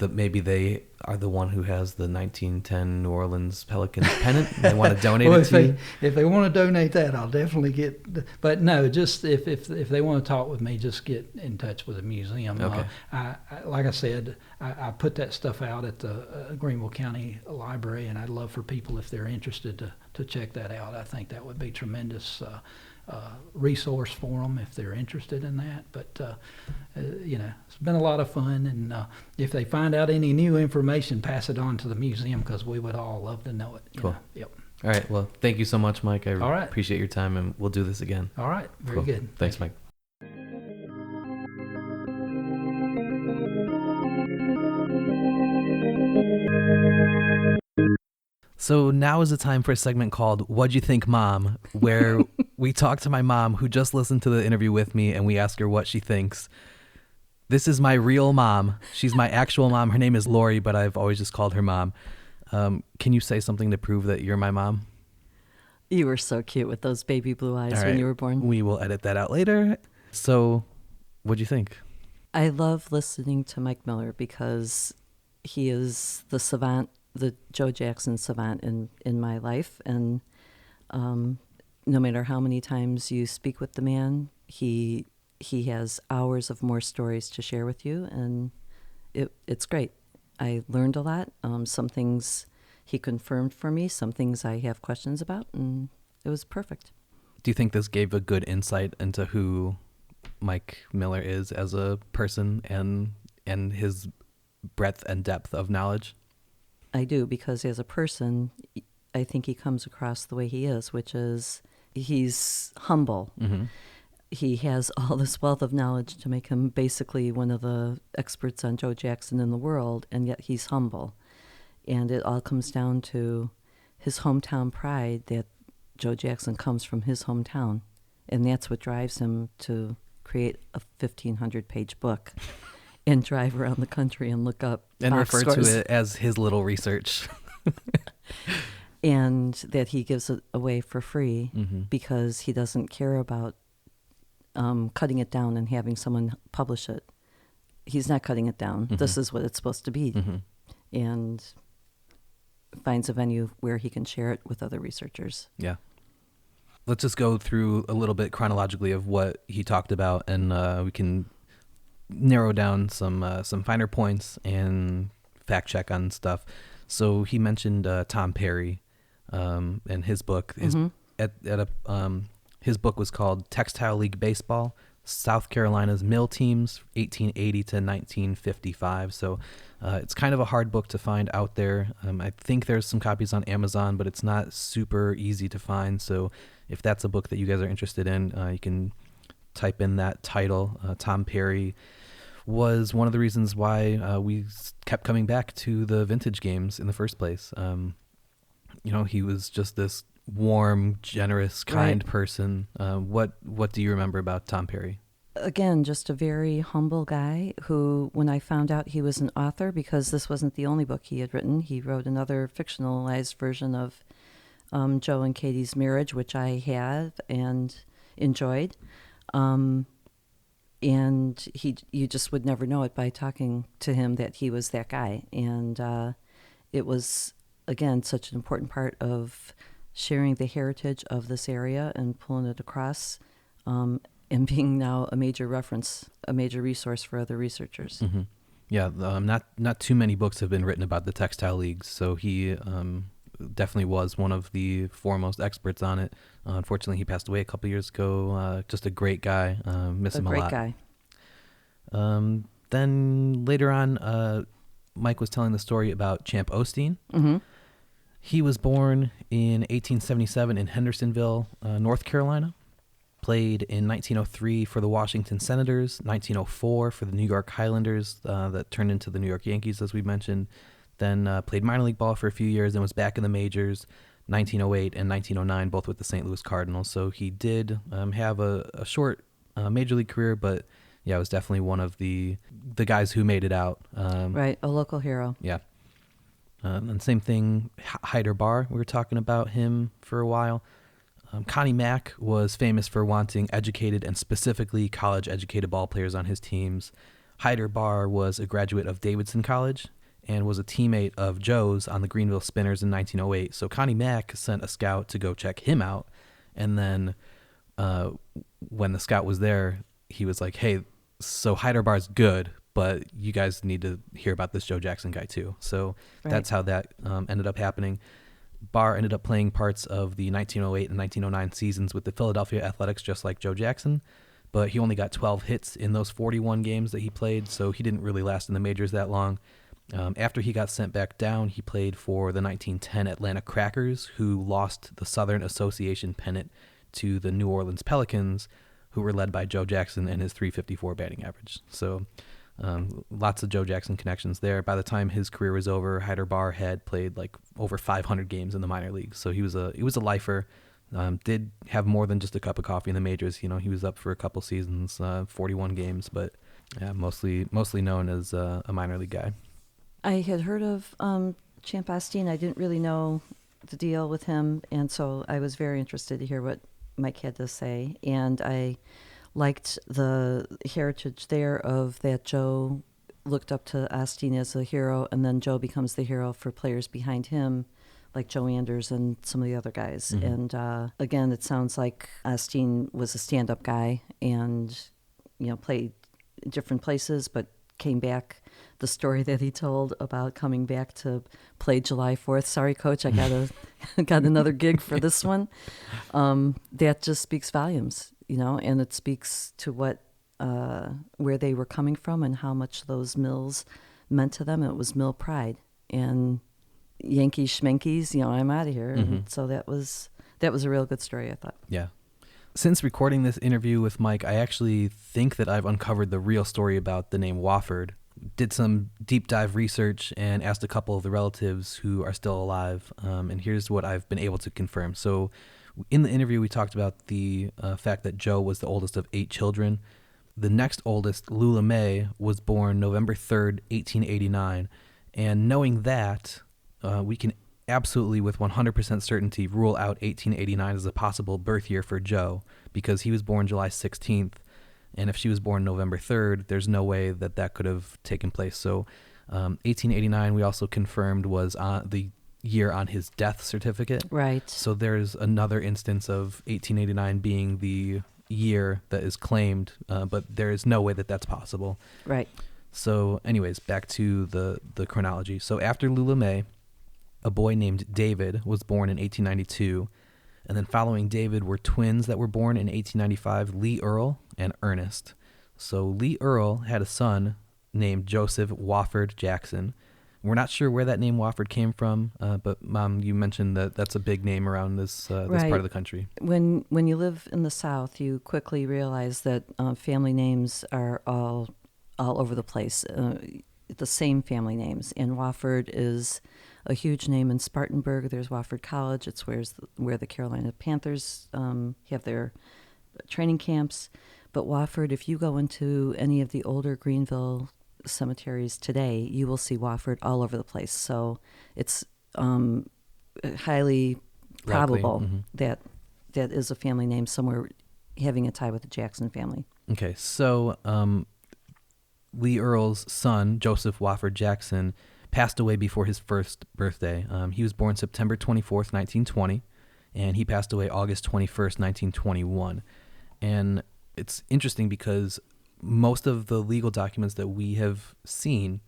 maybe they are the one who has the 1910 New Orleans Pelicans pennant and they want to donate it to you? If they want to donate that, I'll definitely get. But no, just if they want to talk with me, just get in touch with the museum. Okay. Like I said, I put that stuff out at the Greenville County Library, and I'd love for people, if they're interested, to check that out. I think that would be tremendous. Resource for them if they're interested in that. But you know, it's been a lot of fun, and if they find out any new information, pass it on to the museum because we would all love to know it. Cool. Know? Yep. All right. Well, thank you so much, Mike. I all right. appreciate your time, and we'll do this again. All right. Very cool. good. Thanks, Mike. So now is the time for a segment called What'd You Think, Mom?, where we talk to my mom who just listened to the interview with me, and we ask her what she thinks. This is my real mom. She's my actual mom. Her name is Lori, but I've always just called her Mom. Can you say something to prove that you're my mom? You were so cute with those baby blue eyes when you were born. We will edit that out later. So what'd you think? I love listening to Mike Miller because he is the savant, the Joe Jackson savant in my life. And no matter how many times you speak with the man, he has hours of more stories to share with you. And it's great. I learned a lot. Some things he confirmed for me, some things I have questions about, and it was perfect. Do you think this gave a good insight into who Mike Miller is as a person and his breadth and depth of knowledge? I do, because as a person, I think he comes across the way he is, which is he's humble. Mm-hmm. He has all this wealth of knowledge to make him basically one of the experts on Joe Jackson in the world, and yet he's humble. And it all comes down to his hometown pride, that Joe Jackson comes from his hometown. And that's what drives him to create a 1,500-page book and drive around the country and look up and box refer scores. to it as his little research. And that he gives it away for free because he doesn't care about cutting it down and having someone publish it. He's not cutting it down. Mm-hmm. This is what it's supposed to be. Mm-hmm. And finds a venue where he can share it with other researchers. Yeah. Let's just go through a little bit chronologically of what he talked about, and we can narrow down some finer points and fact check on stuff. So he mentioned Tom Perry and his book. His book was called Textile League Baseball, South Carolina's Mill Teams, 1880 to 1955. So it's kind of a hard book to find out there. I think there's some copies on Amazon, but it's not super easy to find. So if that's a book that you guys are interested in, you can type in that title. Tom Perry was one of the reasons why we kept coming back to the vintage games in the first place. He was just this warm, generous, kind person. What do you remember about Tom Perry? Again, just a very humble guy who, when I found out he was an author, because this wasn't the only book he had written, he wrote another fictionalized version of Joe and Katie's marriage, which I had and enjoyed. And you just would never know it by talking to him that he was that guy. And it was again, such an important part of sharing the heritage of this area and pulling it across, and being now a major reference, a major resource for other researchers. Mm-hmm. Yeah, not too many books have been written about the textile leagues, so he definitely was one of the foremost experts on it. Unfortunately, he passed away a couple years ago. Just a great guy. Miss him a lot. A great guy. Then later on, Mike was telling the story about Champ Osteen. Mm-hmm. He was born in 1877 in Hendersonville, North Carolina. Played in 1903 for the Washington Senators, 1904 for the New York Highlanders that turned into the New York Yankees, as we mentioned. Then played minor league ball for a few years and was back in the majors, 1908 and 1909, both with the St. Louis Cardinals. So he did have a short major league career, but yeah, was definitely one of the guys who made it out. Right, a local hero. Yeah. And same thing, Hyder Barr, we were talking about him for a while. Connie Mack was famous for wanting educated and specifically college-educated ball players on his teams. Hyder Barr was a graduate of Davidson College and was a teammate of Joe's on the Greenville Spinners in 1908. So Connie Mack sent a scout to go check him out. And then when the scout was there, he was like, hey, so Hyder Barr's good, but you guys need to hear about this Joe Jackson guy too. So That's how that ended up happening. Barr ended up playing parts of the 1908 and 1909 seasons with the Philadelphia Athletics, just like Joe Jackson, but he only got 12 hits in those 41 games that he played, so he didn't really last in the majors that long. After he got sent back down, he played for the 1910 Atlanta Crackers, who lost the Southern Association pennant to the New Orleans Pelicans, who were led by Joe Jackson and his .354 batting average. So lots of Joe Jackson connections there. By the time his career was over, Hyder Barr had played like over 500 games in the minor leagues. So he was a lifer. Did have more than just a cup of coffee in the majors. You know, he was up for a couple seasons, 41 games, but yeah, mostly known as a minor league guy. I had heard of Champ Osteen. I didn't really know the deal with him, and so I was very interested to hear what Mike had to say. And I liked the heritage there of that Joe looked up to Osteen as a hero, and then Joe becomes the hero for players behind him, like Joe Anders and some of the other guys. Mm-hmm. And again, it sounds like Osteen was a stand-up guy and, you know, played different places, but came back. The story that he told about coming back to play July 4th. Sorry, Coach, I got another gig for this one. That just speaks volumes, you know, and it speaks to what where they were coming from and how much those mills meant to them. And it was mill pride and Yankees schmenkies, you know, I'm out of here. Mm-hmm. And so that was a real good story, I thought. Yeah. Since recording this interview with Mike, I actually think that I've uncovered the real story about the name Wofford. Did some deep dive research and asked a couple of the relatives who are still alive, and here's what I've been able to confirm. So in the interview, we talked about the fact that Joe was the oldest of 8 children. The next oldest, Lula May, was born November 3rd, 1889, and knowing that, we can absolutely, with 100% certainty, rule out 1889 as a possible birth year for Joe, because he was born July 16th, and if she was born November 3rd, there's no way that that could have taken place. So 1889, we also confirmed, was the year on his death certificate. Right. So there's another instance of 1889 being the year that is claimed, but there is no way that that's possible. Right. So anyways, back to the chronology. So after Lula May, a boy named David was born in 1892, and then following David were twins that were born in 1895, Lee Earl and Ernest. So Lee Earl had a son named Joseph Wofford Jackson. We're not sure where that name Wofford came from, but Mom, you mentioned that that's a big name around this right. part of the country. When you live in the South, you quickly realize that family names are all over the place. The same family names, and Wofford is a huge name in Spartanburg. There's Wofford College. It's where the Carolina Panthers have their training camps. But Wofford, if you go into any of the older Greenville cemeteries today, you will see Wofford all over the place. So it's highly probable mm-hmm. that is a family name somewhere having a tie with the Jackson family. Okay, so Lee Earl's son, Joseph Wofford Jackson, passed away before his first birthday. He was born September 24th, 1920, and he passed away August 21st, 1921. And it's interesting because most of the legal documents that we have seen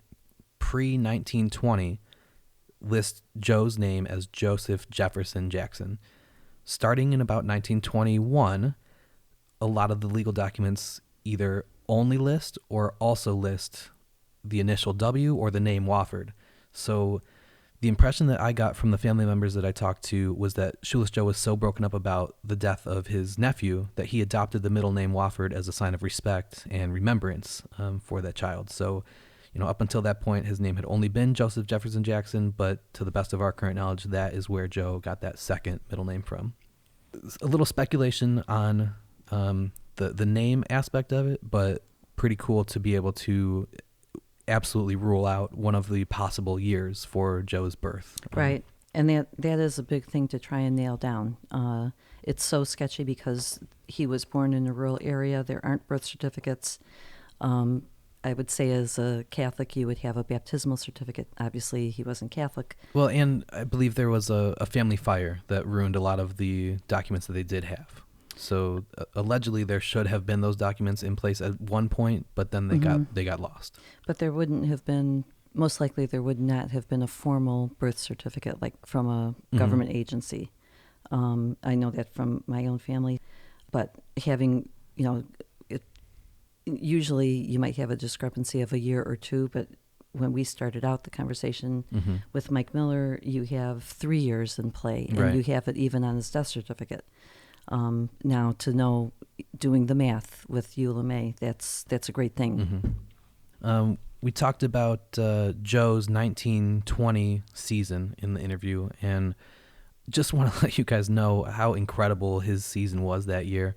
pre-1920 list Joe's name as Joseph Jefferson Jackson. Starting in about 1921, a lot of the legal documents either only list or also list the initial W or the name Wofford. So the impression that I got from the family members that I talked to was that Shoeless Joe was so broken up about the death of his nephew that he adopted the middle name Wofford as a sign of respect and remembrance for that child. So, up until that point, his name had only been Joseph Jefferson Jackson, but to the best of our current knowledge, that is where Joe got that second middle name from. A little speculation on the name aspect of it, but pretty cool to be able to absolutely rule out one of the possible years for Joe's birth. Right. And that is a big thing to try and nail down. It's so sketchy because he was born in a rural area. There aren't birth certificates. I would say as a Catholic, you would have a baptismal certificate. Obviously, he wasn't Catholic. Well, and I believe there was a family fire that ruined a lot of the documents that they did have. So allegedly, there should have been those documents in place at one point, but then they got lost. But there wouldn't have been. Most likely, there would not have been a formal birth certificate like from a government agency. I know that from my own family, but having usually you might have a discrepancy of a year or two, but when we started out the conversation with Mike Miller, you have 3 years in play, and you have it even on his death certificate. Now, to know, doing the math with ULMA, that's a great thing. We talked about Joe's 1920 season in the interview, and just want to let you guys know how incredible his season was that year.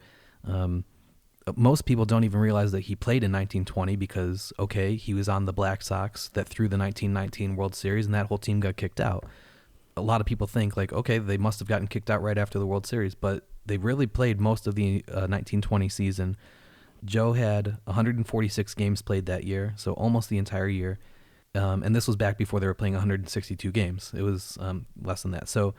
Most people don't even realize that he played in 1920 because, okay, he was on the Black Sox that threw the 1919 World Series, and that whole team got kicked out. A lot of people think, like, okay, they must have gotten kicked out right after the World Series, but they really played most of the 1920 season. Joe had 146 games played that year, so almost the entire year. And this was back before they were playing 162 games. It was less than that. So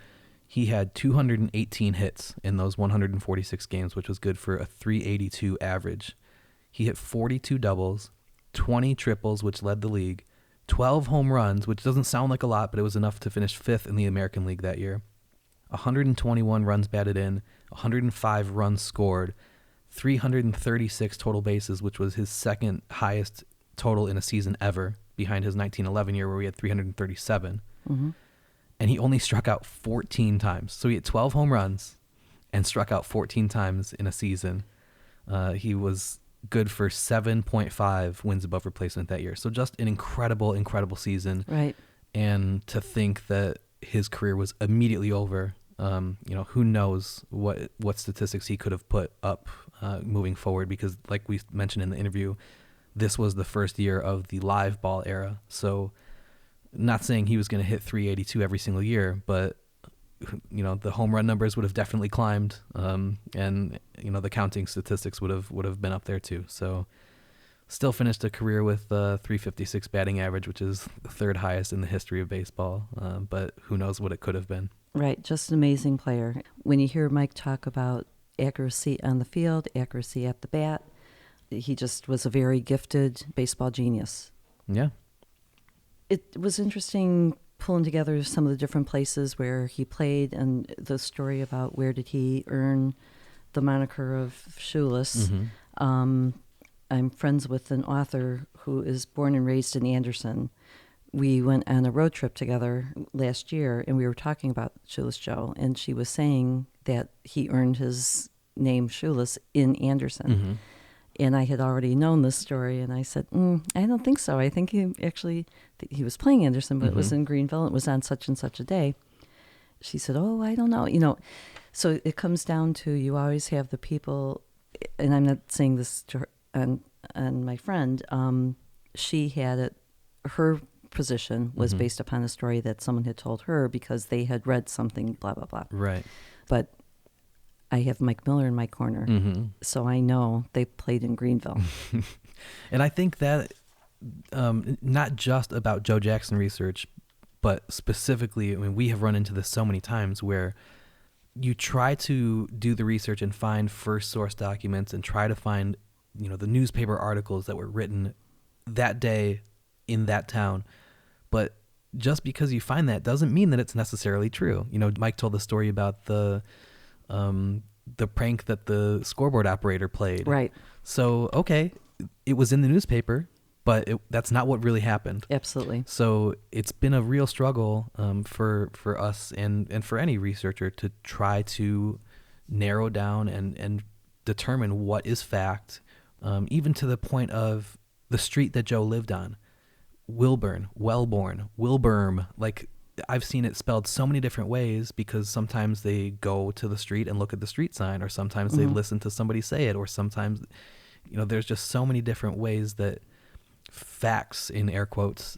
he had 218 hits in those 146 games, which was good for a 382 average. He hit 42 doubles, 20 triples, which led the league, 12 home runs, which doesn't sound like a lot, but it was enough to finish 5th in the American League that year. 121 runs batted in, 105 runs scored, 336 total bases, which was his second highest total in a season ever, behind his 1911 year where we had 337. And he only struck out 14 times. So he had 12 home runs and struck out 14 times in a season. He was good for 7.5 wins above replacement that year. So just an incredible, incredible season. Right. And to think that his career was immediately over, who knows what statistics he could have put up moving forward, because like we mentioned in the interview, this was the first year of the live ball era. So not saying he was going to hit 382 every single year, but the home run numbers would have definitely climbed, and the counting statistics would have been up there too. So still finished a career with 356 batting average, which is the third highest in the history of baseball. But who knows what it could have been. Right, just an amazing player. When you hear Mike talk about accuracy on the field, accuracy at the bat, he just was a very gifted baseball genius. Yeah. It was interesting pulling together some of the different places where he played and the story about where did he earn the moniker of Shoeless. I'm friends with an author who is born and raised in Anderson. We went on a road trip together last year, and we were talking about Shoeless Joe, and she was saying that he earned his name Shoeless in Anderson. And I had already known this story, and I said, I don't think so. I think he was playing Anderson, but it was in Greenville. It was on such and such a day. She said, oh, I don't know. So it comes down to you always have the people, and I'm not saying this to her, and my friend, she had it, her position was based upon a story that someone had told her because they had read something, blah, blah, blah. Right. But I have Mike Miller in my corner, so I know they played in Greenville. And I think that not just about Joe Jackson research, but specifically, I mean, we have run into this so many times where you try to do the research and find first source documents and try to find, the newspaper articles that were written that day in that town. But just because you find that doesn't mean that it's necessarily true. Mike told the story about the prank that the scoreboard operator played. Right. So, okay, it was in the newspaper, but that's not what really happened. Absolutely. So it's been a real struggle for us and for any researcher to try to narrow down and determine what is fact, even to the point of the street that Joe lived on. Wilburn, Wellborn, Wilburn. Like, I've seen it spelled so many different ways because sometimes they go to the street and look at the street sign, or sometimes they listen to somebody say it, or sometimes, there's just so many different ways that facts, in air quotes,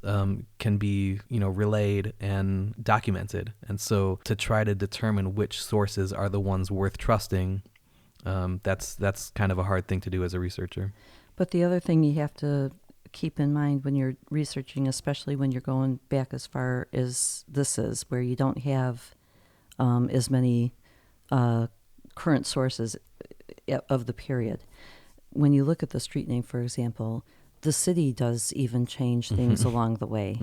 can be, relayed and documented. And so to try to determine which sources are the ones worth trusting, that's kind of a hard thing to do as a researcher. But the other thing you have to keep in mind when you're researching, especially when you're going back as far as this is, where you don't have as many current sources of the period. When you look at the street name, for example, the city does even change things along the way.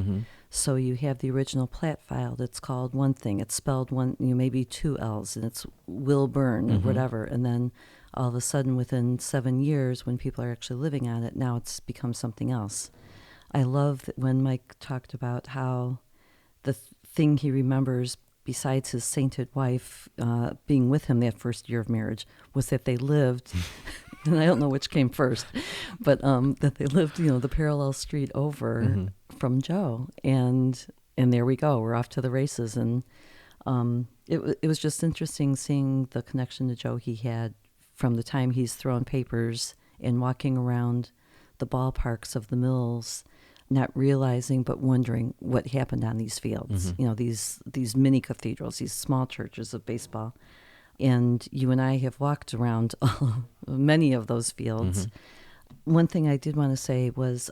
So you have the original plat file that's called one thing. It's spelled one, maybe two L's, and it's Wilburn or whatever. And then all of a sudden, within 7 years, when people are actually living on it, now it's become something else. I love that when Mike talked about how the thing he remembers, besides his sainted wife being with him that first year of marriage, was that they lived, and I don't know which came first, but that they lived, the parallel street over from Joe. And there we go. We're off to the races. And it was just interesting seeing the connection to Joe he had from the time he's throwing papers and walking around the ballparks of the mills, not realizing but wondering what happened on these fields. These mini cathedrals, these small churches of baseball. And you and I have walked around many of those fields. One thing I did want to say was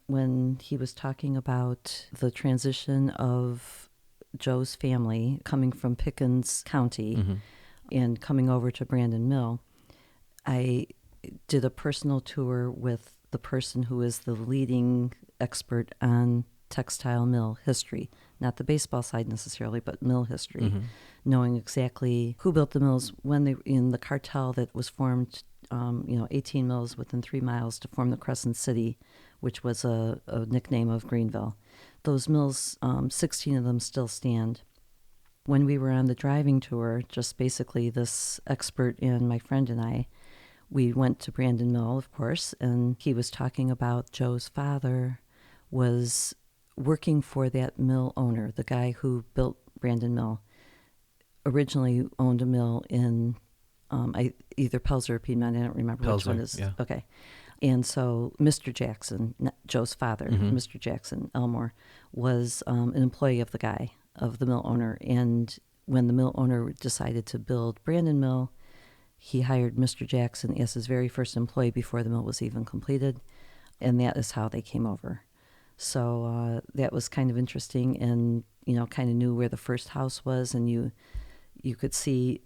when he was talking about the transition of Joe's family coming from Pickens County and coming over to Brandon Mill, I did a personal tour with the person who is the leading expert on textile mill history, not the baseball side necessarily, but mill history, knowing exactly who built the mills, when they in the cartel that was formed, 18 mills within 3 miles to form the Crescent City, which was a nickname of Greenville. Those mills, 16 of them still stand. When we were on the driving tour, just basically this expert and my friend and I, we went to Brandon Mill, of course, and he was talking about Joe's father was working for that mill owner, the guy who built Brandon Mill. Originally owned a mill in either Pelzer or Piedmont, I don't remember Pelzer, which one is. yeah. Okay. And so Mr. Jackson, Joe's father, Mr. Jackson Elmore, was an employee of the guy, of the mill owner. And when the mill owner decided to build Brandon Mill, he hired Mr. Jackson as his very first employee before the mill was even completed. And that is how they came over. So that was kind of interesting, and, kind of knew where the first house was, and you could see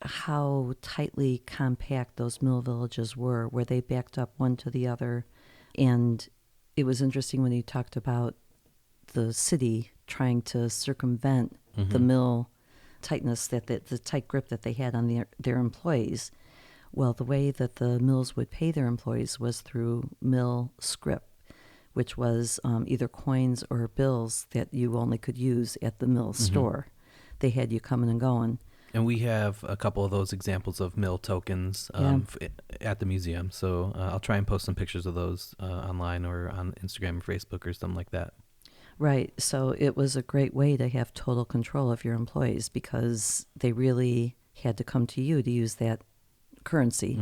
how tightly compact those mill villages were, where they backed up one to the other. And it was interesting when he talked about the city trying to circumvent the mill tightness, that the tight grip that they had on their employees. Well, the way that the mills would pay their employees was through mill scrip, which was either coins or bills that you only could use at the mill store. They had you coming and going. And we have a couple of those examples of mill tokens at the museum. So I'll try and post some pictures of those online or on Instagram or Facebook or something like that. Right. So it was a great way to have total control of your employees, because they really had to come to you to use that currency.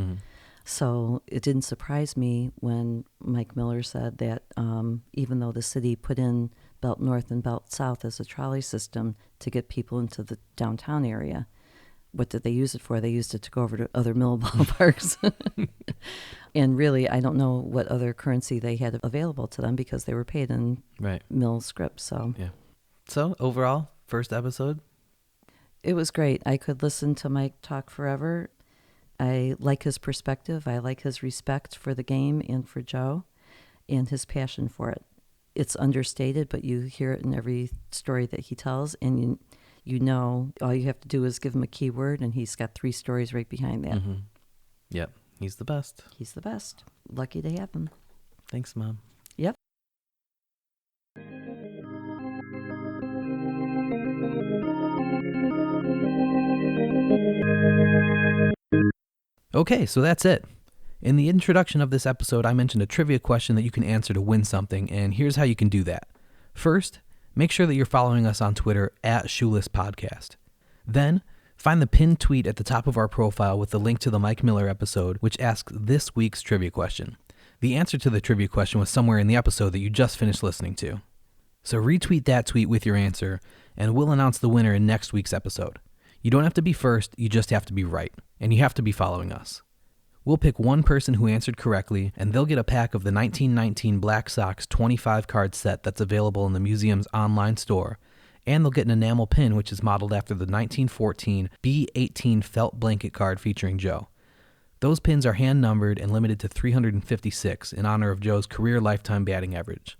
So it didn't surprise me when Mike Miller said that even though the city put in Belt North and Belt South as a trolley system to get people into the downtown area, what did they use it for? They used it to go over to other mill ballparks. And really, I don't know what other currency they had available to them because they were paid in mill script. So, yeah. So overall, first episode? It was great. I could listen to Mike talk forever. I like his perspective. I like his respect for the game and for Joe and his passion for it. It's understated, but you hear it in every story that he tells, and you know all you have to do is give him a key word, and he's got 3 stories right behind that. Mm-hmm. Yep, he's the best. He's the best. Lucky to have him. Thanks, Mom. Yep. Okay, so that's it. In the introduction of this episode, I mentioned a trivia question that you can answer to win something, and here's how you can do that. First, make sure that you're following us on Twitter at Shoeless Podcast. Then, find the pinned tweet at the top of our profile with the link to the Mike Miller episode, which asks this week's trivia question. The answer to the trivia question was somewhere in the episode that you just finished listening to. So retweet that tweet with your answer, and we'll announce the winner in next week's episode. You don't have to be first, you just have to be right, and you have to be following us. We'll pick one person who answered correctly, and they'll get a pack of the 1919 Black Sox 25-card set that's available in the museum's online store, and they'll get an enamel pin which is modeled after the 1914 B18 felt blanket card featuring Joe. Those pins are hand-numbered and limited to 356 in honor of Joe's career lifetime batting average.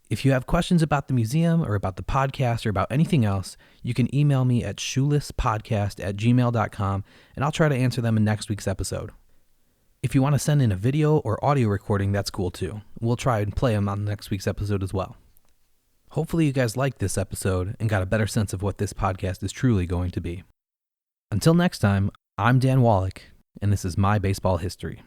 If you have questions about the museum or about the podcast or about anything else, you can email me at shoelesspodcast@gmail.com, and I'll try to answer them in next week's episode. If you want to send in a video or audio recording, that's cool too. We'll try and play them on next week's episode as well. Hopefully you guys liked this episode and got a better sense of what this podcast is truly going to be. Until next time, I'm Dan Wallach, and this is My Baseball History.